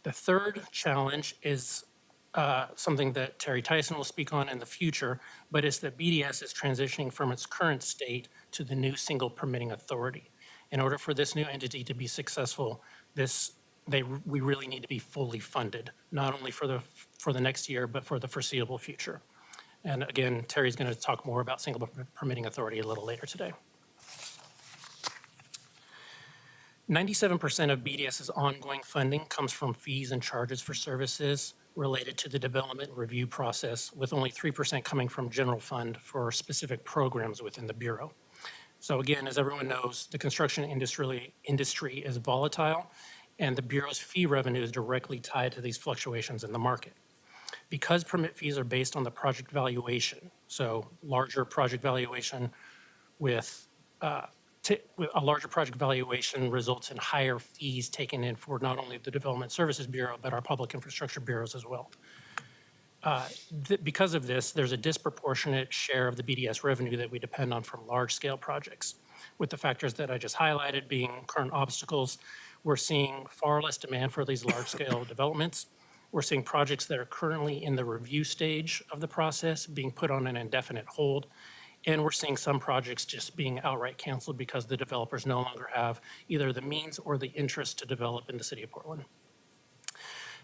The third challenge is something that Terry Tyson will speak on in the future, but it's that BDS is transitioning from its current state to the new single permitting authority. In order for this new entity to be successful, we really need to be fully funded, not only for the next year, but for the foreseeable future. And again, Terry's going to talk more about single permitting authority a little later today. 97% of BDS's ongoing funding comes from fees and charges for services related to the development review process, with only 3% coming from general fund for specific programs within the Bureau. So again, as everyone knows, the construction industry is volatile, and the Bureau's fee revenue is directly tied to these fluctuations in the market. Because permit fees are based on the project valuation, so larger project valuation with a larger project valuation results in higher fees taken in for not only the Development Services Bureau, but our public infrastructure bureaus as well. Because of this, there's a disproportionate share of the BDS revenue that we depend on from large-scale projects. With the factors that I just highlighted being current obstacles, we're seeing far less demand for these large-scale developments. We're seeing projects that are currently in the review stage of the process being put on an indefinite hold. And we're seeing some projects just being outright canceled because the developers no longer have either the means or the interest to develop in the city of Portland.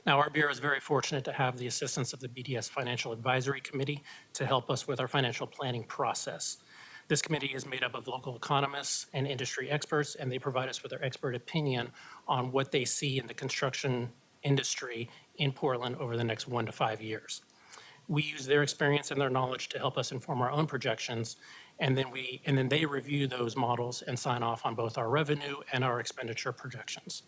Now, our Bureau is very fortunate to have the assistance of the BDS Financial Advisory Committee to help us with our financial planning process. This committee is made up of local economists and industry experts, and they provide us with their expert opinion on what they see in the construction industry in Portland over the next 1 to 5 years. We use their experience and their knowledge to help us inform our own projections, and then they review those models and sign off on both our revenue and our expenditure projections.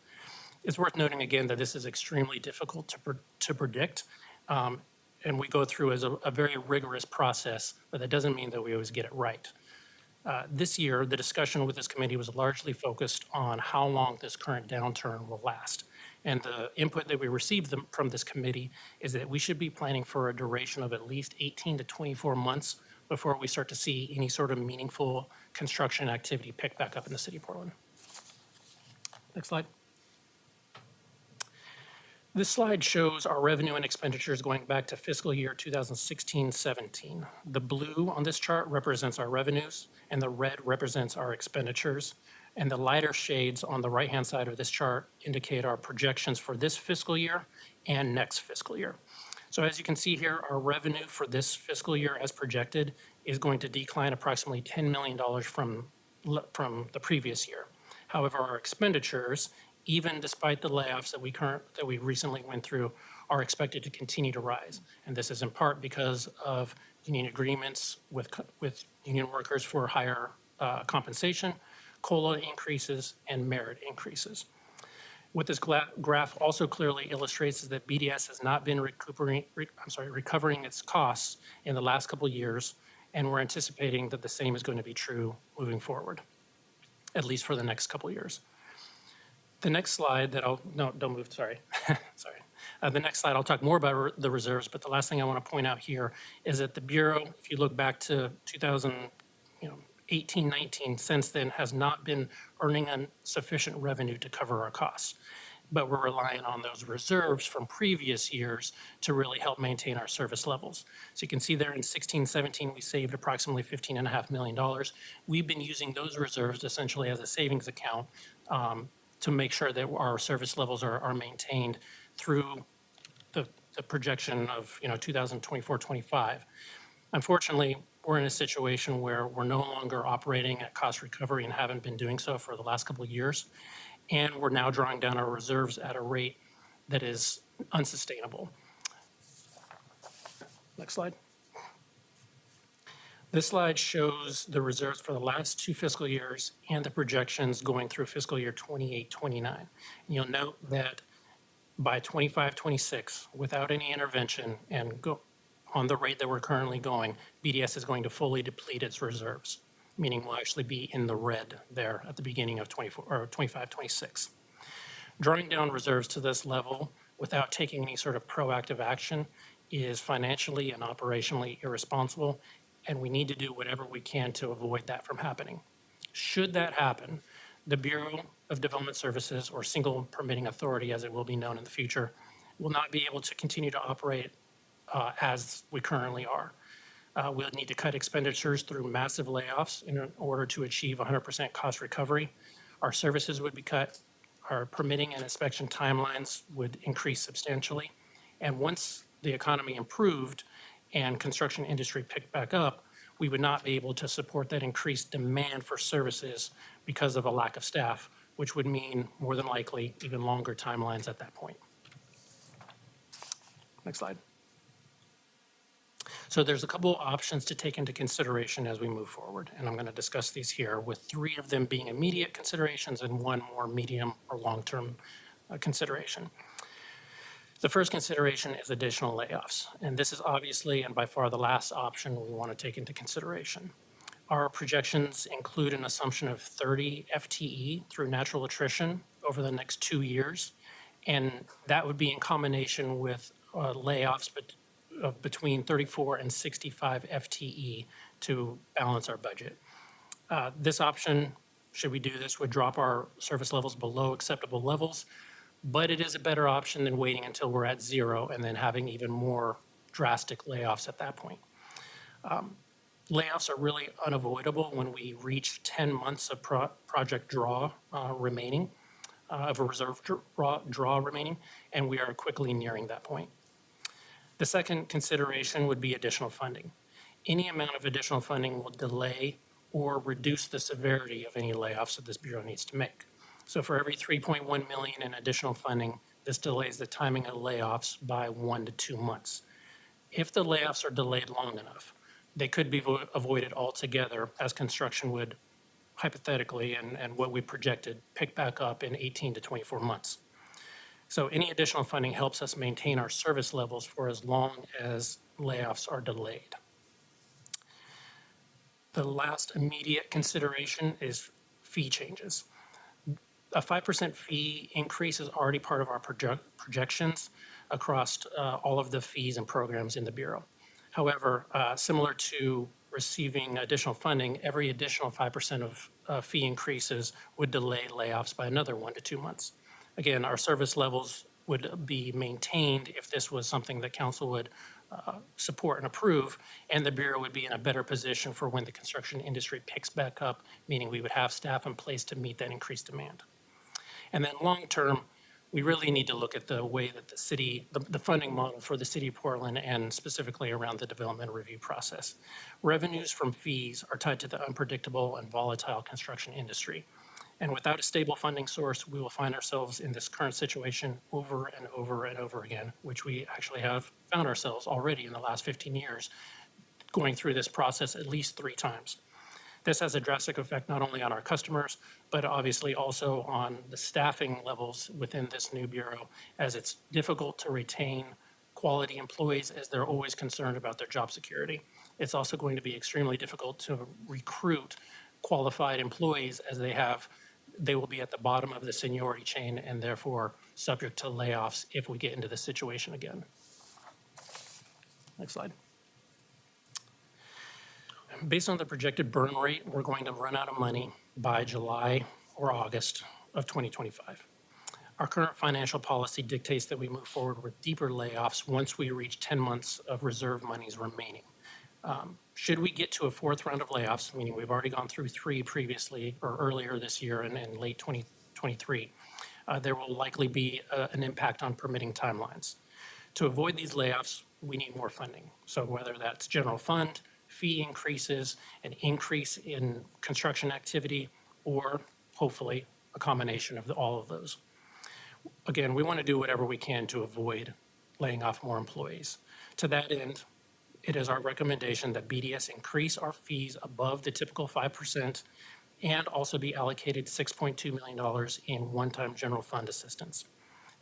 It's worth noting again that this is extremely difficult to predict, and we go through as a very rigorous process, but that doesn't mean that we always get it right. This year, the discussion with this committee was largely focused on how long this current downturn will last. And the input that we received from this committee is that we should be planning for a duration of at least 18 to 24 months before we start to see any sort of meaningful construction activity pick back up in the city of Portland. Next slide. This slide shows our revenue and expenditures going back to fiscal year 2016-17. The blue on this chart represents our revenues, and the red represents our expenditures. And the lighter shades on the right-hand side of this chart indicate our projections for this fiscal year and next fiscal year. So as you can see here, our revenue for this fiscal year as projected is going to decline approximately $10 million from the previous year. However, our expenditures, even despite the layoffs that we recently went through, are expected to continue to rise. And this is in part because of union agreements with union workers for higher compensation, COLA increases, and merit increases. What this graph also clearly illustrates is that BDS has not been recovering its costs in the last couple of years, and we're anticipating that the same is going to be true moving forward, at least for the next couple of years. The next slide that don't move, sorry. Sorry. The next slide, I'll talk more about the reserves, but the last thing I want to point out here is that the Bureau, if you look back to 2018, 19, since then has not been earning sufficient revenue to cover our costs. But we're relying on those reserves from previous years to really help maintain our service levels. So you can see there in 16, 17, we saved approximately $15.5 million. We've been using those reserves essentially as a savings account to make sure that our service levels are maintained through the projection of 2024-25. Unfortunately, we're in a situation where we're no longer operating at cost recovery and haven't been doing so for the last couple of years. And we're now drawing down our reserves at a rate that is unsustainable. Next slide. This slide shows the reserves for the last 2 fiscal years and the projections going through fiscal year 28-29. And you'll note that by 25-26, without any intervention and on the rate that we're currently going, BDS is going to fully deplete its reserves, meaning we'll actually be in the red there at the beginning of 25-26. Drawing down reserves to this level without taking any sort of proactive action is financially and operationally irresponsible, and we need to do whatever we can to avoid that from happening. Should that happen, the Bureau of Development Services, or Single Permitting Authority as it will be known in the future, will not be able to continue to operate as we currently are. We'll need to cut expenditures through massive layoffs in order to achieve 100% cost recovery. Our services would be cut, our permitting and inspection timelines would increase substantially. And once the economy improved and construction industry picked back up, we would not be able to support that increased demand for services because of a lack of staff, which would mean more than likely even longer timelines at that point. Next slide. So there's a couple of options to take into consideration as we move forward, and I'm going to discuss these here, with 3 of them being immediate considerations and 1 more medium or long-term consideration. The first consideration is additional layoffs, and this is obviously and by far the last option we want to take into consideration. Our projections include an assumption of 30 FTE through natural attrition over the next 2 years, and that would be in combination with layoffs of between 34 and 65 FTE to balance our budget. This option, should we do this, would drop our service levels below acceptable levels, but it is a better option than waiting until we're at 0 and then having even more drastic layoffs at that point. Layoffs are really unavoidable when we reach 10 months of project draw remaining, of a reserve draw remaining, and we are quickly nearing that point. The second consideration would be additional funding. Any amount of additional funding will delay or reduce the severity of any layoffs that this Bureau needs to make. So for every $3.1 million in additional funding, this delays the timing of layoffs by 1 to 2 months. If the layoffs are delayed long enough, they could be avoided altogether, as construction would hypothetically, and what we projected, pick back up in 18 to 24 months. So any additional funding helps us maintain our service levels for as long as layoffs are delayed. The last immediate consideration is fee changes. A 5% fee increase is already part of our projections across all of the fees and programs in the Bureau. However, similar to receiving additional funding, every additional 5% of fee increases would delay layoffs by another 1 to 2 months. Again, our service levels would be maintained if this was something that council would support and approve, and the Bureau would be in a better position for when the construction industry picks back up, meaning we would have staff in place to meet that increased demand. And then long-term, we really need to look at the way that the city, the funding model for the city of Portland, and specifically around the development review process. Revenues from fees are tied to the unpredictable and volatile construction industry. And without a stable funding source, we will find ourselves in this current situation over and over and over again, which we actually have found ourselves already in the last 15 years, going through this process at least 3 times. This has a drastic effect not only on our customers, but obviously also on the staffing levels within this new bureau, as it's difficult to retain quality employees as they're always concerned about their job security. It's also going to be extremely difficult to recruit qualified employees as they will be at the bottom of the seniority chain and therefore subject to layoffs if we get into this situation again. Next slide. Based on the projected burn rate, we're going to run out of money by July or August of 2025. Our current financial policy dictates that we move forward with deeper layoffs once we reach 10 months of reserve monies remaining. Should we get to a 4th round of layoffs, meaning we've already gone through 3 previously or earlier this year and late 2023, there will likely be an impact on permitting timelines. To avoid these layoffs, we need more funding. So whether that's general fund, fee increases, an increase in construction activity, or hopefully a combination of all of those. Again, we want to do whatever we can to avoid laying off more employees. To that end, it is our recommendation that BDS increase our fees above the typical 5% and also be allocated $6.2 million in one-time general fund assistance.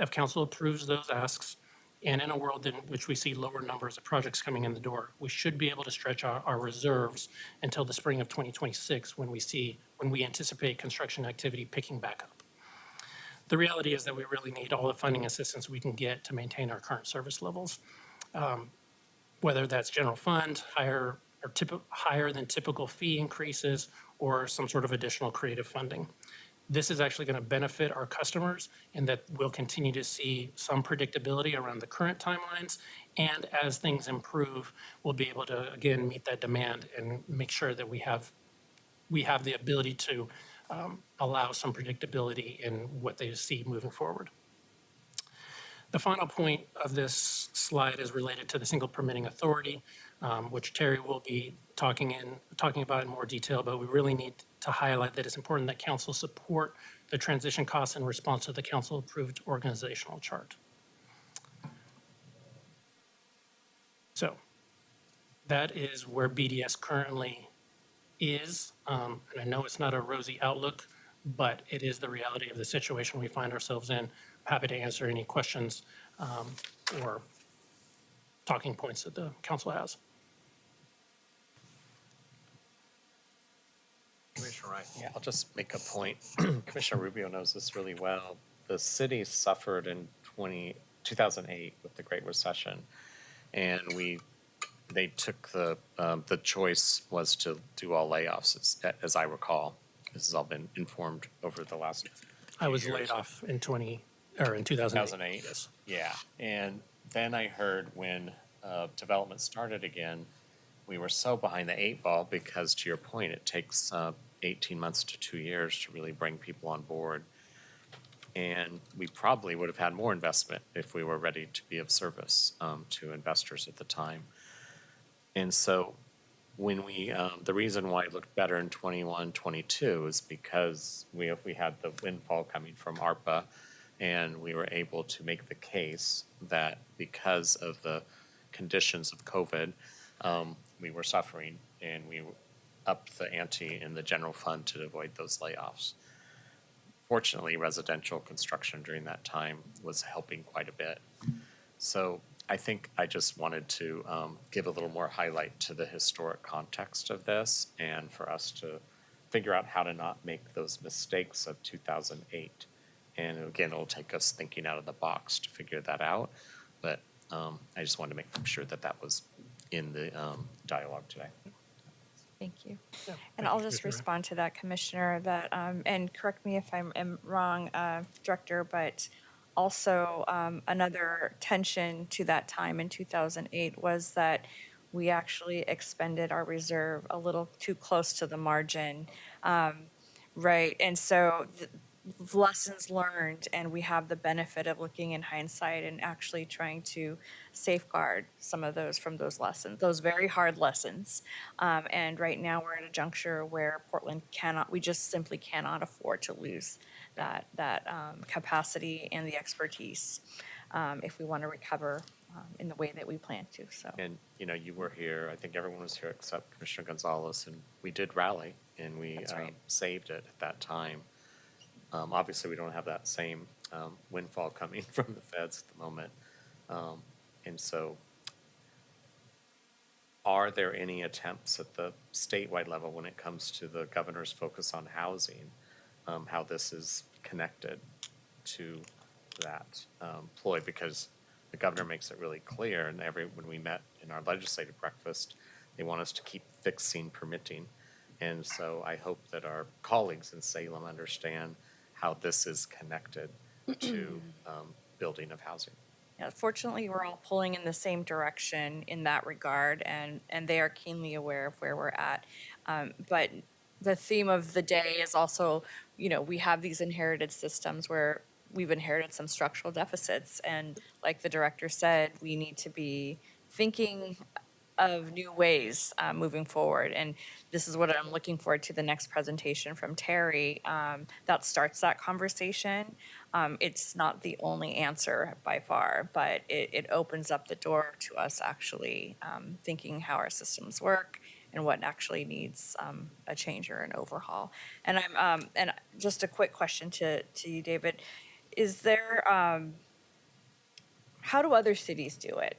If council approves those asks, and in a world in which we see lower numbers of projects coming in the door, we should be able to stretch our reserves until the spring of 2026 when we anticipate construction activity picking back up. The reality is that we really need all the funding assistance we can get to maintain our current service levels, whether that's general fund, higher than typical fee increases, or some sort of additional creative funding. This is actually going to benefit our customers in that we'll continue to see some predictability around the current timelines. And as things improve, we'll be able to, again, meet that demand and make sure that we have the ability to allow some predictability in what they see moving forward. The final point of this slide is related to the single permitting authority, which Terry will be talking about in more detail, but we really need to highlight that it's important that council support the transition costs in response to the council-approved organizational chart. So that is where BDS currently is. And I know it's not a rosy outlook, but it is the reality of the situation we find ourselves in. I'm happy to answer any questions or talking points that the council has. Commissioner Wright. Yeah, I'll just make a point. Commissioner Rubio knows this really well. The city suffered in 2008 with the Great Recession, and they took the choice was to do all layoffs, as I recall. This has all been informed over the last I was years. laid off in 2008. 2008? Yes. Yeah, and then I heard when development started again, we were so behind the 8 ball because, to your point, it takes 18 months to 2 years to really bring people on board. And we probably would have had more investment if we were ready to be of service to investors at the time. And so when the reason why it looked better in 21, 22 is because we had the windfall coming from ARPA, and we were able to make the case that because of the conditions of COVID, we were suffering, and we upped the ante in the general fund to avoid those layoffs. Fortunately, residential construction during that time was helping quite a bit. So I think I just wanted to give a little more highlight to the historic context of this, and for us to figure out how to not make those mistakes of 2008. And again, it'll take us thinking out of the box to figure that out. But I just wanted to make sure that that was in the dialogue today. Thank you. And I'll just respond to that, Commissioner, that, and correct me if I'm wrong, Director, but also another tension to that time in 2008 was that we actually expended our reserve a little too close to the margin, right? And so lessons learned, and we have the benefit of looking in hindsight and actually trying to safeguard some of those from those lessons, those very hard lessons. And right now, we're at a juncture where Portland we just simply cannot afford to lose that capacity and the expertise if we want to recover in the way that we plan to, so. And, you were here, I think everyone was here except Commissioner Gonzalez, and we did rally, and we That's right. saved it at that time. Obviously, we don't have that same windfall coming from the feds at the moment. And so are there any attempts at the statewide level when it comes to the governor's focus on housing, how this is connected to that ploy? Because the governor makes it really clear, and when we met in our legislative breakfast, they want us to keep fixing permitting. And so I hope that our colleagues in Salem understand how this is connected to building of housing. Yeah, fortunately, we're all pulling in the same direction in that regard, and they are keenly aware of where we're at. But the theme of the day is also, we have these inherited systems where we've inherited some structural deficits. And like the director said, we need to be thinking of new ways moving forward. And this is what I'm looking forward to, the next presentation from Terry that starts that conversation. It's not the only answer by far, but it opens up the door to us actually thinking how our systems work and what actually needs a change or an overhaul. And and just a quick question to you, David. Is there, how do other cities do it?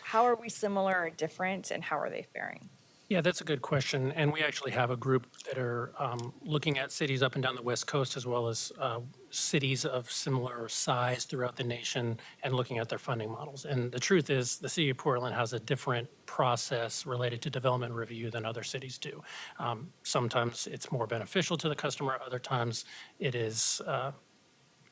How are we similar or different, and how are they faring? Yeah, that's a good question. And we actually have a group that are looking at cities up and down the West Coast, as well as cities of similar size throughout the nation, and looking at their funding models. And the truth is, the city of Portland has a different process related to development review than other cities do. Sometimes it's more beneficial to the customer, other times it is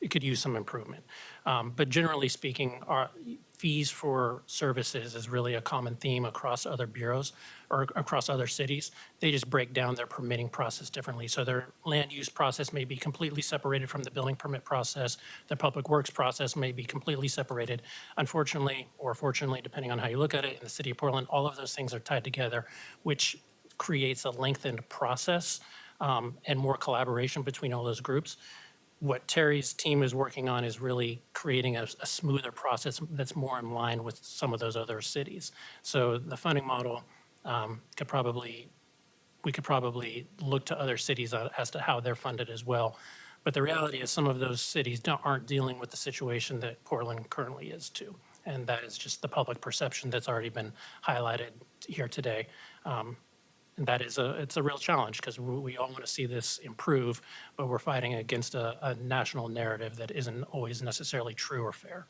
it could use some improvement. But generally speaking, our fees for services is really a common theme across other bureaus or across other cities. They just break down their permitting process differently. So their land use process may be completely separated from the building permit process. The public works process may be completely separated. Unfortunately, or fortunately, depending on how you look at it, in the city of Portland, all of those things are tied together, which creates a lengthened process and more collaboration between all those groups. What Terry's team is working on is really creating a smoother process that's more in line with some of those other cities. So the funding model we could probably look to other cities as to how they're funded as well. But the reality is some of those cities aren't dealing with the situation that Portland currently is too. And that is just the public perception that's already been highlighted here today. And that is it's a real challenge because we all want to see this improve, but we're fighting against a national narrative that isn't always necessarily true or fair.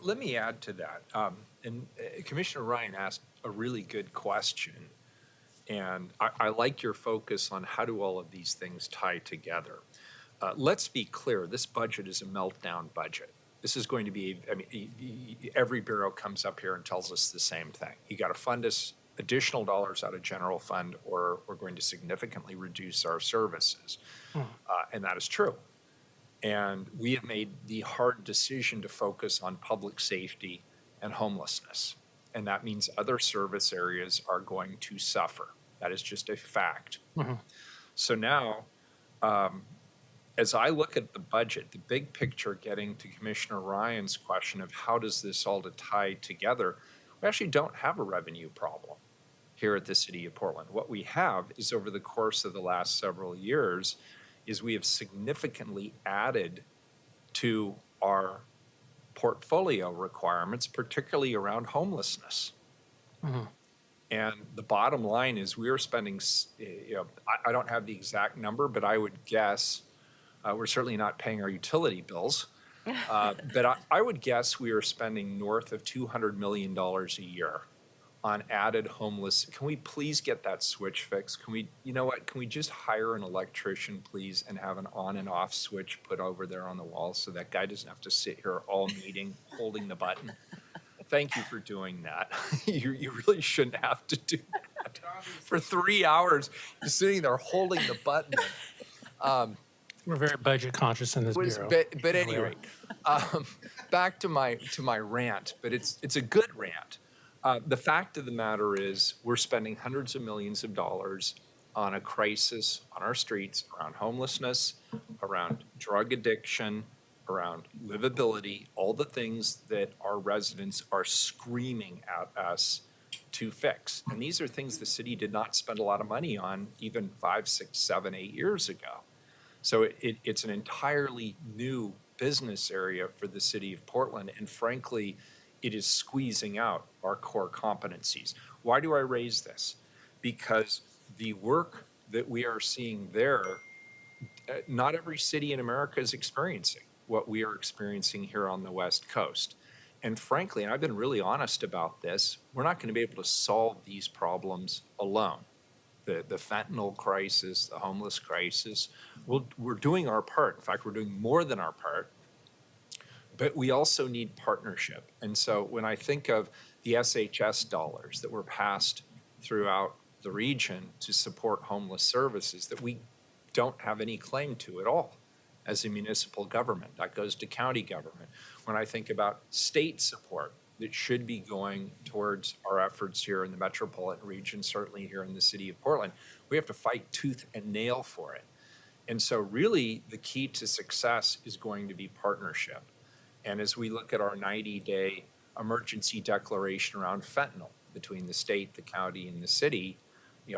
Let me add to that. Commissioner Ryan asked a really good question. And I like your focus on how do all of these things tie together. Let's be clear, this budget is a meltdown budget. This is going to be, every bureau comes up here and tells us the same thing. You got to fund us additional dollars out of general fund, or we're going to significantly reduce our services. And that is true. And we have made the hard decision to focus on public safety and homelessness. And that means other service areas are going to suffer. That is just a fact. So now, as I look at the budget, the big picture, getting to Commissioner Ryan's question of how does this all tie together, we actually don't have a revenue problem here at the city of Portland. What we have is, over the course of the last several years, is we have significantly added to our portfolio requirements, particularly around homelessness. And the bottom line is we are spending, I don't have the exact number, but I would guess, we're certainly not paying our utility bills, but I would guess we are spending north of $200 million a year on added homeless. Can we please get that switch fixed? Can we, can we just hire an electrician, please, and have an on and off switch put over there on the wall so that guy doesn't have to sit here all meeting holding the button? Thank you for doing that. You really shouldn't have to do that. For 3 hours, you're sitting there holding the button. We're very budget conscious in this bureau. But anyway, back to my rant, but it's a good rant. The fact of the matter is, we're spending hundreds of millions of dollars on a crisis on our streets around homelessness, around drug addiction, around livability, all the things that our residents are screaming at us to fix. And these are things the city did not spend a lot of money on even 5, 6, 7, 8 years ago. So it's an entirely new business area for the city of Portland. And frankly, it is squeezing out our core competencies. Why do I raise this? Because the work that we are seeing there, not every city in America is experiencing what we are experiencing here on the West Coast. And frankly, and I've been really honest about this, we're not going to be able to solve these problems alone. The fentanyl crisis, the homeless crisis, we're doing our part. In fact, we're doing more than our part. But we also need partnership. And so when I think of the SHS dollars that were passed throughout the region to support homeless services that we don't have any claim to at all as a municipal government, that goes to county government. When I think about state support that should be going towards our efforts here in the metropolitan region, certainly here in the city of Portland, we have to fight tooth and nail for it. And so really the key to success is going to be partnership. And as we look at our 90-day emergency declaration around fentanyl between the state, the county, and the city,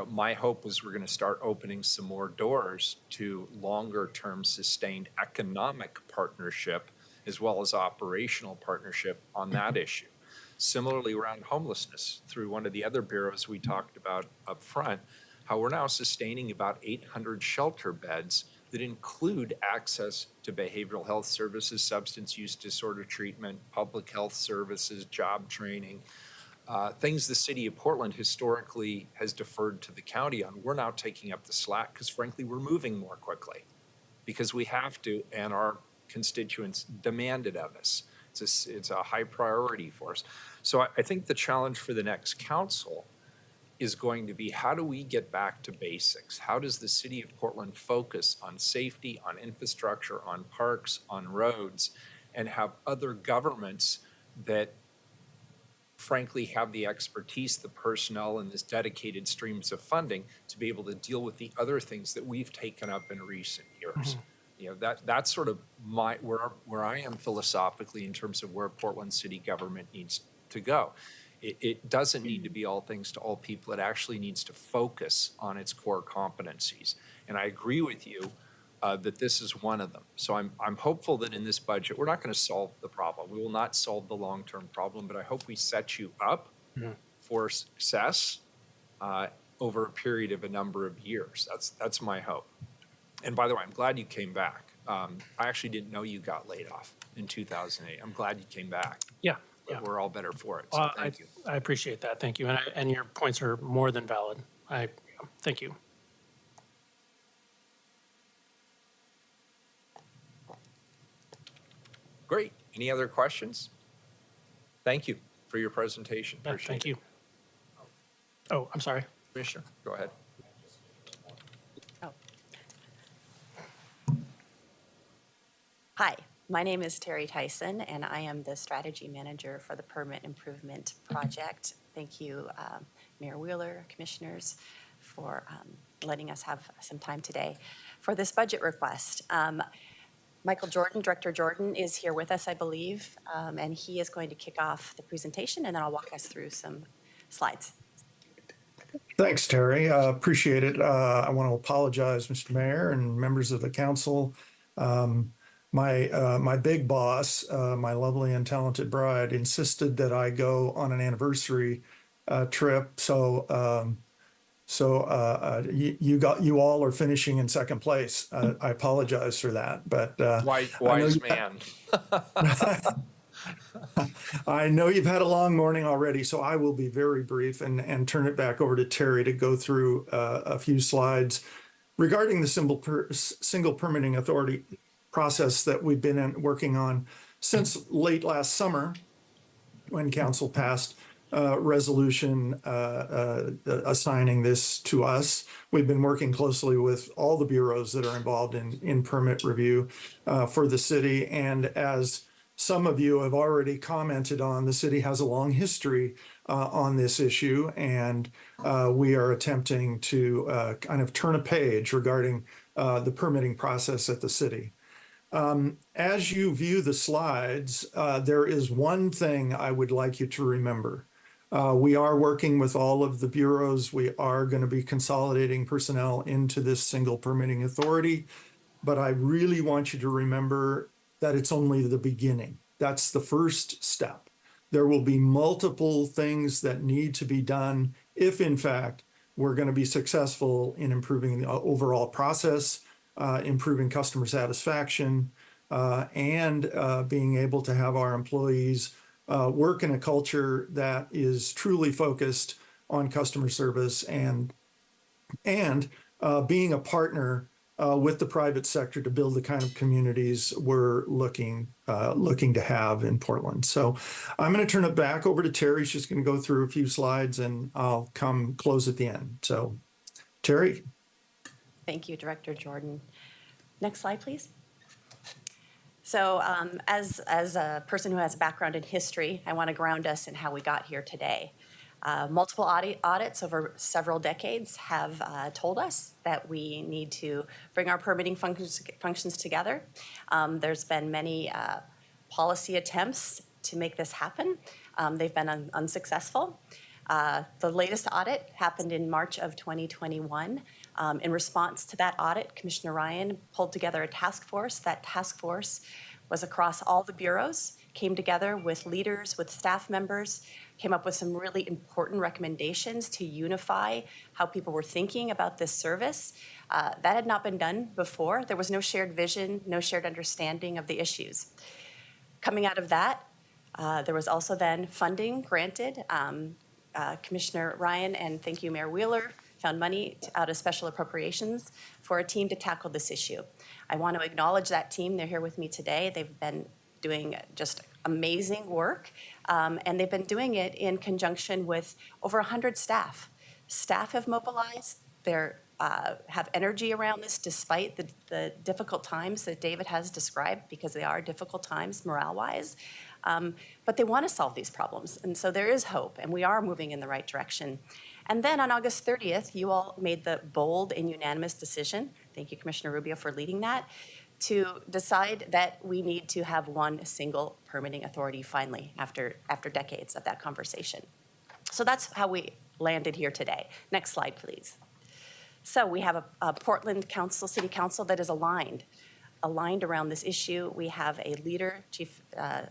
my hope was we're going to start opening some more doors to longer-term sustained economic partnership as well as operational partnership on that issue. Similarly, around homelessness, through one of the other bureaus we talked about up front, how we're now sustaining about 800 shelter beds that include access to behavioral health services, substance use disorder treatment, public health services, job training, things the city of Portland historically has deferred to the county on. We're now taking up the slack because frankly, we're moving more quickly because we have to, and our constituents demand it of us. It's a high priority for us. So I think the challenge for the next council is going to be, how do we get back to basics? How does the city of Portland focus on safety, on infrastructure, on parks, on roads, and have other governments that frankly have the expertise, the personnel, and this dedicated streams of funding to be able to deal with the other things that we've taken up in recent years. That's sort of where I am philosophically in terms of where Portland city government needs to go. It doesn't need to be all things to all people. It actually needs to focus on its core competencies. And I agree with you that this is one of them. So I'm hopeful that in this budget, we're not going to solve the problem. We will not solve the long-term problem, but I hope we set you up for success over a period of a number of years. That's my hope. And by the way, I'm glad you came back. I actually didn't know you got laid off in 2008. I'm glad you came back. Yeah. But we're all better for it. So thank you. I appreciate that. Thank you. And your points are more than valid. Thank you. Great. Any other questions? Thank you for your presentation. Yeah, Appreciate thank it. you. Oh, I'm sorry. Commissioner, go ahead. Hi, my name is Terry Tyson, and I am the strategy manager for the Permit Improvement Project. Thank you, Mayor Wheeler, commissioners, for letting us have some time today for this budget request. Michael Jordan, Director Jordan, is here with us, I believe, and he is going to kick off the presentation, and then I'll walk us through some slides. Thanks, Terry. Appreciate it. I want to apologize, Mr. Mayor and members of the council. My big boss, my lovely and talented bride, insisted that I go on an anniversary trip. So you all are finishing in second place. I apologize for that, but wise man. I know you've had a long morning already, so I will be very brief and turn it back over to Terry to go through a few slides regarding the single permitting authority process that we've been working on since late last summer when council passed resolution assigning this to us. We've been working closely with all the bureaus that are involved in permit review for the city. And as some of you have already commented on, the city has a long history on this issue, and we are attempting to kind of turn a page regarding the permitting process at the city. As you view the slides, there is one thing I would like you to remember. We are working with all of the bureaus. We are going to be consolidating personnel into this single permitting authority. But I really want you to remember that it's only the beginning. That's the first step. There will be multiple things that need to be done if, in fact, we're going to be successful in improving the overall process, improving customer satisfaction, and being able to have our employees work in a culture that is truly focused on customer service and being a partner with the private sector to build the kind of communities we're looking to have in Portland. So I'm going to turn it back over to Terry. She's going to go through a few slides, and I'll come close at the end. So, Terry. Thank you, Director Jordan. Next slide, please. So as a person who has a background in history, I want to ground us in how we got here today. Multiple audits over several decades have told us that we need to bring our permitting functions together. There's been many policy attempts to make this happen. They've been unsuccessful. The latest audit happened in March of 2021. In response to that audit, Commissioner Ryan pulled together a task force. That task force was across all the bureaus, came together with leaders, with staff members, came up with some really important recommendations to unify how people were thinking about this service. That had not been done before. There was no shared vision, no shared understanding of the issues. Coming out of that, there was also then funding granted. Commissioner Ryan, and thank you, Mayor Wheeler, found money out of special appropriations for a team to tackle this issue. I want to acknowledge that team. They're here with me today. They've been doing just amazing work, and they've been doing it in conjunction with over 100 staff. Staff have mobilized. They have energy around this despite the difficult times that David has described, because they are difficult times morale-wise. But they want to solve these problems, and so there is hope, and we are moving in the right direction. And then on August 30th, you all made the bold and unanimous decision, thank you, Commissioner Rubio, for leading that, to decide that we need to have one single permitting authority finally after decades of that conversation. So that's how we landed here today. Next slide, please. So we have a Portland Council, City Council that is aligned around this issue. We have a leader, Chief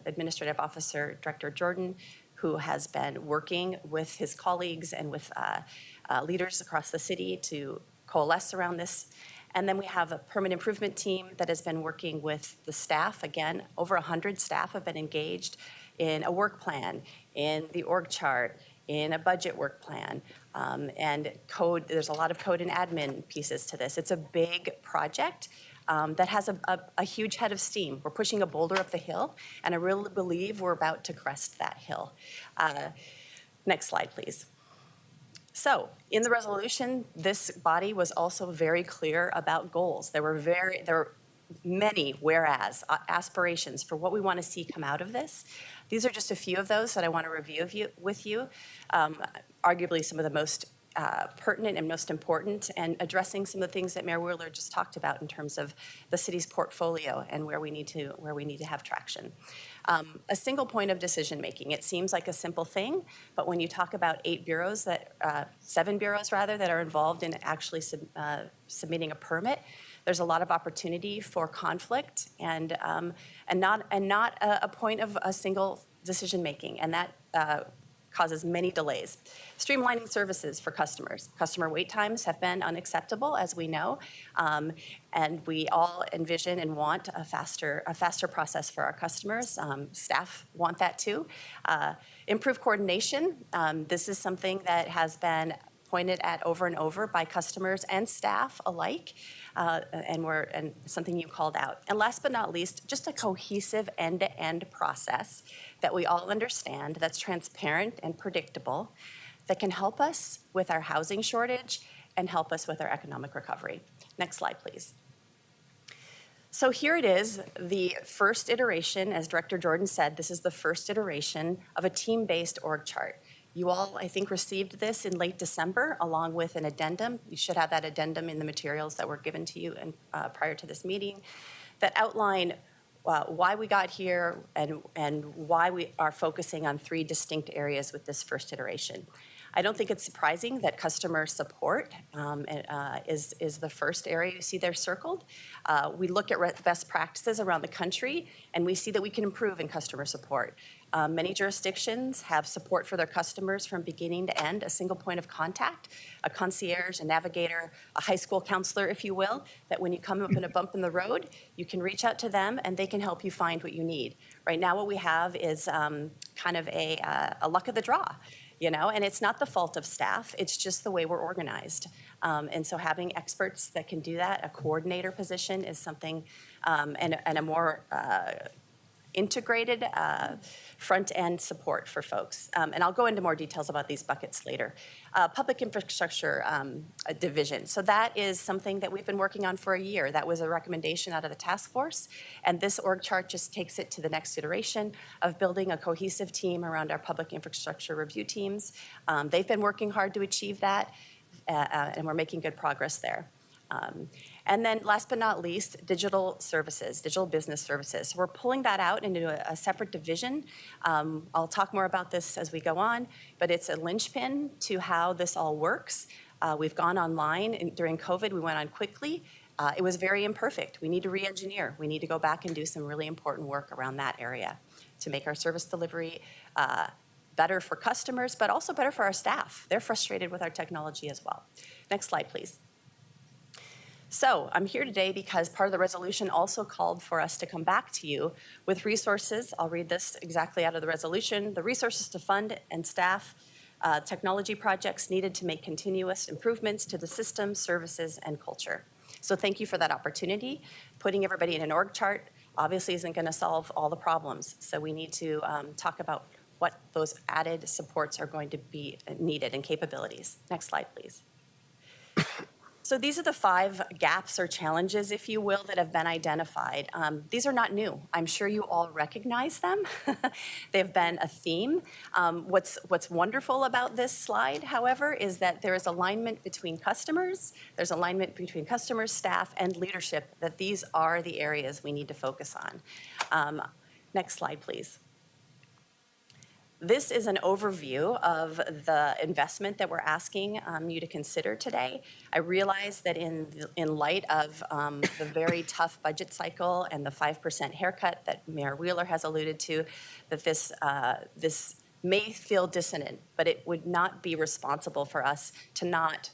Administrative Officer Director Jordan, who has been working with his colleagues and with leaders across the city to coalesce around this. And then we have a permit improvement team that has been working with the staff. Again, over 100 staff have been engaged in a work plan, in the org chart, in a budget work plan, and code. There's a lot of code and admin pieces to this. It's a big project that has a huge head of steam. We're pushing a boulder up the hill, and I really believe we're about to crest that hill. Next slide, please. So in the resolution, this body was also very clear about goals. There were many whereas aspirations for what we want to see come out of this. These are just a few of those that I want to review with you. Arguably some of the most pertinent and most important, and addressing some of the things that Mayor Wheeler just talked about in terms of the city's portfolio and where we need to have traction. A single point of decision making. It seems like a simple thing, but when you talk about 7 bureaus that are involved in actually submitting a permit, there's a lot of opportunity for conflict and not a point of a single decision making, and that causes many delays. Streamlining services for customers. Customer wait times have been unacceptable, as we know, and we all envision and want a faster process for our customers. Staff want that too. Improve coordination. This is something that has been pointed at over and over by customers and staff alike, and something you called out. And last but not least, just a cohesive end-to-end process that we all understand, that's transparent and predictable, that can help us with our housing shortage and help us with our economic recovery. Next slide, please. So here it is, the first iteration, as Director Jordan said, this is the first iteration of a team-based org chart. You all, I think, received this in late December along with an addendum. You should have that addendum in the materials that were given to you prior to this meeting that outline why we got here and why we are focusing on 3 distinct areas with this first iteration. I don't think it's surprising that customer support is the first area you see there circled. We look at best practices around the country, and we see that we can improve in customer support. Many jurisdictions have support for their customers from beginning to end, a single point of contact, a concierge, a navigator, a high school counselor, if you will, that when you come up in a bump in the road, you can reach out to them and they can help you find what you need. Right now, what we have is kind of a luck of the draw. And it's not the fault of staff, it's just the way we're organized. And so having experts that can do that, a coordinator position is something, and a more integrated front-end support for folks. And I'll go into more details about these buckets later. Public infrastructure division. So that is something that we've been working on for a year. That was a recommendation out of the task force. And this org chart just takes it to the next iteration of building a cohesive team around our public infrastructure review teams. They've been working hard to achieve that, and we're making good progress there. And then last but not least, digital services, digital business services. So we're pulling that out into a separate division. I'll talk more about this as we go on, but it's a linchpin to how this all works. We've gone online, and during COVID, we went on quickly. It was very imperfect. We need to re-engineer. We need to go back and do some really important work around that area to make our service delivery better for customers, but also better for our staff. They're frustrated with our technology as well. Next slide, please. So I'm here today because part of the resolution also called for us to come back to you with resources. I'll read this exactly out of the resolution. The resources to fund and staff technology projects needed to make continuous improvements to the system, services, and culture. So thank you for that opportunity. Putting everybody in an org chart obviously isn't going to solve all the problems. So we need to talk about what those added supports are going to be needed and capabilities. Next slide, please. So these are the 5 gaps or challenges, if you will, that have been identified. These are not new. I'm sure you all recognize them. They've been a theme. What's wonderful about this slide, however, is that there is alignment between customers. There's alignment between customers, staff, and leadership, that these are the areas we need to focus on. Next slide, please. This is an overview of the investment that we're asking you to consider today. I realize that in light of the very tough budget cycle and the 5% haircut that Mayor Wheeler has alluded to, that this may feel dissonant, but it would not be responsible for us to not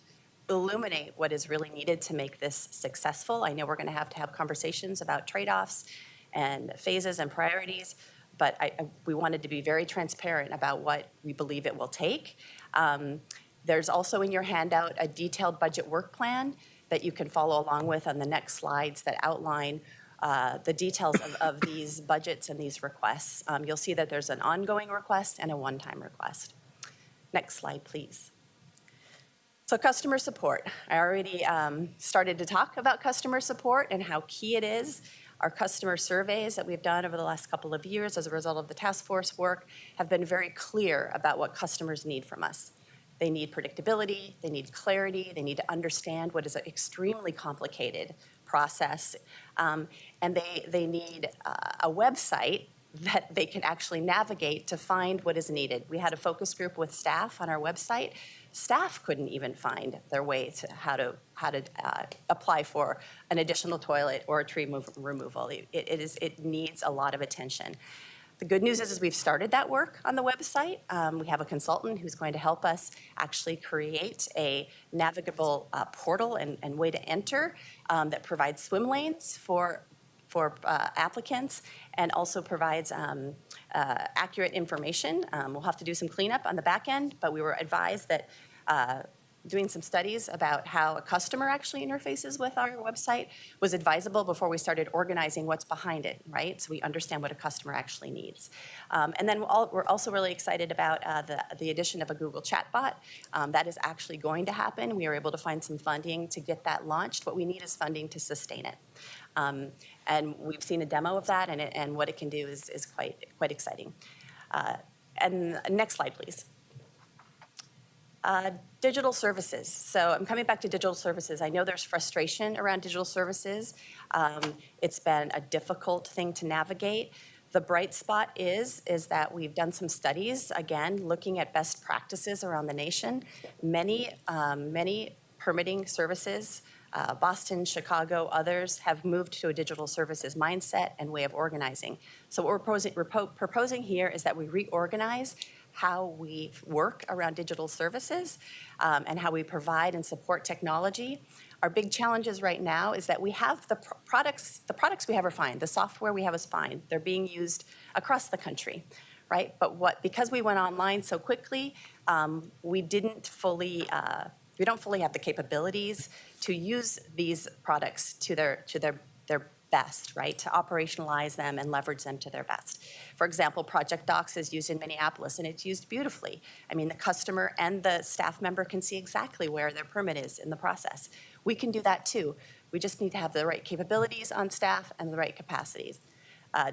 illuminate what is really needed to make this successful. I know we're going to have conversations about trade-offs and phases and priorities, but we wanted to be very transparent about what we believe it will take. There's also in your handout a detailed budget work plan that you can follow along with on the next slides that outline the details of these budgets and these requests. You'll see that there's an ongoing request and a one-time request. Next slide, please. So customer support. I already started to talk about customer support and how key it is. Our customer surveys that we've done over the last couple of years as a result of the task force work have been very clear about what customers need from us. They need predictability, they need clarity, they need to understand what is an extremely complicated process, and they need a website that they can actually navigate to find what is needed. We had a focus group with staff on our website. Staff couldn't even find their way to how to apply for an additional toilet or a tree removal. It needs a lot of attention. The good news is we've started that work on the website. We have a consultant who's going to help us actually create a navigable portal and way to enter that provides swim lanes for applicants and also provides accurate information. We'll have to do some cleanup on the back end, but we were advised that doing some studies about how a customer actually interfaces with our website was advisable before we started organizing what's behind it, right? So we understand what a customer actually needs. And then we're also really excited about the addition of a Google chatbot. That is actually going to happen. We were able to find some funding to get that launched. What we need is funding to sustain it. And we've seen a demo of that, and what it can do is quite exciting. And next slide, please. Digital services. So I'm coming back to digital services. I know there's frustration around digital services. It's been a difficult thing to navigate. The bright spot is that we've done some studies, again, looking at best practices around the nation. Many permitting services, Boston, Chicago, others have moved to a digital services mindset and way of organizing. So what we're proposing here is that we reorganize how we work around digital services and how we provide and support technology. Our big challenges right now is that we have the products we have are fine. The software we have is fine. They're being used across the country, right? But because we went online so quickly, we don't fully have the capabilities to use these products to their best, right? To operationalize them and leverage them to their best. For example, Project Docs is used in Minneapolis, and it's used beautifully. I mean, the customer and the staff member can see exactly where their permit is in the process. We can do that too. We just need to have the right capabilities on staff and the right capacities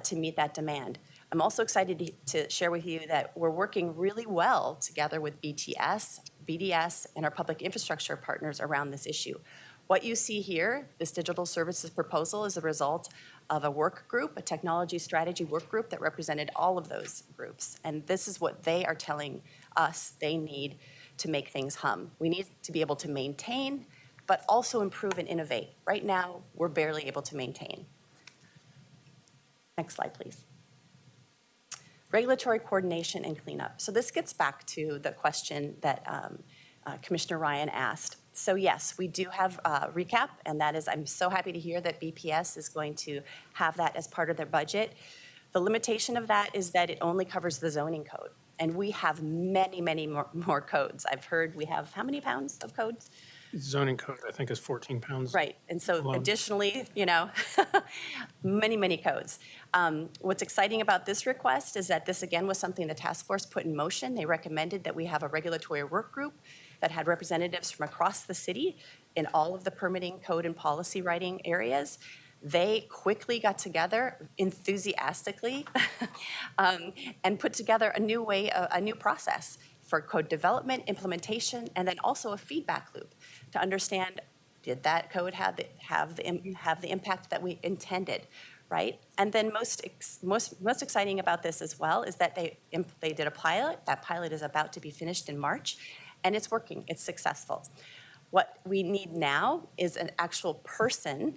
to meet that demand. I'm also excited to share with you that we're working really well together with BTS, BDS, and our public infrastructure partners around this issue. What you see here, this digital services proposal, is the result of a work group, a technology strategy work group that represented all of those groups. And this is what they are telling us they need to make things hum. We need to be able to maintain, but also improve and innovate. Right now, we're barely able to maintain. Next slide, please. Regulatory coordination and cleanup. So this gets back to the question that Commissioner Ryan asked. So yes, we do have RECAP, and that is, I'm so happy to hear that BPS is going to have that as part of their budget. The limitation of that is that it only covers the zoning code, and we have many, many more codes. I've heard we have how many pounds of codes? Zoning code, I think, is 14 pounds. Right, and so alone. additionally, many, many codes. What's exciting about this request is that this, again, was something the task force put in motion. They recommended that we have a regulatory work group that had representatives from across the city in all of the permitting, code, and policy writing areas. They quickly got together enthusiastically and put together a new process for code development, implementation, and then also a feedback loop to understand, did that code have the impact that we intended, right? And then most exciting about this as well is that they did a pilot. That pilot is about to be finished in March, and it's working. It's successful. What we need now is an actual person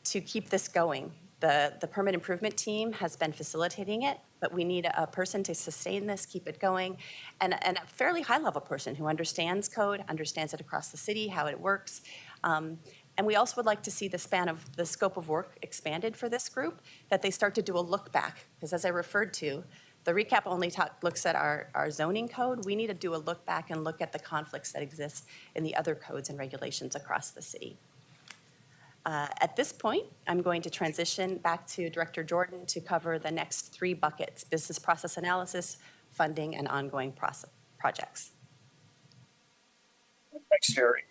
to keep this going. The permit improvement team has been facilitating it, but we need a person to sustain this, keep it going, and a fairly high-level person who understands code, understands it across the city, how it works. And we also would like to see the scope of work expanded for this group, that they start to do a look back. Because as I referred to, the RECAP only looks at our zoning code. We need to do a look back and look at the conflicts that exist in the other codes and regulations across the city. At this point, I'm going to transition back to Director Jordan to cover the next 3 buckets: business process analysis, funding, and ongoing projects. Thanks, Terry.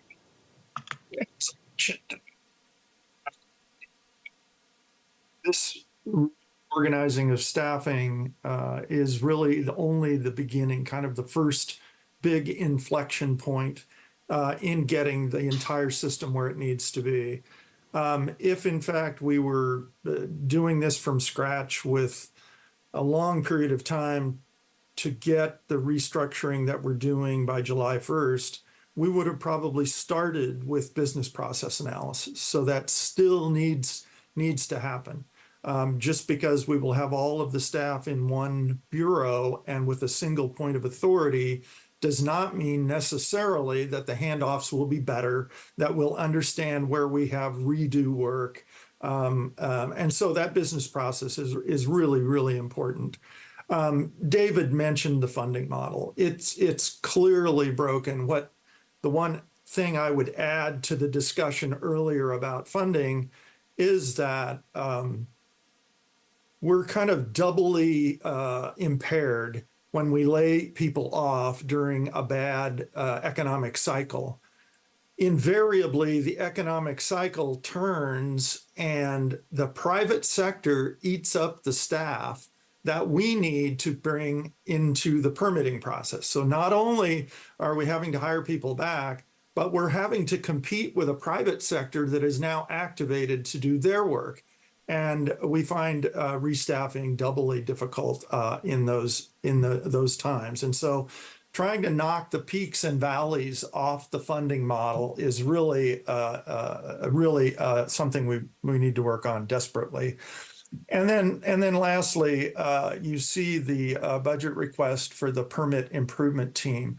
This organizing of staffing is really only the beginning, kind of the first big inflection point in getting the entire system where it needs to be. If in fact we were doing this from scratch with a long period of time to get the restructuring that we're doing by July 1st, we would have probably started with business process analysis. So that still needs to happen. Just because we will have all of the staff in one bureau and with a single point of authority does not mean necessarily that the handoffs will be better, that we'll understand where we have redo work. And so that business process is really, really important. David mentioned the funding model. It's clearly broken. The one thing I would add to the discussion earlier about funding is that we're kind of doubly impaired when we lay people off during a bad economic cycle. Invariably, the economic cycle turns and the private sector eats up the staff that we need to bring into the permitting process. So not only are we having to hire people back, but we're having to compete with a private sector that is now activated to do their work. And we find restaffing doubly difficult in those times. And so trying to knock the peaks and valleys off the funding model is really something we need to work on desperately. And then lastly, you see the budget request for the permit improvement team.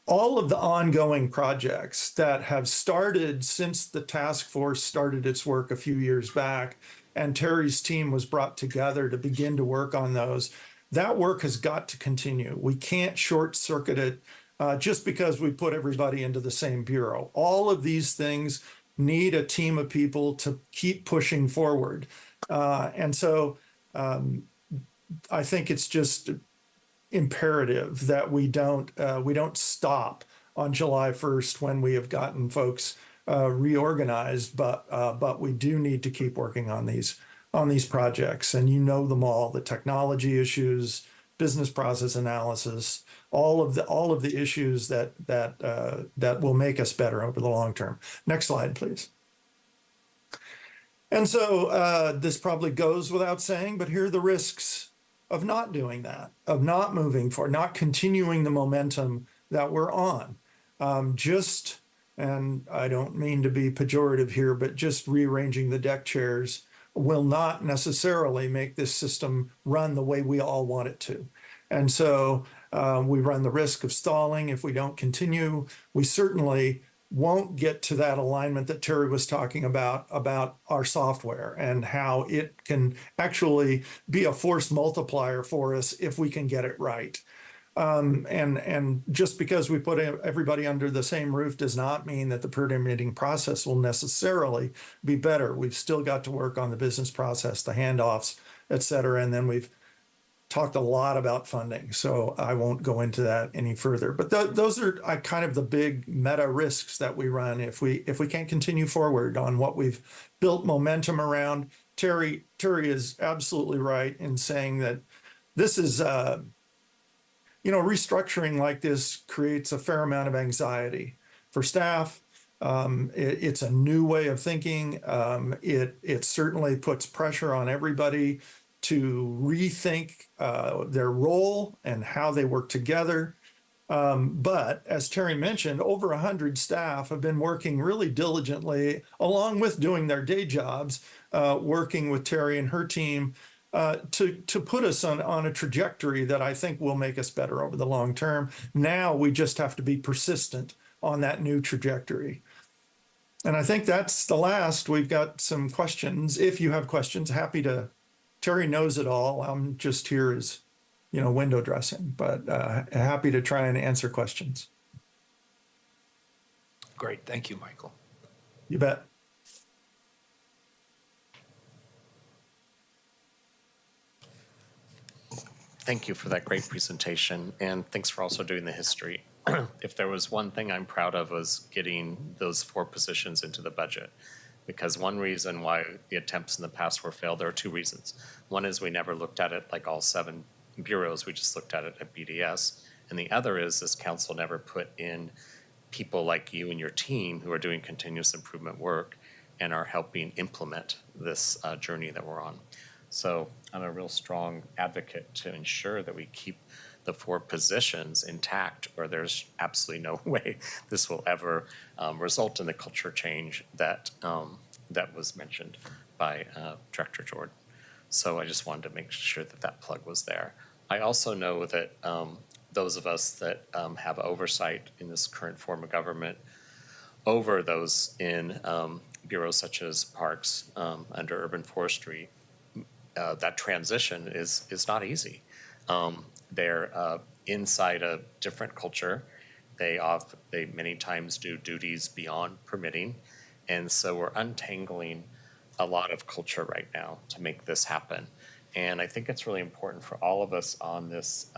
All of the ongoing projects that have started since the task force started its work a few years back, and Terry's team was brought together to begin to work on those, that work has got to continue. We can't short circuit it just because we put everybody into the same bureau. All of these things need a team of people to keep pushing forward. And so I think it's just imperative that we don't stop on July 1st when we have gotten folks reorganized, but we do need to keep working on these projects. And you know them all: the technology issues, business process analysis, all of the issues that will make us better over the long term. Next slide, please. And so this probably goes without saying, but here are the risks of not doing that, of not moving forward, not continuing the momentum that we're on. And I don't mean to be pejorative here, but just rearranging the deck chairs will not necessarily make this system run the way we all want it to. And so we run the risk of stalling if we don't continue. We certainly won't get to that alignment that Terry was talking about our software and how it can actually be a force multiplier for us if we can get it right. And just because we put everybody under the same roof does not mean that the permitting process will necessarily be better. We've still got to work on the business process, the handoffs, et cetera. And then we've talked a lot about funding, so I won't go into that any further. But those are kind of the big meta risks that we run if we can't continue forward on what we've built momentum around. Terry is absolutely right in saying that this is, restructuring like this creates a fair amount of anxiety for staff. It's a new way of thinking. It certainly puts pressure on everybody to rethink their role and how they work together. But as Terry mentioned, over 100 staff have been working really diligently, along with doing their day jobs, working with Terry and her team to put us on a trajectory that I think will make us better over the long term. Now we just have to be persistent on that new trajectory. And I think that's the last. We've got some questions. If you have questions, happy to. Terry knows it all. I'm just here as, window dressing, but happy to try and answer questions. Great. Thank you, Michael. You bet. Thank you for that great presentation, and thanks for also doing the history. If there was one thing I'm proud of was getting those 4 positions into the budget. Because one reason why the attempts in the past were failed, there are 2 reasons. One is we never looked at it like all 7 bureaus, we just looked at it at BDS. And the other is this council never put in people like you and your team who are doing continuous improvement work and are helping implement this journey that we're on. So I'm a real strong advocate to ensure that we keep the 4 positions intact, or there's absolutely no way this will ever result in the culture change that was mentioned by Director Jordan. So I just wanted to make sure that plug was there. I also know that those of us that have oversight in this current form of government over those in bureaus such as parks under urban forestry, that transition is not easy. They're inside a different culture, They many times do duties beyond permitting. And so we're untangling a lot of culture right now to make this happen. And I think it's really important for all of us on this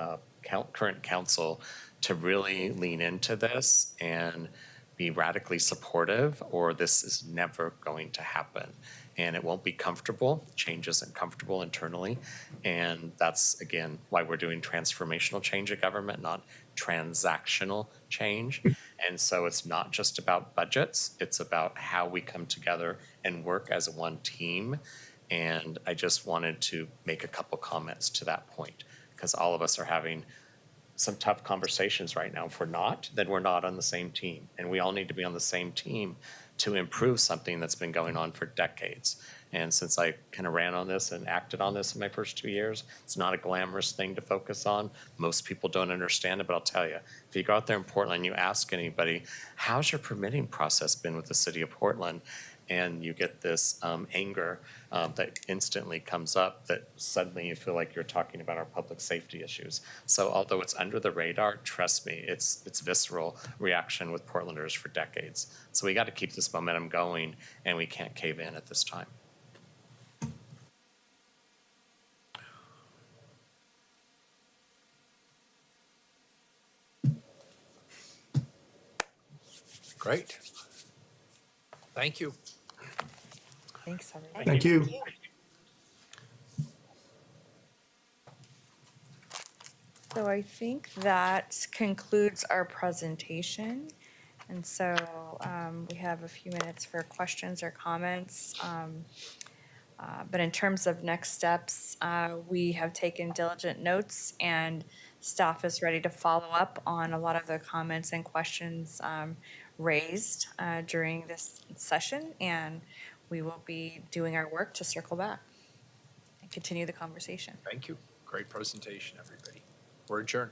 current council to really lean into this and be radically supportive, or this is never going to happen. And it won't be comfortable. Change isn't comfortable internally. And that's, again, why we're doing transformational change of government, not transactional change. And so it's not just about budgets, it's about how we come together and work as one team. And I just wanted to make a couple comments to that point, because all of us are having some tough conversations right now. If we're not, then we're not on the same team. And we all need to be on the same team to improve something that's been going on for decades. And since I kind of ran on this and acted on this in my first 2 years, it's not a glamorous thing to focus on. Most people don't understand it, but I'll tell you, if you go out there in Portland and you ask anybody, how's your permitting process been with the city of Portland? And you get this anger that instantly comes up, that suddenly you feel like you're talking about our public safety issues. So although it's under the radar, trust me, it's visceral reaction with Portlanders for decades. So we got to keep this momentum going, and we can't cave in at this time. Great. Thank you. Thanks, everybody. Thank you. So I think that concludes our presentation. And so we have a few minutes for questions or comments. But in terms of next steps, we have taken diligent notes, and staff is ready to follow up on a lot of the comments and questions raised during this session. And we will be doing our work to circle back and continue the conversation. Thank you. Great presentation, everybody. We're adjourned.